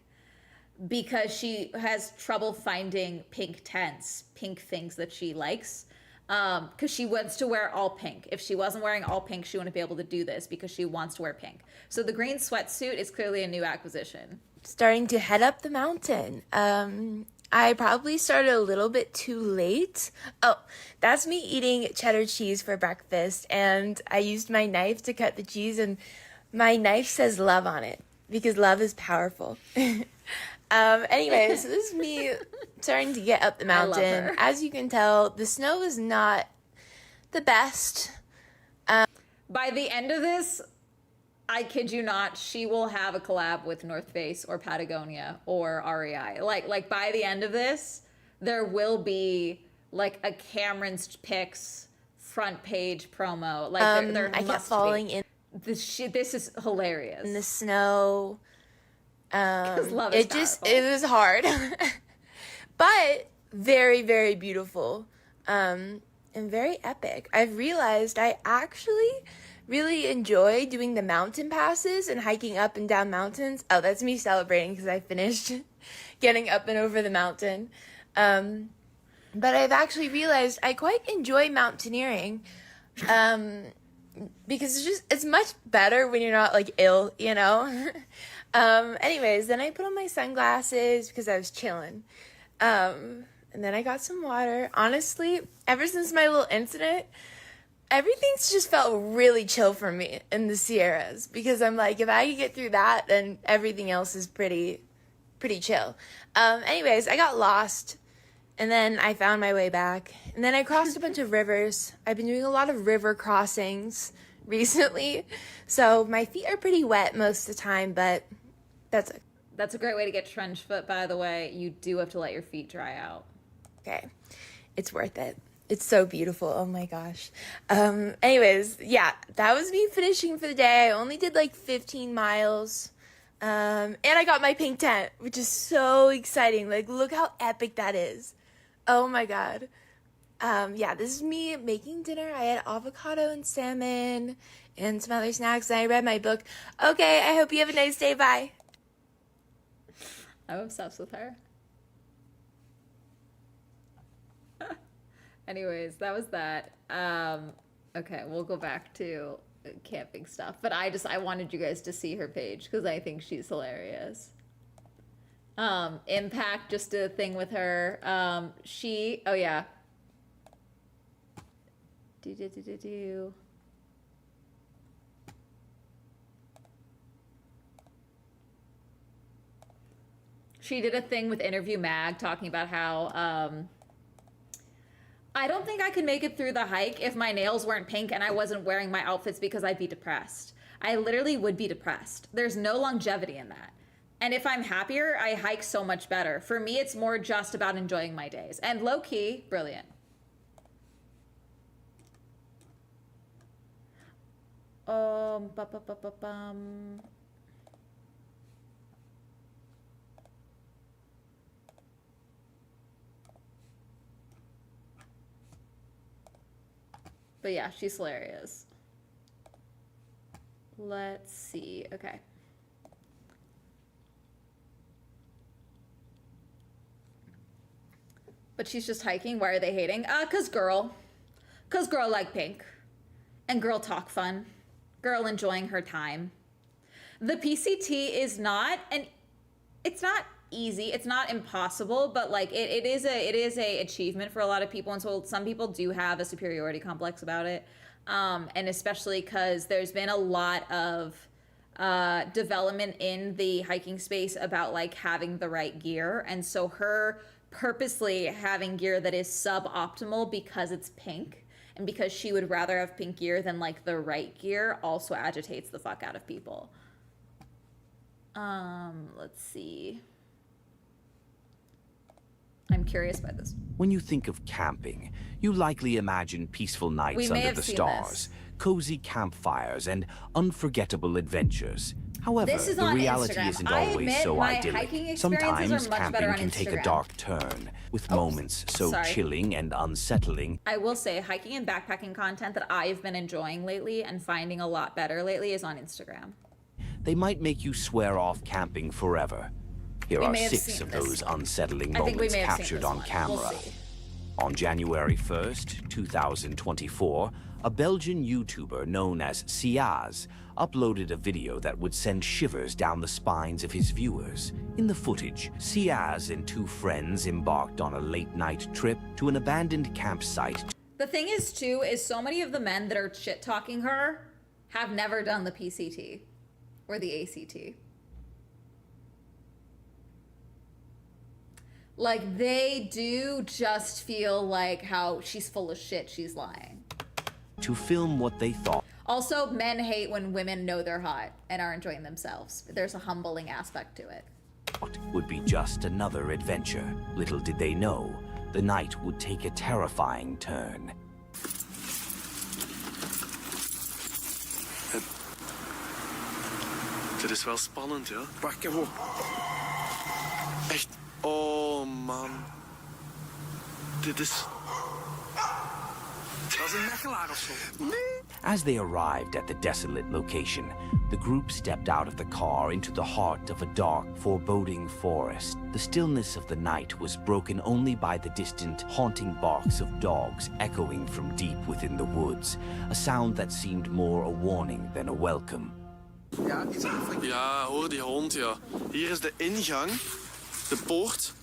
A: because she has trouble finding pink tents, pink things that she likes, because she wants to wear all pink. If she wasn't wearing all pink, she wouldn't be able to do this because she wants to wear pink. So the green sweatsuit is clearly a new acquisition.
J: Starting to head up the mountain. I probably started a little bit too late. Oh, that's me eating cheddar cheese for breakfast, and I used my knife to cut the cheese, and my knife says love on it because love is powerful. Anyway, so this is me starting to get up the mountain. As you can tell, the snow is not the best.
A: By the end of this, I kid you not, she will have a collab with North Face or Patagonia or REI. Like by the end of this, there will be like a Cameron's Picks front page promo. Like there
J: I kept falling in.
A: This is hilarious.
J: In the snow.
A: Love is powerful.
J: It was hard, but very, very beautiful, and very epic. I've realized I actually really enjoy doing the mountain passes and hiking up and down mountains. Oh, that's me celebrating because I finished getting up and over the mountain. But I've actually realized I quite enjoy mountaineering, because it's much better when you're not like ill, you know? Anyways, then I put on my sunglasses because I was chilling. And then I got some water. Honestly, ever since my little incident, everything's just felt really chill for me in the Sierras because I'm like, if I could get through that, then everything else is pretty chill. Anyways, I got lost and then I found my way back and then I crossed a bunch of rivers. I've been doing a lot of river crossings recently, so my feet are pretty wet most of the time, but
A: that's a great way to get trench foot, by the way. You do have to let your feet dry out.
J: Okay. It's worth it. It's so beautiful. Oh my gosh. Anyways, yeah, that was me finishing for the day. I only did like 15 miles. And I got my pink tent, which is so exciting. Like, look how epic that is. Oh my God.
Q: Yeah, this is me making dinner. I had avocado and salmon and some other snacks, and I read my book. Okay, I hope you have a nice day. Bye.
A: I'm obsessed with her. Anyways, that was that. Okay, we'll go back to camping stuff. But I wanted you guys to see her page because I think she's hilarious. Impact, just a thing with her. Oh yeah. She did a thing with Interview Mag talking about how, I don't think I could make it through the hike if my nails weren't pink and I wasn't wearing my outfits because I'd be depressed. I literally would be depressed. There's no longevity in that. And if I'm happier, I hike so much better. For me, it's more just about enjoying my days. And low-key, brilliant. But yeah, she's hilarious. Let's see. Okay. But she's just hiking. Why are they hating? Cause girl. Cause girl like pink. And girl talk fun. Girl enjoying her time. The PCT is not, and it's not easy. It's not impossible, but like it is a achievement for a lot of people. And so some people do have a superiority complex about it. And especially because there's been a lot of development in the hiking space about like having the right gear. And so her purposely having gear that is suboptimal because it's pink and because she would rather have pink gear than like the right gear also agitates the fuck out of people. Let's see. I'm curious by this.
B: When you think of camping, you likely imagine peaceful nights under the stars, cozy campfires, and unforgettable adventures. However, the reality isn't always so idyllic. Sometimes camping can take a dark turn, with moments so chilling and unsettling.
A: I will say, hiking and backpacking content that I've been enjoying lately and finding a lot better lately is on Instagram.
B: They might make you swear off camping forever. Here are 6 of those unsettling moments captured on camera. On January 1st, 2024, a Belgian YouTuber known as Siaz uploaded a video that would send shivers down the spines of his viewers. In the footage, Siaz and 2 friends embarked on a late-night trip to an abandoned campsite.
A: The thing is, too, is so many of the men that are shit-talking her have never done the PCT or the ACT. Like, they do just feel like how she's full of shit, she's lying.
B: To film what they thought.
A: Also, men hate when women know they're hot and are enjoying themselves. There's a humbling aspect to it.
B: Would be just another adventure. Little did they know, the night would take a terrifying turn.
R: Dit is wel spannend, ja. Pak hem op. Echt. Oh, man. Dit is... Dat is een mechelaar of zo. Nee.
B: As they arrived at the desolate location, the group stepped out of the car into the heart of a dark, foreboding forest. The stillness of the night was broken only by the distant, haunting barks of dogs echoing from deep within the woods, a sound that seemed more a warning than a welcome.
R: Ja, hoor die hond, ja. Hier is de ingang, de poort.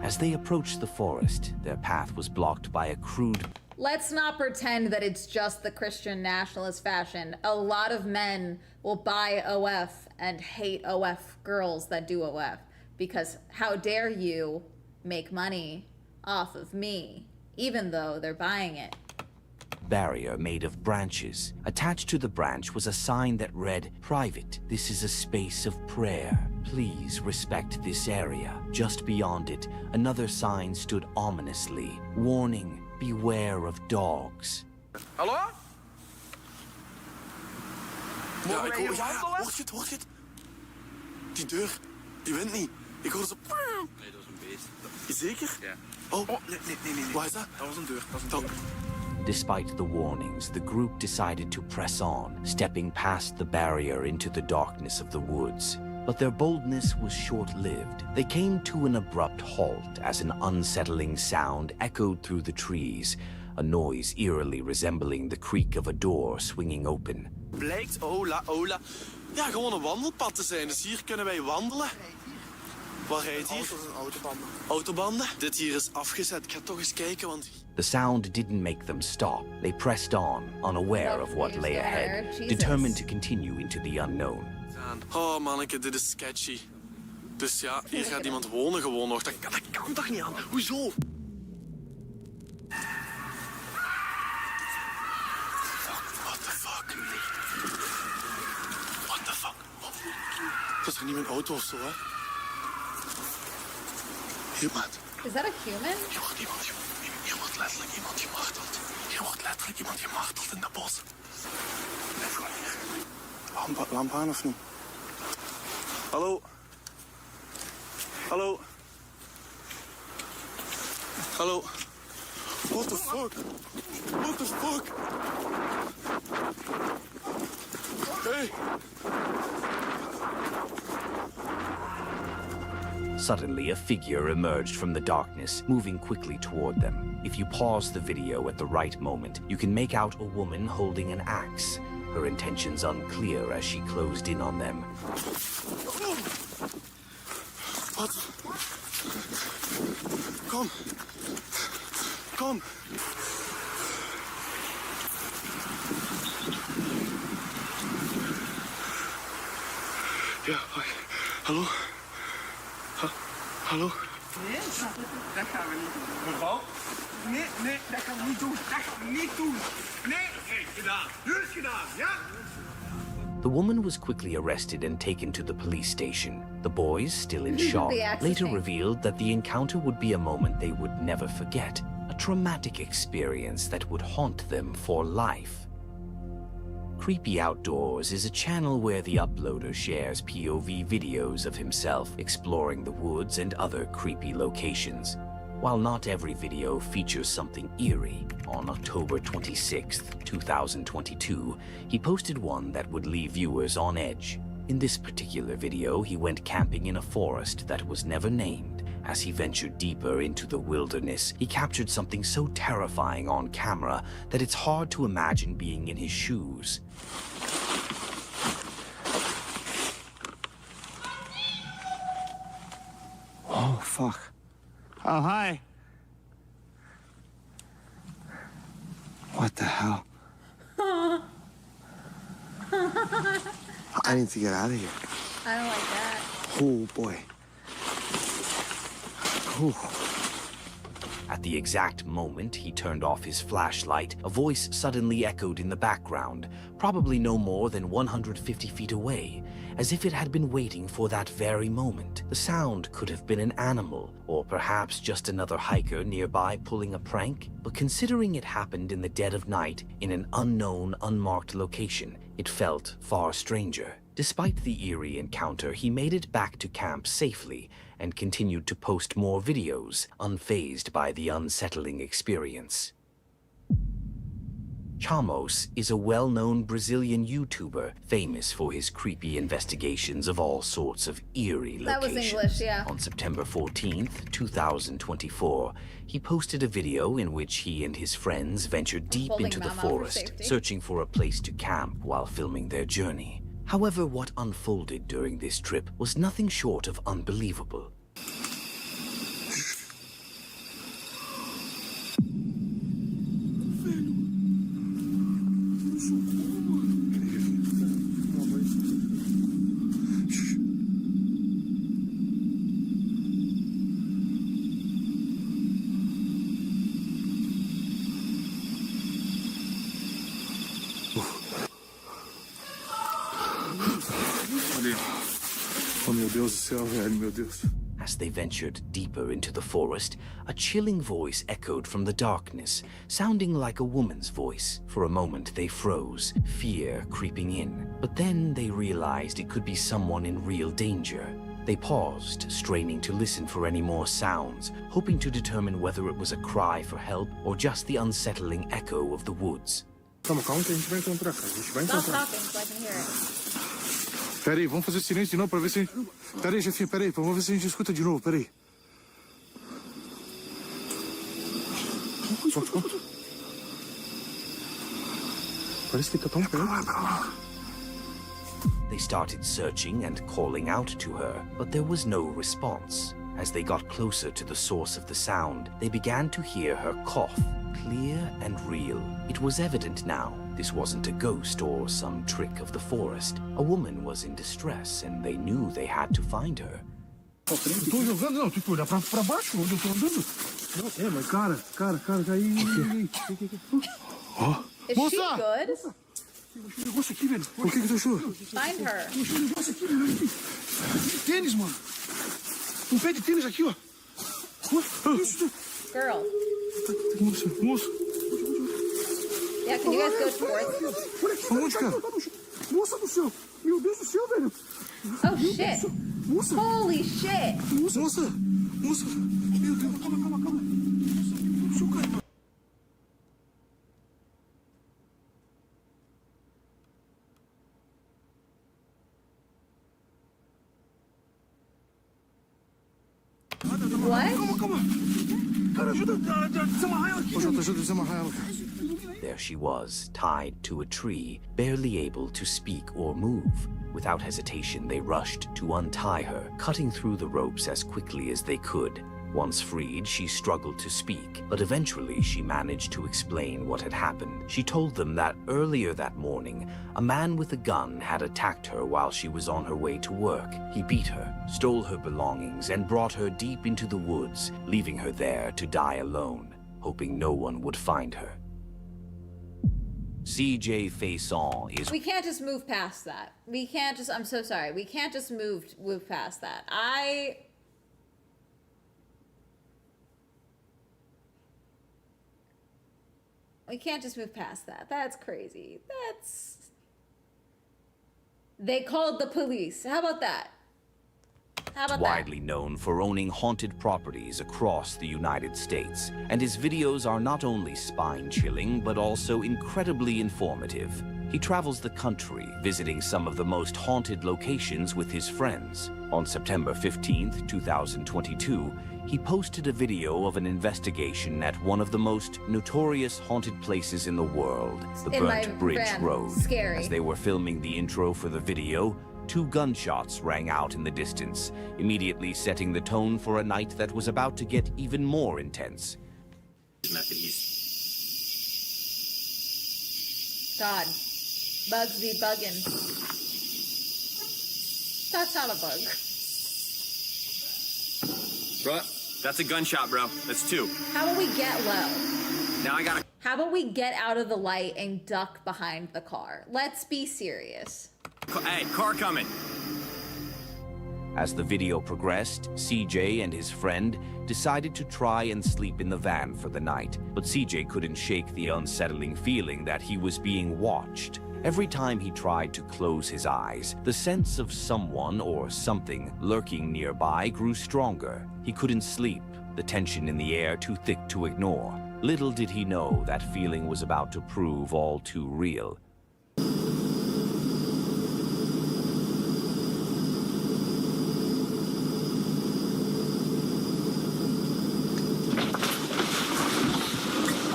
B: As they approached the forest, their path was blocked by a crude...
A: Let's not pretend that it's just the Christian nationalist fashion. A lot of men will buy OF and hate OF girls that do OF. Because how dare you make money off of me, even though they're buying it.
B: Barrier made of branches. Attached to the branch was a sign that read, "Private. This is a space of prayer. Please respect this area." Just beyond it, another sign stood ominously, warning, "Beware of dogs."
R: Hallo? Ja, ik hoor het. Hoor je het? Die deur, die wint niet. Ik hoor zo... Nee, dat is een beest. geweest. Zeker? Ja. Oh, nee. Waar is dat? Dat was een deur.
B: Despite the warnings, the group decided to press on, stepping past the barrier into the darkness of the woods. But their boldness was short-lived. They came to an abrupt halt as an unsettling sound echoed through the trees, a noise eerily resembling the creak of a door swinging open.
R: Blijkt, hola, ja, gewoon een wandelpad te zijn. Dus hier kunnen wij wandelen. Wat rijdt hier? Auto's en autobanden. Autobanden? Dit hier is afgezet. Ik ga toch eens kijken, want...
B: The sound didn't make them stop. They pressed on, unaware of what lay ahead, determined to continue into the unknown.
R: Oh manneke, dit is sketchy. Dus ja, hier gaat iemand wonen gewoon nog. Dat kan toch niet aan? Hoezo? What the fuck? Dat is toch niet mijn auto of zo, hè? Hier, maat.
A: Is that a human?
R: Hier wordt letterlijk iemand gemarteld. Hier wordt letterlijk iemand gemarteld in dat bos. Blijf gewoon hier. Lamp aan of niet? Hallo? Hallo? Hallo? What the fuck? What the fuck? Hey!
B: Suddenly, a figure emerged from the darkness, moving quickly toward them. If you pause the video at the right moment, you can make out a woman holding an axe, her intentions unclear as she closed in on them.
R: Wat? Kom. Kom. Ja, hoi. Hallo? Hallo?
S: Nee, dat gaan we niet doen. Mevrouw? Nee, dat gaan we niet doen. Dat gaan we niet doen. Nee, gedaan. Nu is gedaan, ja?
B: The woman was quickly arrested and taken to the police station. The boys, still in shock, later revealed that the encounter would be a moment they would never forget, a traumatic experience that would haunt them for life. Creepy Outdoors is a channel where the uploader shares POV videos of himself exploring the woods and other creepy locations. While not every video features something eerie, on October 26th, 2022, he posted one that would leave viewers on edge. In this particular video, he went camping in a forest that was never named. As he ventured deeper into the wilderness, he captured something so terrifying on camera that it's hard to imagine being in his shoes.
R: Oh, fuck. Oh, hi. What the hell? I need to get out of here.
A: I don't like that.
R: Oh, boy. Ooh.
B: At the exact moment he turned off his flashlight, a voice suddenly echoed in the background, probably no more than 150 feet away, as if it had been waiting for that very moment. The sound could have been an animal, or perhaps just another hiker nearby pulling a prank, but considering it happened in the dead of night in an unknown, unmarked location, it felt far stranger. Despite the eerie encounter, he made it back to camp safely and continued to post more videos, unfazed by the unsettling experience. Chamos is a well-known Brazilian YouTuber famous for his creepy investigations of all sorts of eerie locations.
A: That was English, yeah.
B: On September 14th, 2024, he posted a video in which he and his friends ventured deep into the forest, searching for a place to camp while filming their journey. However, what unfolded during this trip was nothing short of unbelievable.
R: Oh, meu Deus do céu, velho, meu Deus.
B: As they ventured deeper into the forest, a chilling voice echoed from the darkness, sounding like a woman's voice. For a moment they froze, fear creeping in. But then they realized it could be someone in real danger. They paused, straining to listen for any more sounds, hoping to determine whether it was a cry for help or just the unsettling echo of the woods.
R: Calma, calma que a gente vai encontrar, cara. A gente vai
A: Stop
R: encontrar.
A: talking so I can hear it.
R: Pera aí, vamos fazer silêncio de novo pra ver se... Pera aí, chefinho, pera aí. Vamos ver se a gente escuta de novo, pera aí. Parece que tá tão perto.
B: They started searching and calling out to her, but there was no response. As they got closer to the source of the sound, they began to hear her cough, clear and real. It was evident now this wasn't a ghost or some trick of the forest. A woman was in distress, and they knew they had to find her.
R: Tô jogando, não, tem que olhar pra baixo, onde eu tô andando. Não, mas cara, aí. Ó.
A: Is she good?
R: Achei um negócio aqui, velho. O que tu achou?
A: Find her.
R: Achei um negócio aqui, velho. Tênis, mano. Um pé de tênis aqui, ó.
A: Girl.
R: Moço.
A: Yeah, can you guys go towards?
R: Aonde, cara? Moça do céu. Meu Deus do céu, velho.
A: Oh, shit.
R: Moça.
A: Holy shit.
R: Moça. Meu Deus, calma. Moça, cara.
A: What?
R: Calma. Cara, ajuda a desamarrar ela aqui. Ajuda a desamarrar ela, cara.
B: There she was, tied to a tree, barely able to speak or move. Without hesitation, they rushed to untie her, cutting through the ropes as quickly as they could. Once freed, she struggled to speak, but eventually she managed to explain what had happened. She told them that earlier that morning, a man with a gun had attacked her while she was on her way to work. He beat her, stole her belongings, and brought her deep into the woods, leaving her there to die alone, hoping no one would find her. CJ Faison is...
A: We can't just move past that. I'm so sorry. We can't just move past that. We can't just move past that. That's crazy. They called the police. How about that?
B: Widely known for owning haunted properties across the United States, and his videos are not only spine-chilling, but also incredibly informative. He travels the country, visiting some of the most haunted locations with his friends. On September 15th, 2022, he posted a video of an investigation at one of the most notorious haunted places in the world, the Burnt Bridge Road.
A: Scary.
B: As they were filming the intro for the video, 2 gunshots rang out in the distance, immediately setting the tone for a night that was about to get even more intense.
A: God. Bugs be bugging. That's not a bug.
T: Bro, that's a gunshot, bro. That's 2.
A: How about we get low?
T: Now I gotta...
A: How about we get out of the light and duck behind the car? Let's be serious.
T: Hey, car coming.
B: As the video progressed, CJ and his friend decided to try and sleep in the van for the night, but CJ couldn't shake the unsettling feeling that he was being watched. Every time he tried to close his eyes, the sense of someone or something lurking nearby grew stronger. He couldn't sleep, the tension in the air too thick to ignore. Little did he know that feeling was about to prove all too real.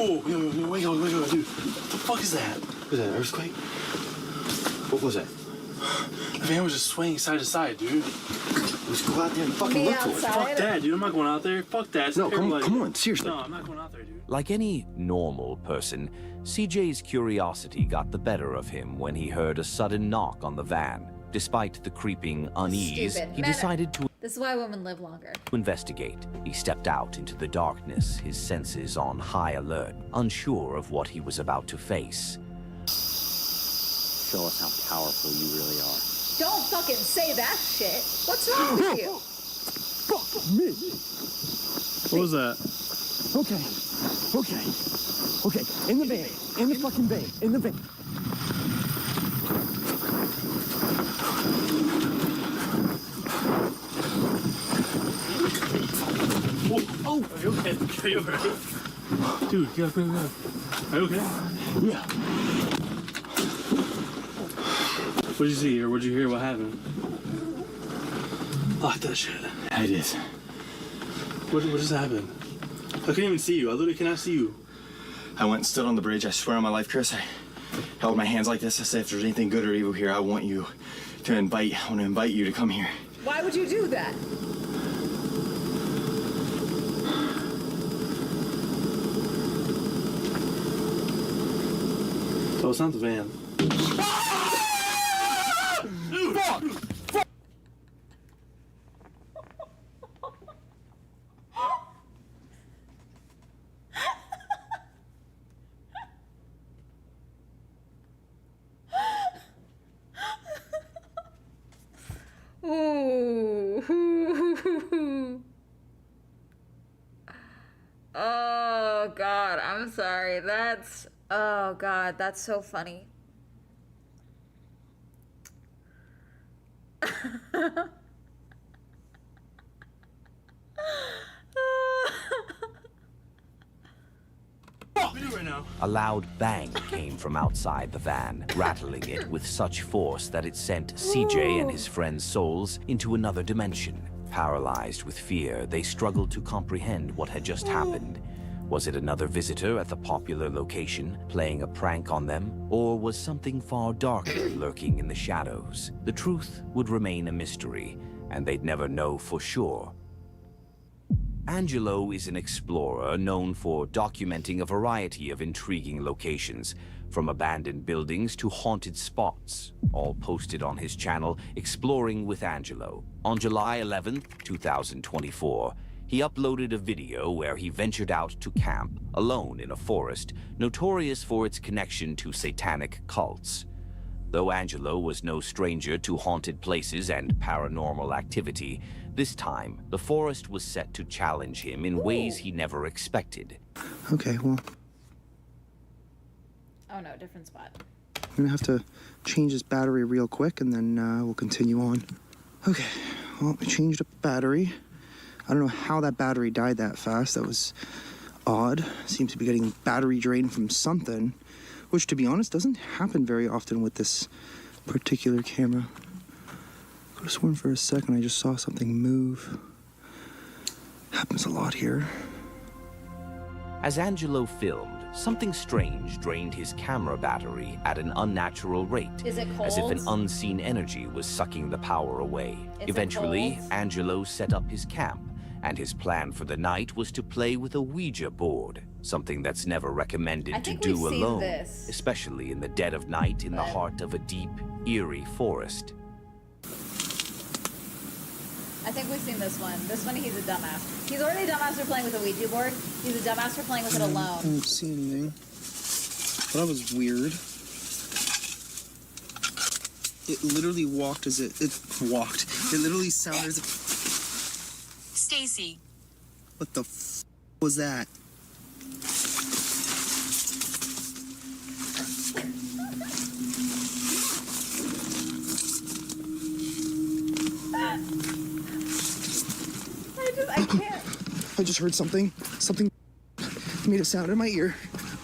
R: Oh, wake up, dude. What the fuck is that? Was that an earthquake? What was that? The van was just swaying side to side, dude. Let's go out there and fucking look for it.
E: Fuck that, dude. I'm not going out there. Fuck that.
R: No, come on, seriously.
E: No, I'm not going out there, dude.
B: Like any normal person, CJ's curiosity got the better of him when he heard a sudden knock on the van. Despite the creeping unease,
A: Stupid.
B: he decided to
A: This is why women live longer.
B: investigate. He stepped out into the darkness, his senses on high alert, unsure of what he was about to face.
U: Show us how powerful you really are.
A: Don't fucking say that shit. What's wrong with you?
R: Fuck me.
E: What was that?
R: Okay. In the van. In the fucking van. In the van. Are you okay? Dude, get up, get up. Are you okay? Yeah. What did you see or what did you hear? What happened? Lock that shit. I did. What just happened? I couldn't even see you. I literally cannot see you.
D: I went and stood on the bridge. I swear on my life, Chris. I held my hands like this. I said, if there's anything good or evil here, I want to invite you to come here.
A: Why would you do that?
R: So it's not the van.
A: Ooh. Oh God, I'm sorry. Oh God, that's so funny.
B: A loud bang came from outside the van, rattling it with such force that it sent CJ and his friend's souls into another dimension. Paralyzed with fear, they struggled to comprehend what had just happened. Was it another visitor at the popular location, playing a prank on them? Or was something far darker lurking in the shadows? The truth would remain a mystery, and they'd never know for sure. Angelo is an explorer known for documenting a variety of intriguing locations, from abandoned buildings to haunted spots, all posted on his channel, Exploring with Angelo. On July 11th, 2024, he uploaded a video where he ventured out to camp, alone in a forest, notorious for its connection to satanic cults. Though Angelo was no stranger to haunted places and paranormal activity, this time, the forest was set to challenge him in ways he never expected.
V: Okay, well,
A: Oh no, different spot.
V: I'm gonna have to change this battery real quick and then we'll continue on. Okay, well, I changed a battery. I don't know how that battery died that fast. That was odd. Seems to be getting battery drain from something, which, to be honest, doesn't happen very often with this particular camera. I could have sworn for a second I just saw something move. Happens a lot here.
B: As Angelo filmed, something strange drained his camera battery at an unnatural rate.
A: Is it cold?
B: As if an unseen energy was sucking the power away.
A: Is it
B: Eventually,
A: cold?
B: Angelo set up his camp, and his plan for the night was to play with a Ouija board, something that's never recommended
A: I
B: to
A: think
B: do
A: we've seen
B: alone,
A: this.
B: especially in the dead of night in the heart of a deep, eerie forest.
A: I think we've seen this one. This one, he's a dumbass. He's already a dumbass for playing with a Ouija board. He's a dumbass for playing with it
V: I
A: alone.
V: don't see anything. But that was weird. It literally walked as it walked. It literally sounded as if...
W: Stacy.
V: What the f was that?
A: I can't.
V: I just heard something. Something made a sound in my ear.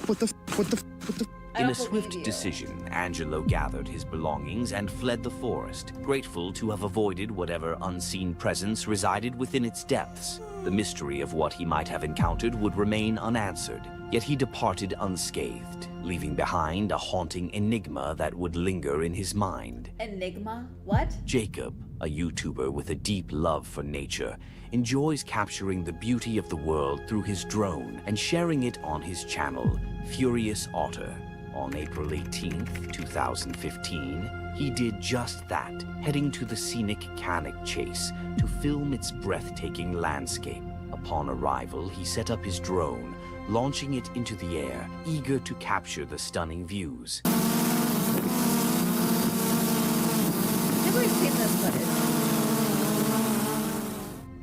V: What the f? What the f? What the f?
B: In a swift decision, Angelo gathered his belongings and fled the forest, grateful to have avoided whatever unseen presence resided within its depths. The mystery of what he might have encountered would remain unanswered, yet he departed unscathed, leaving behind a haunting enigma that would linger in his mind.
A: Enigma? What?
B: Jacob, a YouTuber with a deep love for nature, enjoys capturing the beauty of the world through his drone and sharing it on his channel, Furious Otter. On April 18th, 2015, he did just that, heading to the scenic Cannock Chase to film its breathtaking landscape. Upon arrival, he set up his drone, launching it into the air, eager to capture the stunning views.
A: I think we've seen this footage.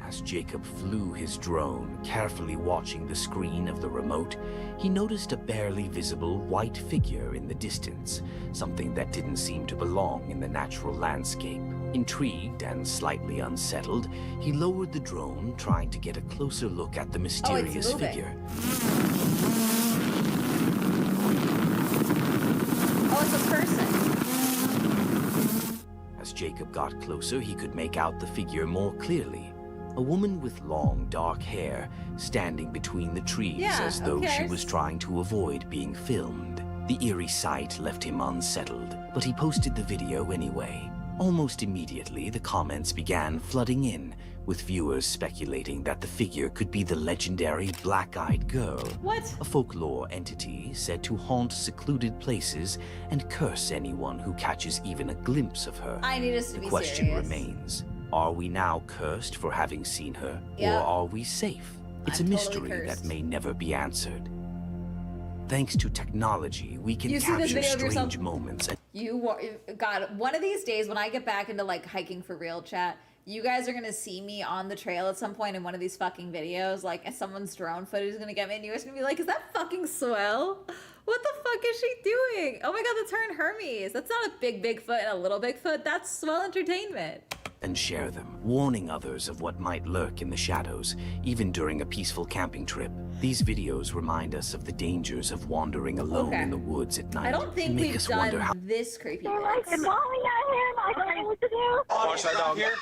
B: As Jacob flew his drone, carefully watching the screen of the remote, he noticed a barely visible white figure in the distance, something that didn't seem to belong in the natural landscape. Intrigued and slightly unsettled, he lowered the drone, trying to get a closer look at the mysterious figure.
A: Oh, it's a person.
B: As Jacob got closer, he could make out the figure more clearly. A woman with long, dark hair standing between the trees as though she was trying to avoid being filmed. The eerie sight left him unsettled, but he posted the video anyway. Almost immediately, the comments began flooding in, with viewers speculating that the figure could be the legendary Black-Eyed Girl.
A: What?
B: A folklore entity said to haunt secluded places and curse anyone who catches even a glimpse of her.
A: I need us to
B: The
A: be
B: question
A: serious.
B: remains, are we now cursed for having seen her,
A: Yeah.
B: or are we safe? It's
A: I'm
B: a
A: totally
B: mystery
A: cursed.
B: that may never be answered. Thanks to technology, we can
A: You see this
B: capture
A: video of yourself?
B: strange moments and
A: God, one of these days when I get back into like hiking for real chat, you guys are gonna see me on the trail at some point in one of these fucking videos. Like, someone's drone footage is gonna get me, and you guys are gonna be like, "Is that fucking swell? What the fuck is she doing? Oh my god, that's her and Hermes. That's not a big Bigfoot and a little Bigfoot. That's swell entertainment."
B: share them, warning others of what might lurk in the shadows, even during a peaceful camping trip. These videos remind us of the dangers of wandering alone in the woods at night.
A: I don't think
B: and make
A: we've
B: us wonder how
A: done this creepy.
S: Mommy out here. I don't know what to do.
T: Watch that dog here.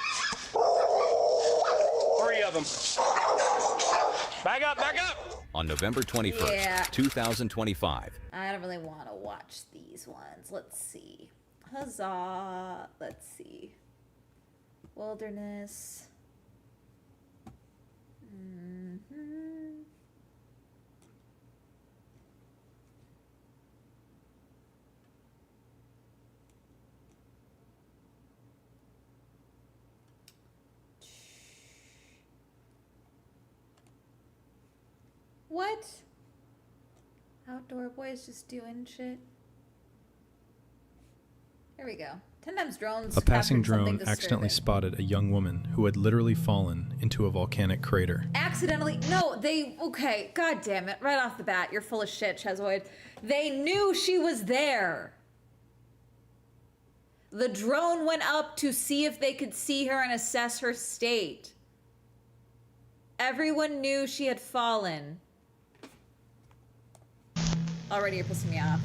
T: 3 of them. Back up, back up.
G: On November 21st,
A: Yeah.
G: 2025.
A: I don't really want to watch these ones. Let's see. Huzzah. Let's see. Wilderness. What? Outdoor boys just doing shit. Here we go. 10 times drones.
H: A passing
A: captured something
H: drone accidentally
A: disturbing.
H: spotted a young woman who had literally fallen into a volcanic crater.
A: Accidentally. No, they. Okay, god damn it. Right off the bat, you're full of shit, Chezoid. They knew she was there. The drone went up to see if they could see her and assess her state. Everyone knew she had fallen. Already you're pissing me off.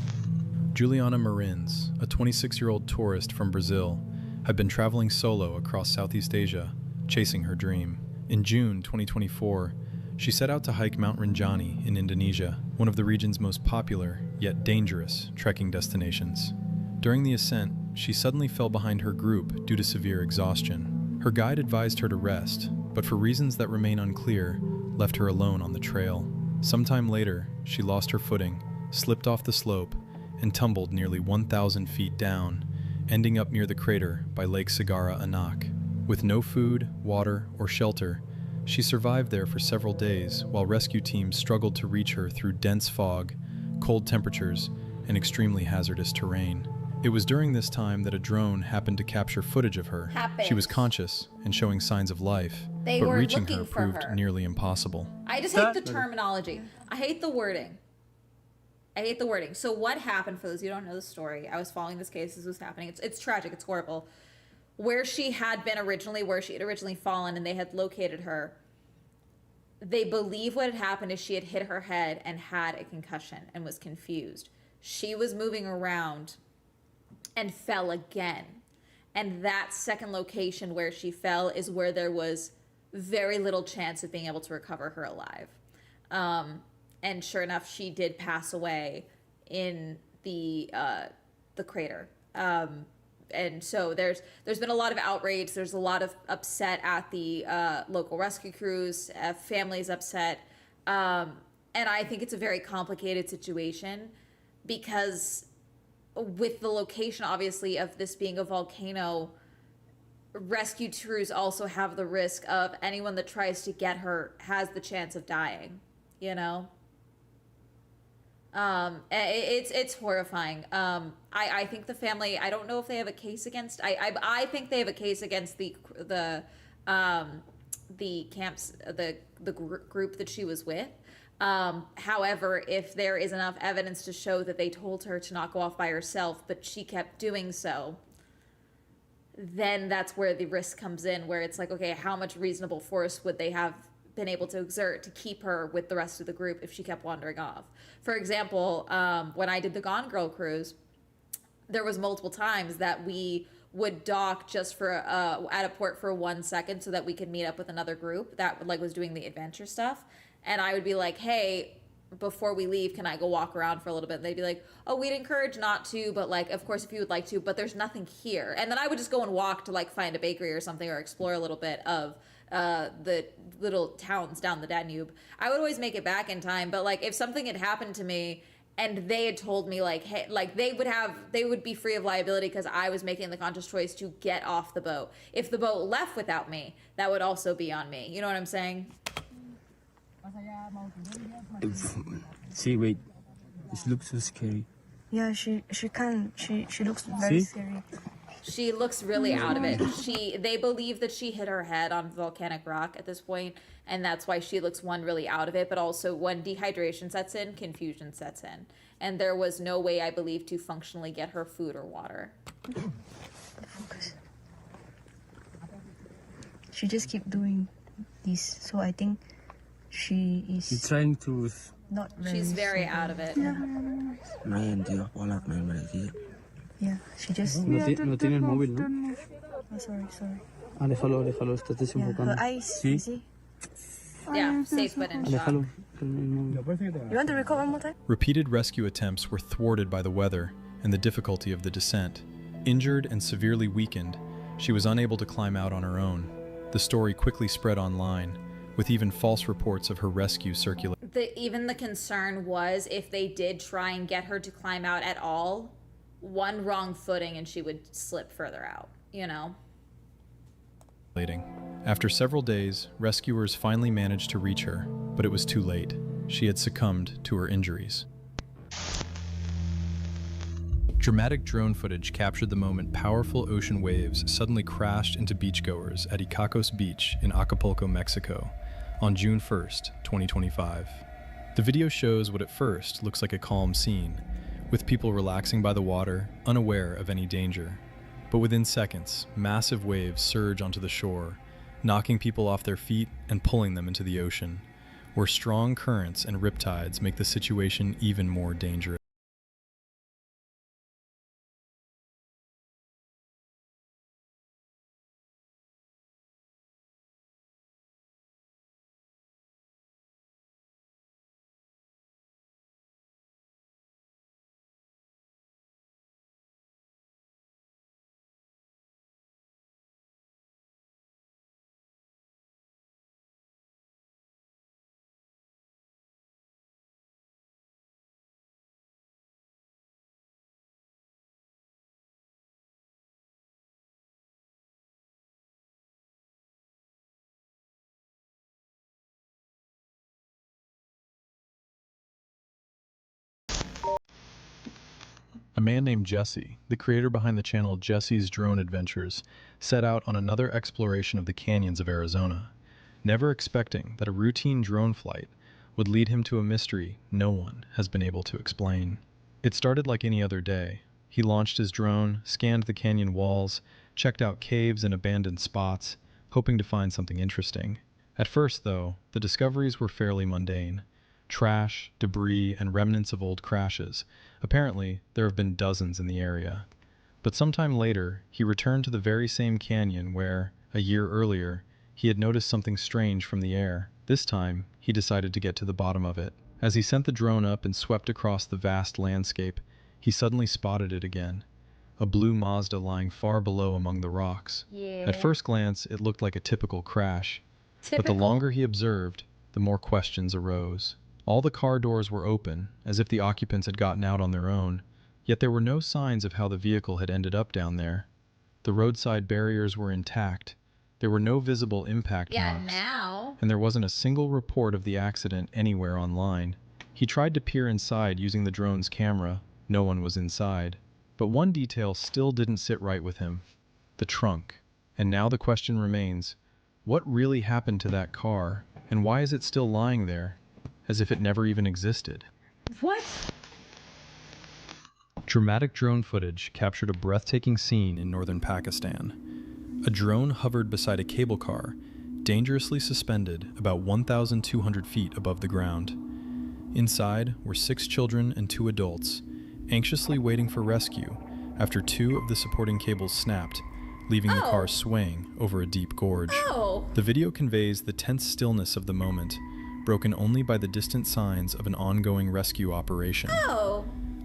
H: Juliana Marins, a 26-year-old tourist from Brazil, had been traveling solo across Southeast Asia, chasing her dream. In June 2024, she set out to hike Mount Rinjani in Indonesia, one of the region's most popular, yet dangerous, trekking destinations. During the ascent, she suddenly fell behind her group due to severe exhaustion. Her guide advised her to rest, but for reasons that remain unclear, left her alone on the trail. Sometime later, she lost her footing, slipped off the slope, and tumbled nearly 1,000 feet down, ending up near the crater by Lake Sagara Anak. With no food, water, or shelter, she survived there for several days while rescue teams struggled to reach her through dense fog, cold temperatures, and extremely hazardous terrain. It was during this time that a drone happened to capture footage of her. She was conscious and showing signs of life,
A: They
H: but
A: were
H: reaching
A: looking
H: her
A: for
H: proved
A: her.
H: nearly impossible.
A: I just hate the terminology. I hate the wording. I hate the wording. So what happened, for those of you who don't know the story, I was following this case as it was happening. It's tragic. It's horrible. Where she had been originally, where she had originally fallen, and they had located her, they believe what had happened is she had hit her head and had a concussion and was confused. She was moving around and fell again. And that second location where she fell is where there was very little chance of being able to recover her alive. And sure enough, she did pass away in the crater. And so there's been a lot of outrage. There's a lot of upset at the local rescue crews, families upset. And I think it's a very complicated situation because with the location, obviously, of this being a volcano, rescue crews also have the risk of anyone that tries to get her has the chance of dying, you know? It's horrifying. I think the family, I don't know if they have a case against, I think they have a case against the camps, the group that she was with. However, if there is enough evidence to show that they told her to not go off by herself, but she kept doing so, then that's where the risk comes in, where it's like, okay, how much reasonable force would they have been able to exert to keep her with the rest of the group if she kept wandering off? For example, when I did the Gone Girl cruise, there was multiple times that we would dock just for at a port for 1 second so that we could meet up with another group that like was doing the adventure stuff, and I would be like, hey, before we leave, can I go walk around for a little bit? And they'd be like, oh, we'd encourage not to, but like, of course, if you would like to, but there's nothing here. And then I would just go and walk to like find a bakery or something, or explore a little bit of the little towns down the Danube. I would always make it back in time, but like if something had happened to me and they had told me like, hey, like they would be free of liability because I was making the conscious choice to get off the boat. If the boat left without me, that would also be on me. You know what I'm saying?
O: See, wait. This looks so scary.
J: Yeah, she looks very scary.
A: She looks really out of it. They believe that she hit her head on volcanic rock at this point, and that's why she looks really out of it, but also when dehydration sets in, confusion sets in. And there was no way, I believe, to functionally get her food or water.
J: Focus. She just keep doing this, so I think she is...
O: She's trying to...
J: Not very...
A: She's very out of it.
J: Yeah, she just...
O: No tiene el móvil, ¿no?
J: Oh, sorry.
O: Déjalo, estás desenfocando.
J: Her eyes, you see?
A: Yeah, safe but in shock.
J: You want to record one more time?
H: Repeated rescue attempts were thwarted by the weather and the difficulty of the descent. Injured and severely weakened, she was unable to climb out on her own. The story quickly spread online, with even false reports of her rescue circulating.
A: Even the concern was if they did try and get her to climb out at all, one wrong footing and she would slip further out, you know?
H: After several days, rescuers finally managed to reach her, but it was too late. She had succumbed to her injuries. Dramatic drone footage captured the moment powerful ocean waves suddenly crashed into beachgoers at Icacos Beach in Acapulco, Mexico, on June 1st, 2025. The video shows what at first looks like a calm scene, with people relaxing by the water, unaware of any danger. But within seconds, massive waves surge onto the shore, knocking people off their feet and pulling them into the ocean, where strong currents and riptides make the situation even more dangerous. A man named Jesse, the creator behind the channel Jesse's Drone Adventures, set out on another exploration of the canyons of Arizona, never expecting that a routine drone flight would lead him to a mystery no one has been able to explain. It started like any other day. He launched his drone, scanned the canyon walls, checked out caves and abandoned spots, hoping to find something interesting. At first, though, the discoveries were fairly mundane. Trash, debris, and remnants of old crashes. Apparently, there have been dozens in the area. But sometime later, he returned to the very same canyon where, a year earlier, he had noticed something strange from the air. This time, he decided to get to the bottom of it. As he sent the drone up and swept across the vast landscape, he suddenly spotted it again. A blue Mazda lying far below among the rocks.
A: Yeah.
H: At first glance, it looked like a typical crash. But the longer he observed, the more questions arose. All the car doors were open, as if the occupants had gotten out on their own, yet there were no signs of how the vehicle had ended up down there. The roadside barriers were intact. There were no visible impact marks. And there wasn't a single report of the accident anywhere online. He tried to peer inside using the drone's camera. No one was inside. But one detail still didn't sit right with him: the trunk. And now the question remains, what really happened to that car, and why is it still lying there? As if it never even existed.
A: What?
H: Dramatic drone footage captured a breathtaking scene in northern Pakistan. A drone hovered beside a cable car, dangerously suspended about 1,200 feet above the ground. Inside were 6 children and 2 adults, anxiously waiting for rescue after 2 of the supporting cables snapped, leaving the car swaying over a deep gorge. The video conveys the tense stillness of the moment, broken only by the distant signs of an ongoing rescue operation.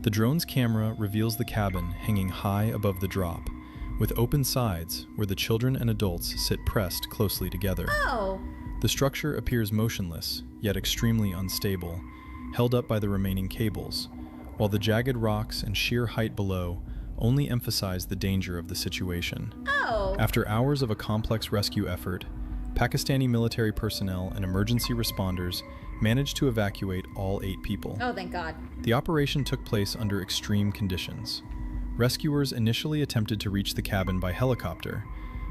H: The drone's camera reveals the cabin hanging high above the drop, with open sides where the children and adults sit pressed closely together. The structure appears motionless, yet extremely unstable, held up by the remaining cables, while the jagged rocks and sheer height below only emphasize the danger of the situation. After hours of a complex rescue effort, Pakistani military personnel and emergency responders managed to evacuate all 8 people.
A: Oh, thank God.
H: The operation took place under extreme conditions. Rescuers initially attempted to reach the cabin by helicopter,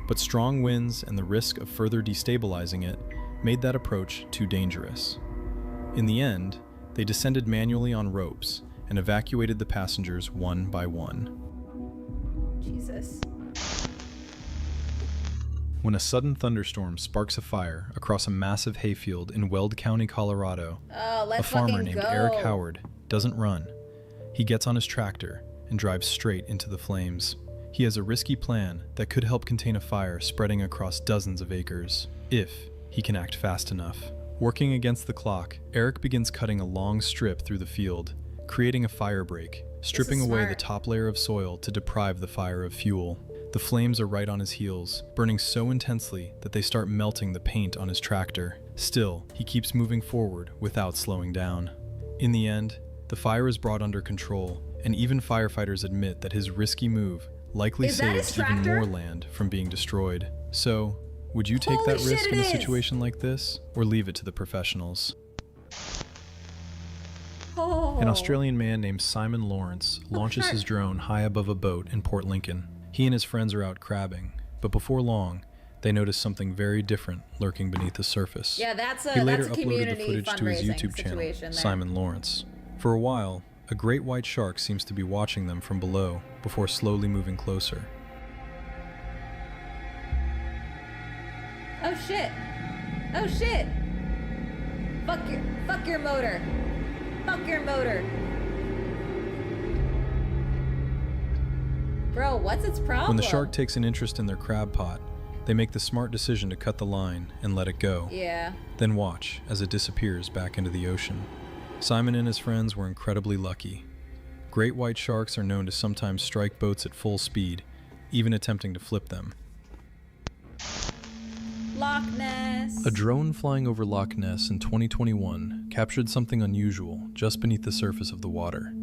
H: but strong winds and the risk of further destabilizing it made that approach too dangerous. In the end, they descended manually on ropes and evacuated the passengers one by one.
A: Jesus.
H: When a sudden thunderstorm sparks a fire across a massive hayfield in Weld County, Colorado, a farmer named Eric Howard doesn't run. He gets on his tractor and drives straight into the flames. He has a risky plan that could help contain a fire spreading across dozens of acres, if he can act fast enough. Working against the clock, Eric begins cutting a long strip through the field, creating a fire break, stripping away the top layer of soil to deprive the fire of fuel. The flames are right on his heels, burning so intensely that they start melting the paint on his tractor. Still, he keeps moving forward without slowing down. In the end, the fire is brought under control, and even firefighters admit that his risky move likely saved even more land from being destroyed. So, would you take that risk in a situation like this, or leave it to the professionals? An Australian man named Simon Lawrence launches his drone high above a boat in Port Lincoln. He and his friends are out crabbing, but before long, they notice something very different lurking beneath the surface.
A: Yeah, that's a
H: He later
A: community
H: uploaded the footage to his YouTube channel, Simon Lawrence. For a while, a great white shark seems to be watching them from below before slowly moving closer.
A: Oh shit! Oh shit! Fuck your motor! Fuck your motor! Bro, what's its problem?
H: When the shark takes an interest in their crab pot, they make the smart decision to cut the line and let it go.
A: Yeah.
H: Then watch as it disappears back into the ocean. Simon and his friends were incredibly lucky. Great white sharks are known to sometimes strike boats at full speed, even attempting to flip them.
A: Loch Ness.
H: A drone flying over Loch Ness in 2021 captured something unusual just beneath the surface of the water.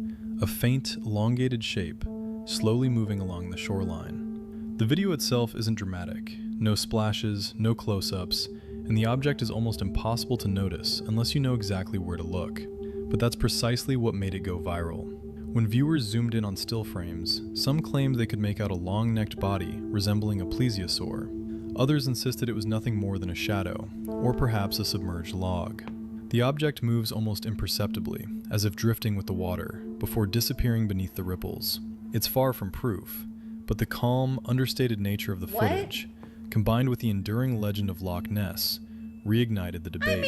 H: A faint, elongated shape, slowly moving along the shoreline. The video itself isn't dramatic. No splashes, no close-ups, and the object is almost impossible to notice unless you know exactly where to look. But that's precisely what made it go viral. When viewers zoomed in on still frames, some claimed they could make out a long-necked body resembling a plesiosaur. Others insisted it was nothing more than a shadow, or perhaps a submerged log. The object moves almost imperceptibly, as if drifting with the water, before disappearing beneath the ripples. It's far from proof, but the calm, understated nature of the footage, combined with the enduring legend of Loch Ness, reignited the debate.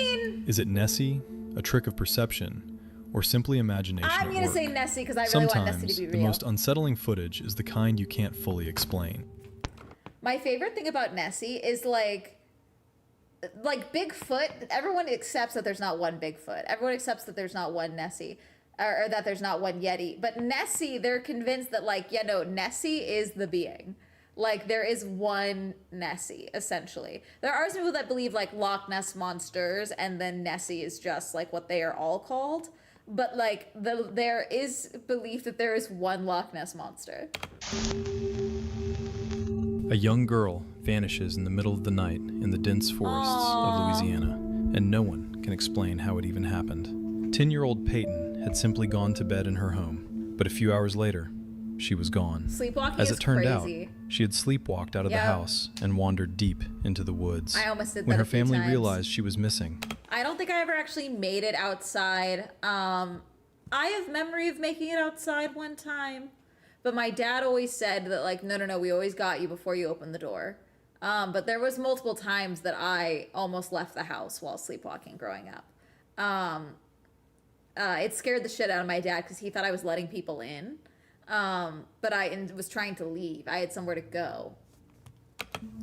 H: Is it Nessie, a trick of perception, or simply imagination at work?
A: I'm gonna say Nessie because I really want Nessie to be real.
H: The most unsettling footage is the kind you can't fully explain.
A: My favorite thing about Nessie is like Bigfoot. Everyone accepts that there's not one Bigfoot. Everyone accepts that there's not one Nessie. Or that there's not one Yeti. But Nessie, they're convinced that, like, yeah, no, Nessie is the being. Like, there is one Nessie, essentially. There are some people that believe, like, Loch Ness monsters, and then Nessie is just, like, what they are all called. But, like, there is belief that there is one Loch Ness monster.
H: A young girl vanishes in the middle of the night in the dense forests of Louisiana, and no one can explain how it even happened. 10-year-old Peyton had simply gone to bed in her home, but a few hours later, she was gone.
A: Sleepwalking
H: As
A: is
H: it turned
A: crazy.
H: out, she had sleepwalked out of the house and wandered deep into the woods.
A: I almost did
H: when
A: that
H: her
A: a few
H: family
A: times.
H: realized she was missing.
A: I don't think I ever actually made it outside I have memory of making it outside one time, but my dad always said that like, no, we always got you before you opened the door. But there was multiple times that I almost left the house while sleepwalking growing up. It scared the shit out of my dad because he thought I was letting people in. But I was trying to leave. I had somewhere to go.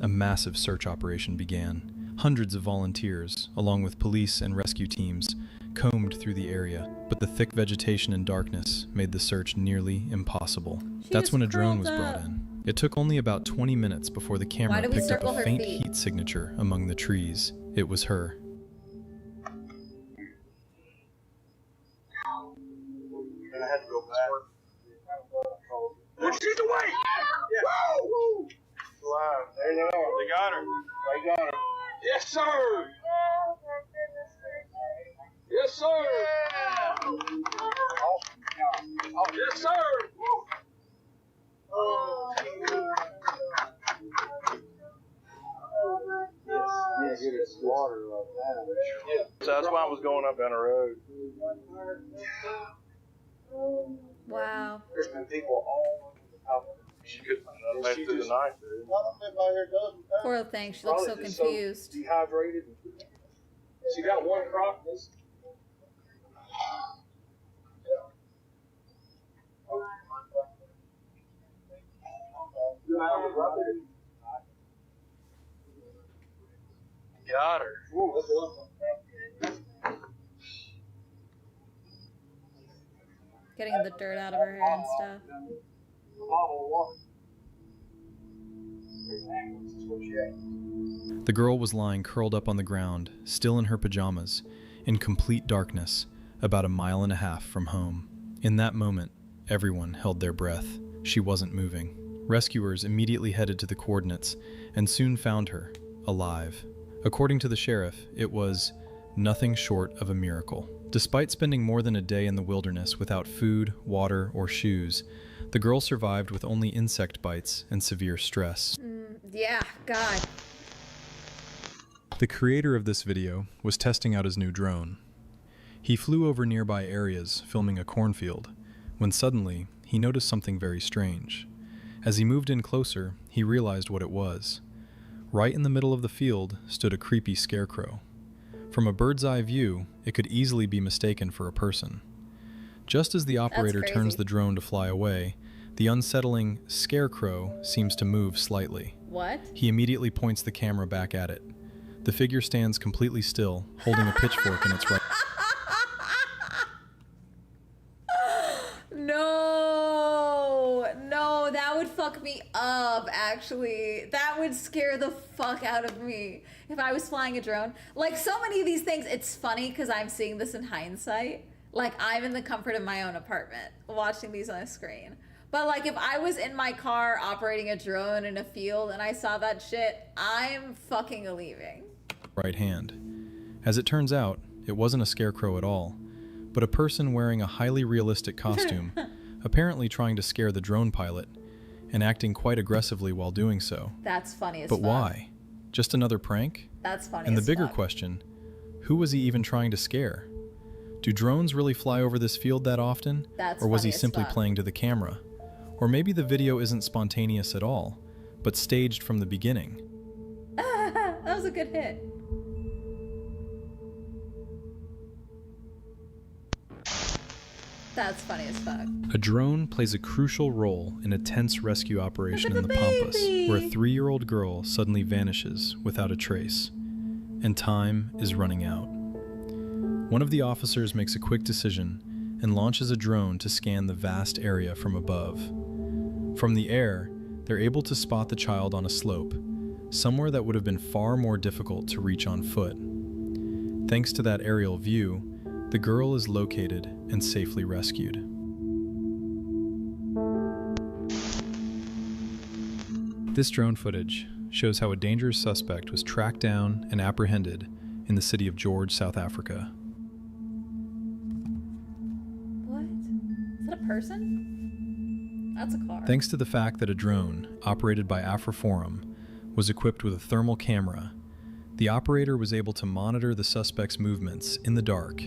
H: A massive search operation began. Hundreds of volunteers, along with police and rescue teams, combed through the area, but the thick vegetation and darkness made the search nearly impossible. That's when a drone was brought in. It took only about 20 minutes before the camera picked up a faint heat signature among the trees. It was her.
S: I had to go back. Well, she's away! Yeah. Woo! Wow, there they are. They got her. They got her. Yes, sir! Yes, sir! Oh, yes, sir! Oh. Yeah, get it water like that. Yeah. So that's why I was going up down the road.
A: Wow.
S: There's been people all over the top of it. She couldn't make it through the night.
A: Poor thing. She looks so confused.
S: Dehydrated. She got one crop. Got her.
A: Getting the dirt out of her hair and stuff.
H: The girl was lying curled up on the ground, still in her pajamas, in complete darkness, about 1.5 miles from home. In that moment, everyone held their breath. She wasn't moving. Rescuers immediately headed to the coordinates and soon found her, alive. According to the sheriff, it was nothing short of a miracle. Despite spending more than a day in the wilderness without food, water, or shoes, the girl survived with only insect bites and severe stress.
A: Yeah, God.
H: The creator of this video was testing out his new drone. He flew over nearby areas filming a cornfield, when suddenly he noticed something very strange. As he moved in closer, he realized what it was. Right in the middle of the field stood a creepy scarecrow. From a bird's eye view, it could easily be mistaken for a person. Just as the operator turns the drone to fly away, the unsettling scarecrow seems to move slightly.
A: What?
H: He immediately points the camera back at it. The figure stands completely still, holding a pitchfork in its right.
A: No, that would fuck me up, actually. That would scare the fuck out of me if I was flying a drone. Like, so many of these things, it's funny because I'm seeing this in hindsight. Like, I'm in the comfort of my own apartment watching these on a screen. But, like, if I was in my car operating a drone in a field and I saw that shit, I'm fucking leaving.
H: Right hand. As it turns out, it wasn't a scarecrow at all, but a person wearing a highly realistic costume, apparently trying to scare the drone pilot, and acting quite aggressively while doing so.
A: That's funny as
H: But
A: fuck.
H: why? Just another prank?
A: That's funny
H: And the
A: as
H: bigger
A: fuck.
H: question, who was he even trying to scare? Do drones really fly over this field that often?
A: That's
H: or was
A: funny
H: he
A: as
H: simply
A: fuck.
H: playing to the camera? Or maybe the video isn't spontaneous at all, but staged from the beginning.
A: That was a good hit. That's funny as fuck.
H: A drone plays a crucial role in a tense rescue operation in the Pampas, where a 3-year-old girl suddenly vanishes without a trace, and time is running out. One of the officers makes a quick decision and launches a drone to scan the vast area from above. From the air, they're able to spot the child on a slope, somewhere that would have been far more difficult to reach on foot. Thanks to that aerial view, the girl is located and safely rescued. This drone footage shows how a dangerous suspect was tracked down and apprehended in the city of George, South Africa.
A: What? Is that a person? That's a car.
H: Thanks to the fact that a drone, operated by Afroforum, was equipped with a thermal camera, the operator was able to monitor the suspect's movements in the dark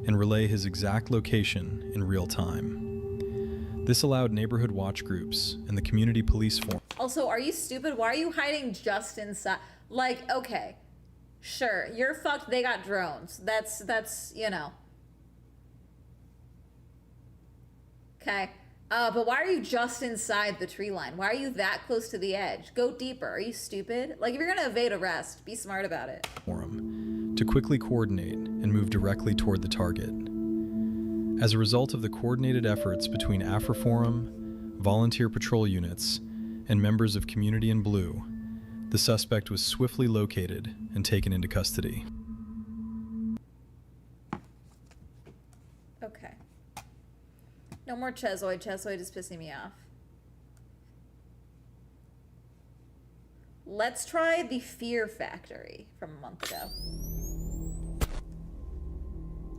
H: and relay his exact location in real time. This allowed neighborhood watch groups and the community police force.
A: Also, are you stupid? Why are you hiding just inside? Like, okay, sure, you're fucked. They got drones. That's you know. Okay. But why are you just inside the tree line? Why are you that close to the edge? Go deeper. Are you stupid? Like, if you're gonna evade arrest, be smart about it.
H: To quickly coordinate and move directly toward the target. As a result of the coordinated efforts between AfriForum, volunteer patrol units, and members of Community in Blue, the suspect was swiftly located and taken into custody.
A: Okay. No more Chezoid. Chezoid is pissing me off. Let's try the Fear Factory from a month ago.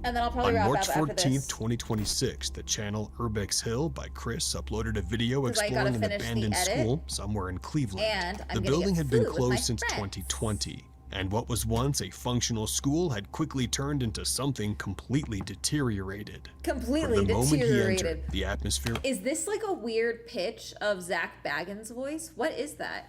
A: And then I'll probably wrap
F: On
A: up
F: March
A: after
F: 14th,
A: this.
F: 2026, the channel Urbex Hill by Chris uploaded a video exploring an abandoned school somewhere in Cleveland.
A: And I'm
F: the
A: gonna
F: building
A: get
F: had been
A: food with my
F: closed since
A: friends.
F: 2020, and what was once a functional school had quickly turned into something completely deteriorated.
A: Completely
F: From the moment he
A: deteriorated.
F: entered, the atmosphere
A: Is this like a weird pitch of Zach Baggins' voice? What is that?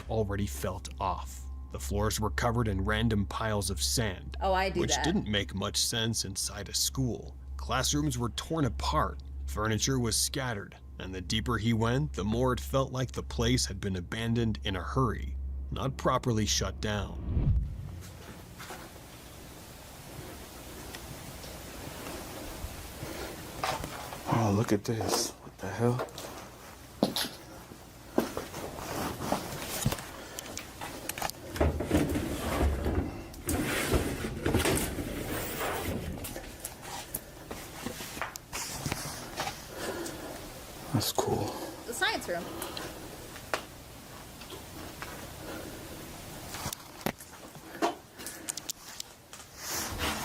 F: already felt off. The floors were covered in random piles of sand,
A: Oh, I do
F: which
A: that.
F: didn't make much sense inside a school. Classrooms were torn apart, furniture was scattered, and the deeper he went, the more it felt like the place had been abandoned in a hurry, not properly shut down.
R: Oh, look at this. What the hell? That's cool.
A: The science room.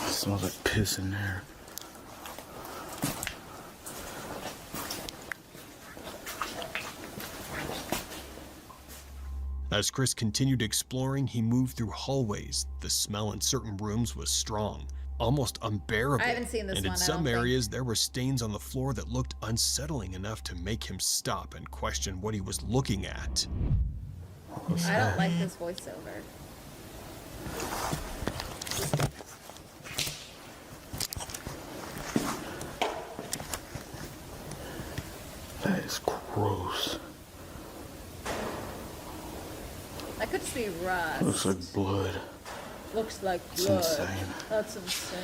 R: It smells like piss in there.
F: As Chris continued exploring, he moved through hallways. The smell in certain rooms was strong, almost unbearable.
A: I haven't seen this
F: and
A: one,
F: in
A: I
F: some
A: don't think.
F: areas, there were stains on the floor that looked unsettling enough to make him stop and question what he was looking at.
A: I don't like this voiceover.
R: That is gross.
A: That could just be rust.
R: Looks like blood.
A: Looks like
R: It's
A: blood.
R: insane.
A: That's insane.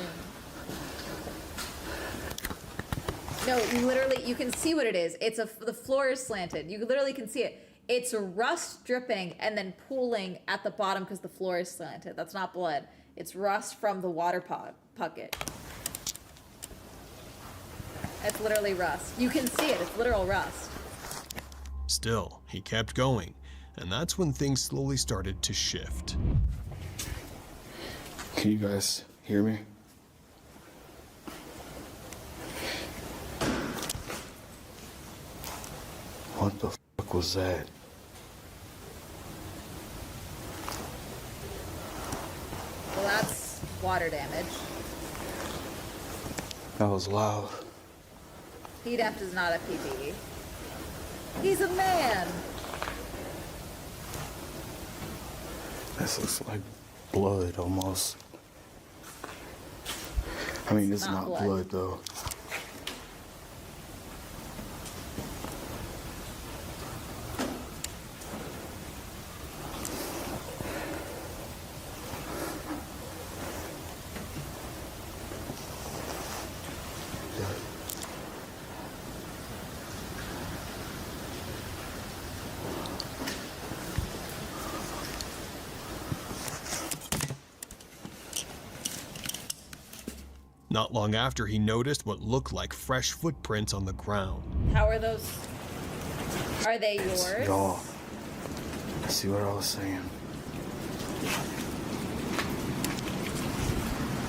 A: No, you literally, you can see what it is. It's the floor is slanted. You literally can see it. It's rust dripping and then pooling at the bottom because the floor is slanted. That's not blood. It's rust from the water bucket. It's literally rust. You can see it. It's literal rust.
F: Still, he kept going, and that's when things slowly started to shift.
R: Can you guys hear me? What the fuck was that?
A: Well, that's water damage.
R: That was loud.
A: P-Deft is not a PPE. He's a man.
R: This looks like blood almost. I mean, it's not blood though.
F: Not long after, he noticed what looked like fresh footprints on the ground.
A: How are those? Are they yours?
R: Y'all, see what I was saying?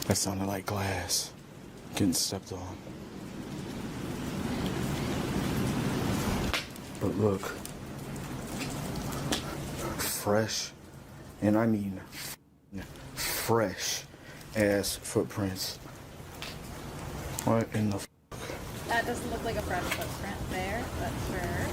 R: That sounded like glass getting stepped on. But look, fresh, and I mean fresh ass footprints. What in the
A: That doesn't look like a fresh footprint there, but sure.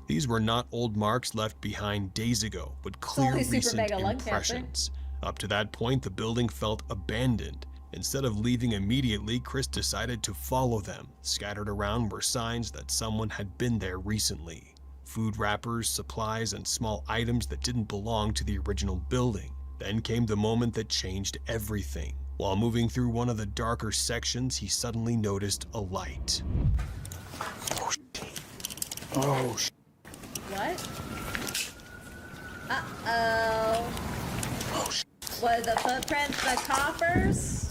F: These were not old marks left behind days ago, but clear
A: only super
F: recent
A: mega lung cancer.
F: impressions. Up to that point, the building felt abandoned. Instead of leaving immediately, Chris decided to follow them. Scattered around were signs that someone had been there recently. Food wrappers, supplies, and small items that didn't belong to the original building. Then came the moment that changed everything. While moving through one of the darker sections, he suddenly noticed a light.
R: Oh, shit.
A: What? Uh-oh.
R: Oh, shit.
A: Were the footprints the coffers?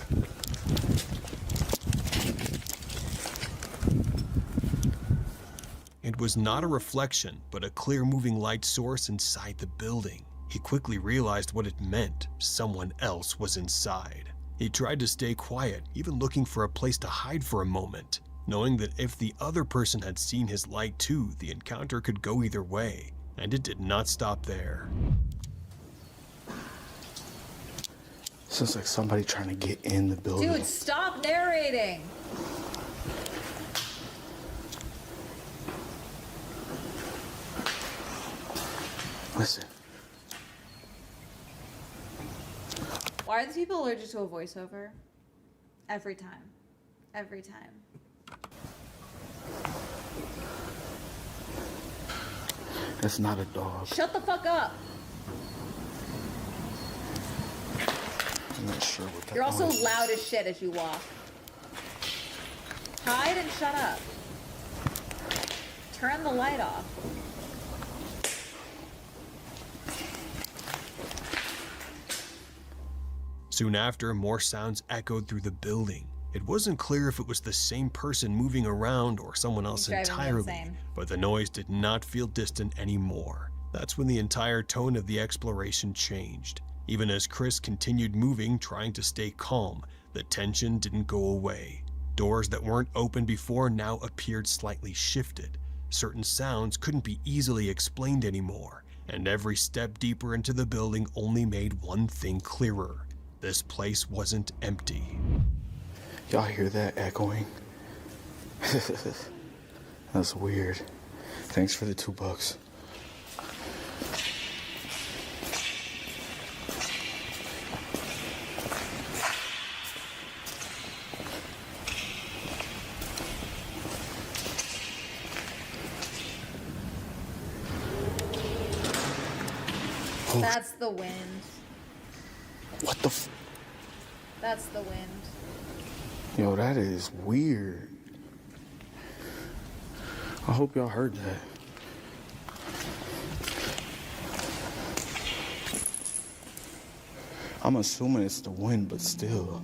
F: It was not a reflection, but a clear moving light source inside the building. He quickly realized what it meant. Someone else was inside. He tried to stay quiet, even looking for a place to hide for a moment, knowing that if the other person had seen his light too, the encounter could go either way. And it did not stop there.
R: Sounds like somebody trying to get in the building.
A: Dude, stop narrating.
R: Listen.
A: Why are these people allergic to a voiceover? Every time. Every time.
R: That's not a dog.
A: Shut the fuck up.
R: I'm not sure what that
A: You're also
R: noise is.
A: loud as shit as you walk. Hide and shut up. Turn the light off.
F: Soon after, more sounds echoed through the building. It wasn't clear if it was the same person moving around or someone else
A: He's driving me
F: entirely,
A: insane.
F: but the noise did not feel distant anymore. That's when the entire tone of the exploration changed. Even as Chris continued moving, trying to stay calm, the tension didn't go away. Doors that weren't open before now appeared slightly shifted. Certain sounds couldn't be easily explained anymore, and every step deeper into the building only made one thing clearer. This place wasn't empty.
R: Y'all hear that echoing? That's weird. Thanks for the $2.
A: That's the wind.
R: What the f?
A: That's the wind.
R: Yo, that is weird. I hope y'all heard that. I'm assuming it's the wind, but still.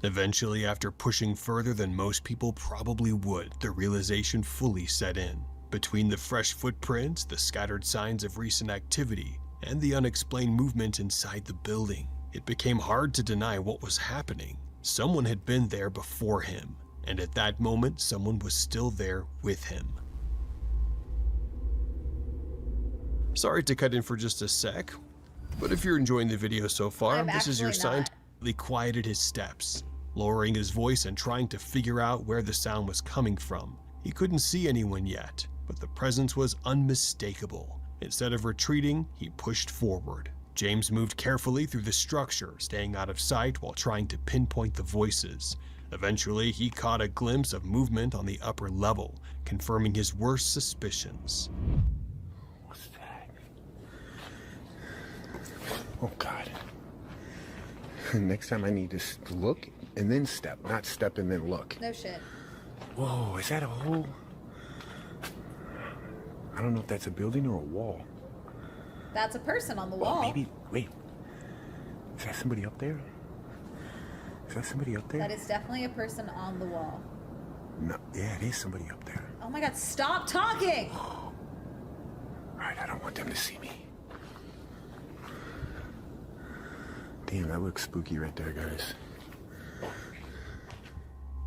F: Eventually, after pushing further than most people probably would, the realization fully set in. Between the fresh footprints, the scattered signs of recent activity, and the unexplained movement inside the building, it became hard to deny what was happening. Someone had been there before him, and at that moment, someone was still there with him. Sorry to cut in for just a sec, but if you're enjoying the video so far, this is your sign to really quieted his steps, lowering his voice and trying to figure out where the sound was coming from. He couldn't see anyone yet, but the presence was unmistakable. Instead of retreating, he pushed forward. James moved carefully through the structure, staying out of sight while trying to pinpoint the voices. Eventually, he caught a glimpse of movement on the upper level, confirming his worst suspicions.
R: What's that? Oh, God. Next time I need to look and then step, not step and then look.
A: No shit.
R: Whoa, is that a hole? I don't know if that's a building or a wall.
A: That's a person on the
R: Oh,
A: wall.
R: maybe, wait. Is that somebody up there? Is that somebody up there?
A: That is definitely a person on the wall.
R: No, yeah, it is somebody up there.
A: Oh my god, stop talking!
R: All right, I don't want them to see me. Damn, that looks spooky right there, guys.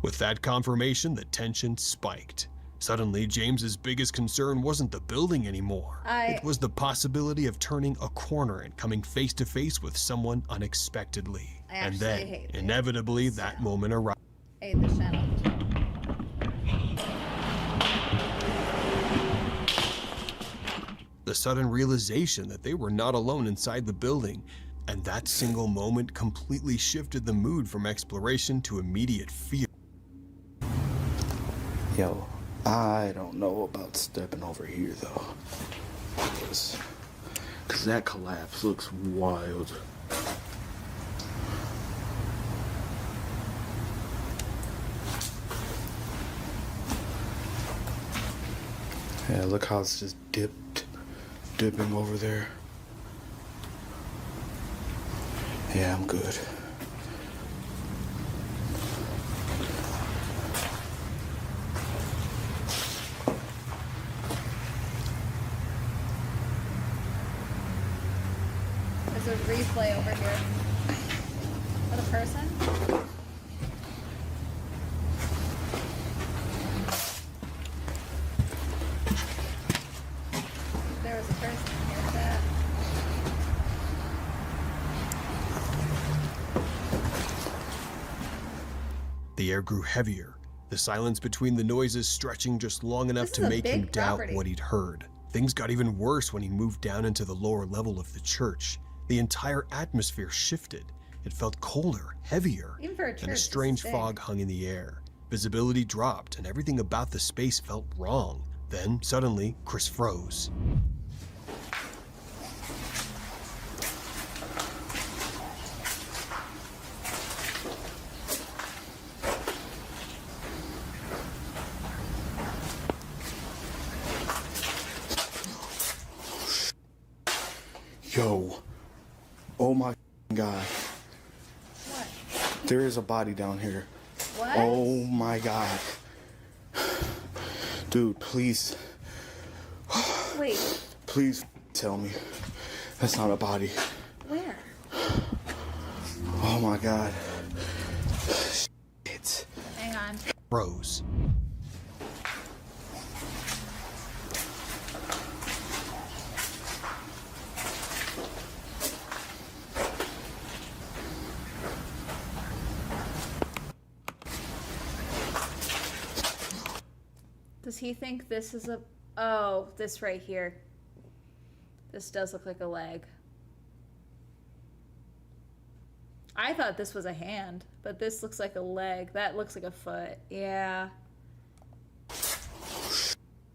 F: With that confirmation, the tension spiked. Suddenly, James's biggest concern wasn't the building anymore. It was the possibility of turning a corner and coming face to face with someone unexpectedly. And then, inevitably, that moment arrived.
A: I hate this channel.
F: The sudden realization that they were not alone inside the building, and that single moment completely shifted the mood from exploration to immediate fear.
R: Yo, I don't know about stepping over here though. Cause that collapse looks wild. Yeah, look how it's just dipping over there. Yeah, I'm good.
A: There's a replay over here. For the person? There was a person in here, chat.
F: The air grew heavier, the silence between the noises stretching just long enough to make him doubt what he'd heard. Things got even worse when he moved down into the lower level of the church. The entire atmosphere shifted. It felt colder, heavier,
A: Even for a church,
F: and a
A: this is
F: strange
A: big.
F: fog hung in the air. Visibility dropped, and everything about the space felt wrong. Then, suddenly, Chris froze.
R: Yo, oh my God.
A: What?
R: There is a body down here.
A: What?
R: Oh my God. Dude, please.
A: Wait,
R: Please tell me that's not a body.
A: where?
R: Oh my God. Shit.
A: Hang on.
F: Froze.
A: Does he think this is a... Oh, this right here. This does look like a leg. I thought this was a hand, but this looks like a leg. That looks like a foot. Yeah.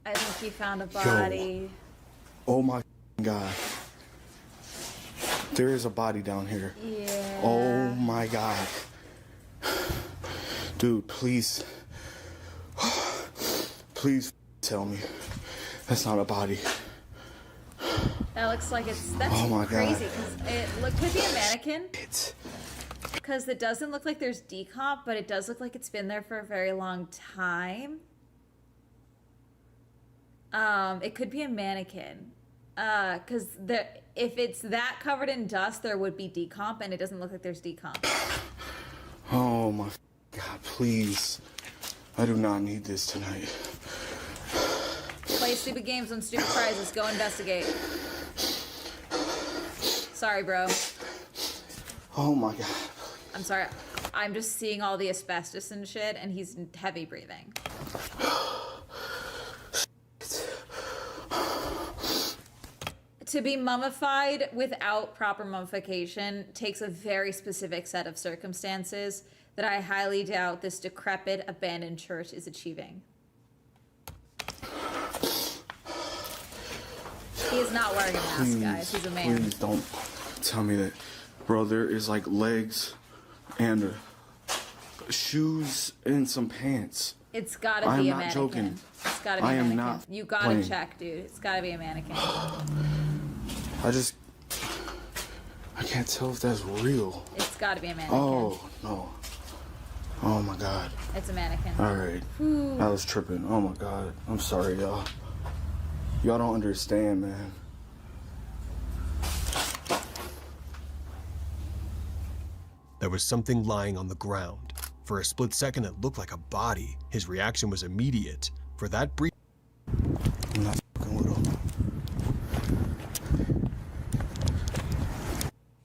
A: I think he found a body.
R: Oh my God. There is a body down here.
A: Yeah.
R: Oh my God. Dude, please. Please tell me that's not a body.
A: That looks like it's... That's
R: Oh my
A: crazy,
R: God.
A: because it could be a mannequin. Because it doesn't look like there's decomp, but it does look like it's been there for a very long time. It could be a mannequin. Because if it's that covered in dust, there would be decomp, and it doesn't look like there's decomp.
R: Oh my God, please. I do not need this tonight.
A: Play stupid games on stupid prizes. Go investigate. Sorry, bro.
R: Oh my God.
A: I'm sorry. I'm just seeing all the asbestos and shit, and he's heavy breathing. To be mummified without proper mummification takes a very specific set of circumstances that I highly doubt this decrepit, abandoned church is achieving. He is not wearing a mask, guys. He's a man.
R: Please don't tell me that. Bro, there is like legs and shoes and some pants.
A: It's gotta
R: I am
A: be a
R: not
A: mannequin.
R: joking.
A: It's gotta be
R: I
A: a
R: am
A: mannequin.
R: not
A: You gotta
R: playing.
A: check, dude. It's gotta be a mannequin.
R: I can't tell if that's real.
A: It's gotta be a mannequin.
R: Oh, no. Oh my God.
A: It's a mannequin.
R: All right.
A: Ooh.
R: I was tripping. Oh my God. I'm sorry, y'all. Y'all don't understand, man.
F: There was something lying on the ground. For a split second, it looked like a body. His reaction was immediate. For that brief...
V: I'm not fucking with him.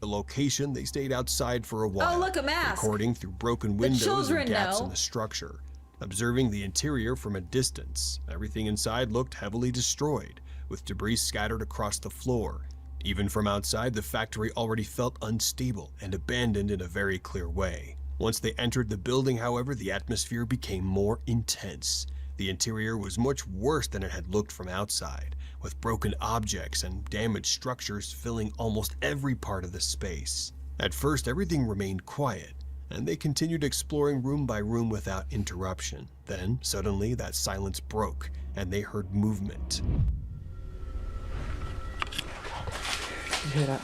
F: The location, they stayed outside for a while.
A: Oh, look, a mask.
F: Recording through broken windows
A: children
F: and gaps
A: know.
F: in the structure. Observing the interior from a distance, everything inside looked heavily destroyed, with debris scattered across the floor. Even from outside, the factory already felt unstable and abandoned in a very clear way. Once they entered the building, however, the atmosphere became more intense. The interior was much worse than it had looked from outside, with broken objects and damaged structures filling almost every part of the space. At first, everything remained quiet, and they continued exploring room by room without interruption. Then, suddenly, that silence broke, and they heard movement.
N: You hear that?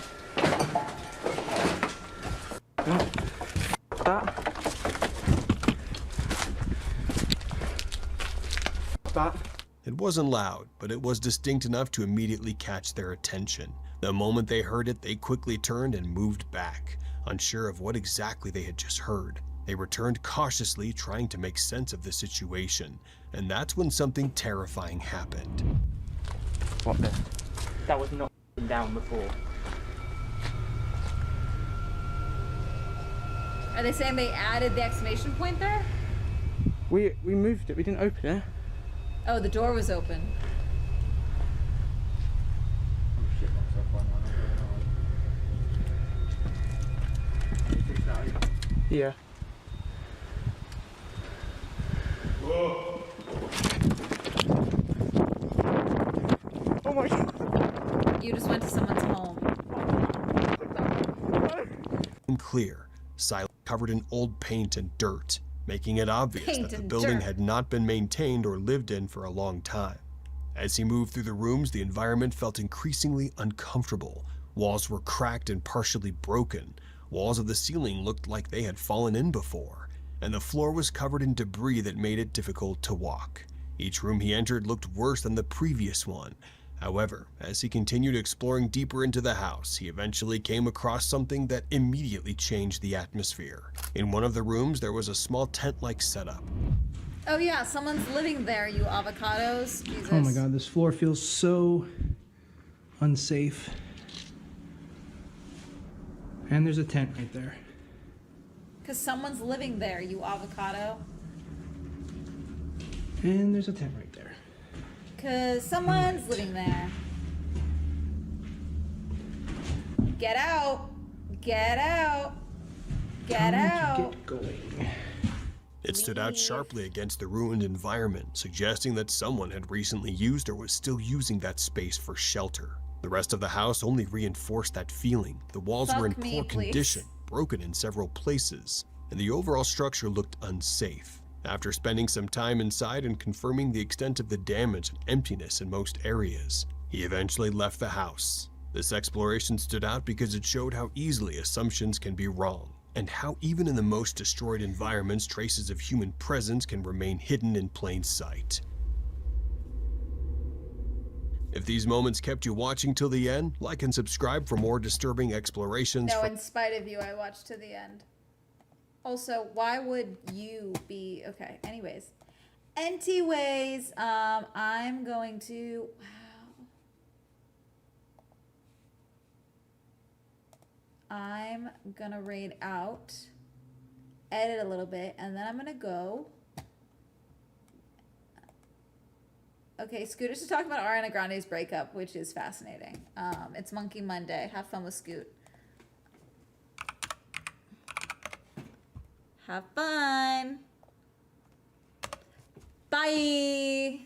N: No. That. That.
F: It wasn't loud, but it was distinct enough to immediately catch their attention. The moment they heard it, they quickly turned and moved back, unsure of what exactly they had just heard. They returned cautiously, trying to make sense of the situation, and that's when something terrifying happened.
N: What the? That was not down before.
A: Are they saying they added the exclamation point there?
N: We moved it. We didn't open it.
A: Oh, the door was open.
N: Yeah.
S: Whoa.
N: Oh my god.
A: You just went to someone's home.
F: Clear, silent, covered in old paint and dirt, making it obvious
A: Paint
F: that the
A: and
F: building
A: dirt.
F: had not been maintained or lived in for a long time. As he moved through the rooms, the environment felt increasingly uncomfortable. Walls were cracked and partially broken. Walls of the ceiling looked like they had fallen in before, and the floor was covered in debris that made it difficult to walk. Each room he entered looked worse than the previous one. However, as he continued exploring deeper into the house, he eventually came across something that immediately changed the atmosphere. In one of the rooms, there was a small tent-like setup.
A: Oh yeah, someone's living there, you avocados. Jesus.
I: Oh my god, this floor feels so unsafe. And there's a tent right there.
A: Because someone's living there, you avocado.
I: And there's a tent right there.
A: Because someone's living there. Get out. Get out. Get out.
I: Get going.
F: It stood out sharply against the ruined environment, suggesting that someone had recently used or was still using that space for shelter. The rest of the house only reinforced that feeling. The walls were in poor condition, broken in several places, and the overall structure looked unsafe. After spending some time inside and confirming the extent of the damage and emptiness in most areas, he eventually left the house. This exploration stood out because it showed how easily assumptions can be wrong, and how even in the most destroyed environments, traces of human presence can remain hidden in plain sight. If these moments kept you watching till the end, like and subscribe for more disturbing explorations.
A: No, in spite of you, I watched to the end. Also, why would you be... Okay, anyways. I'm going to... Wow. I'm gonna raid out, edit a little bit, and then I'm gonna go... Okay, Scooter's just talking about Ariana Grande's breakup, which is fascinating. It's Monkey Monday. Have fun with Scoot. Have fun. Bye.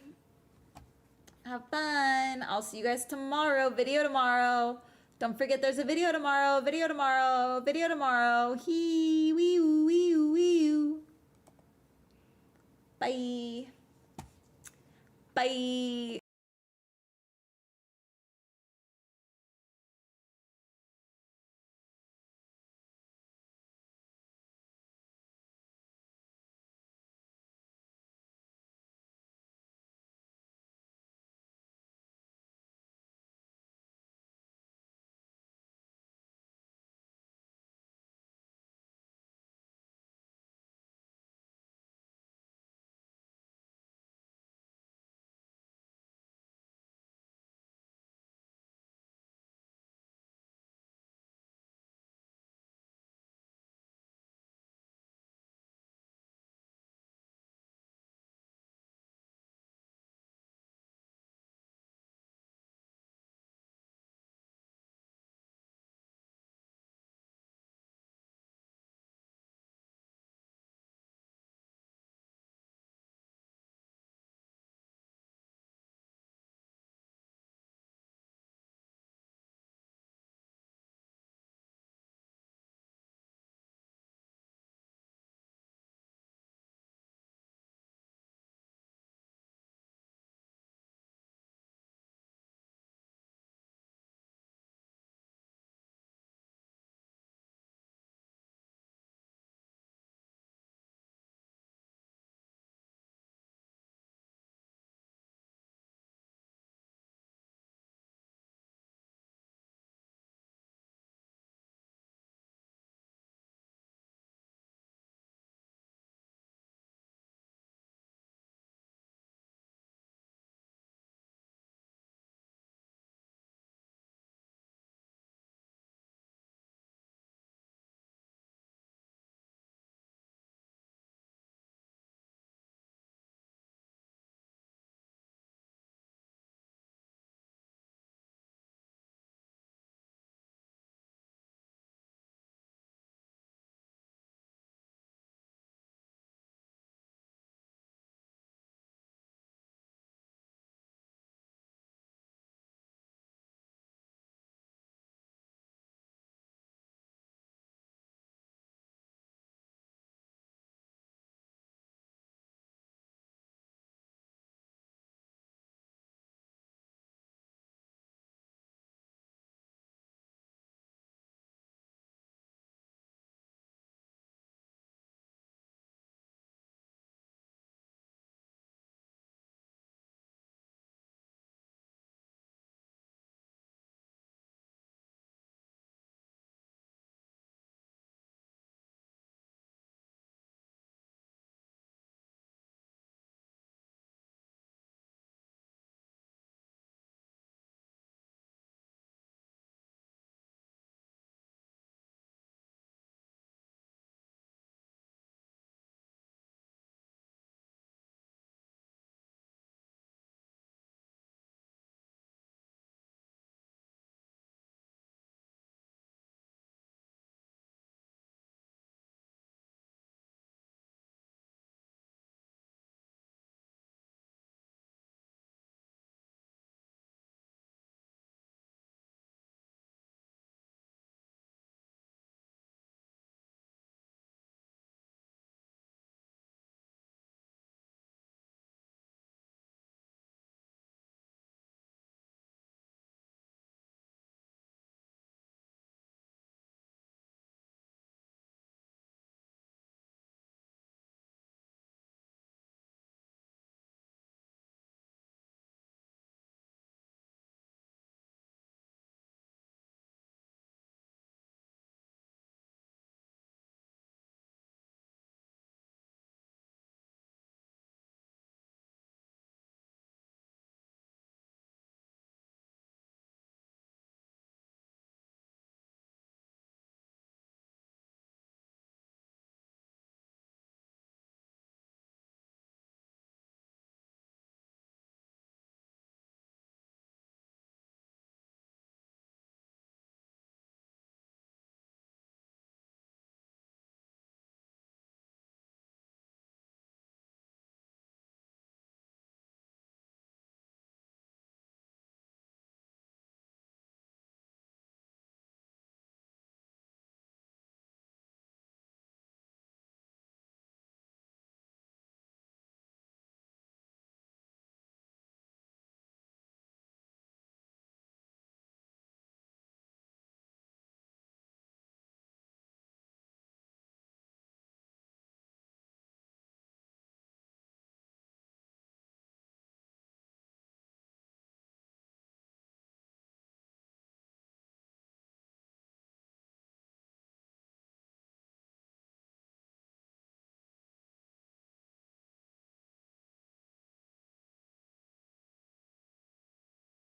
A: Have fun. I'll see you guys tomorrow. Video tomorrow. Don't forget there's a video tomorrow. Video tomorrow. Video tomorrow. Hee wee oo wee oo wee oo. Bye. Bye.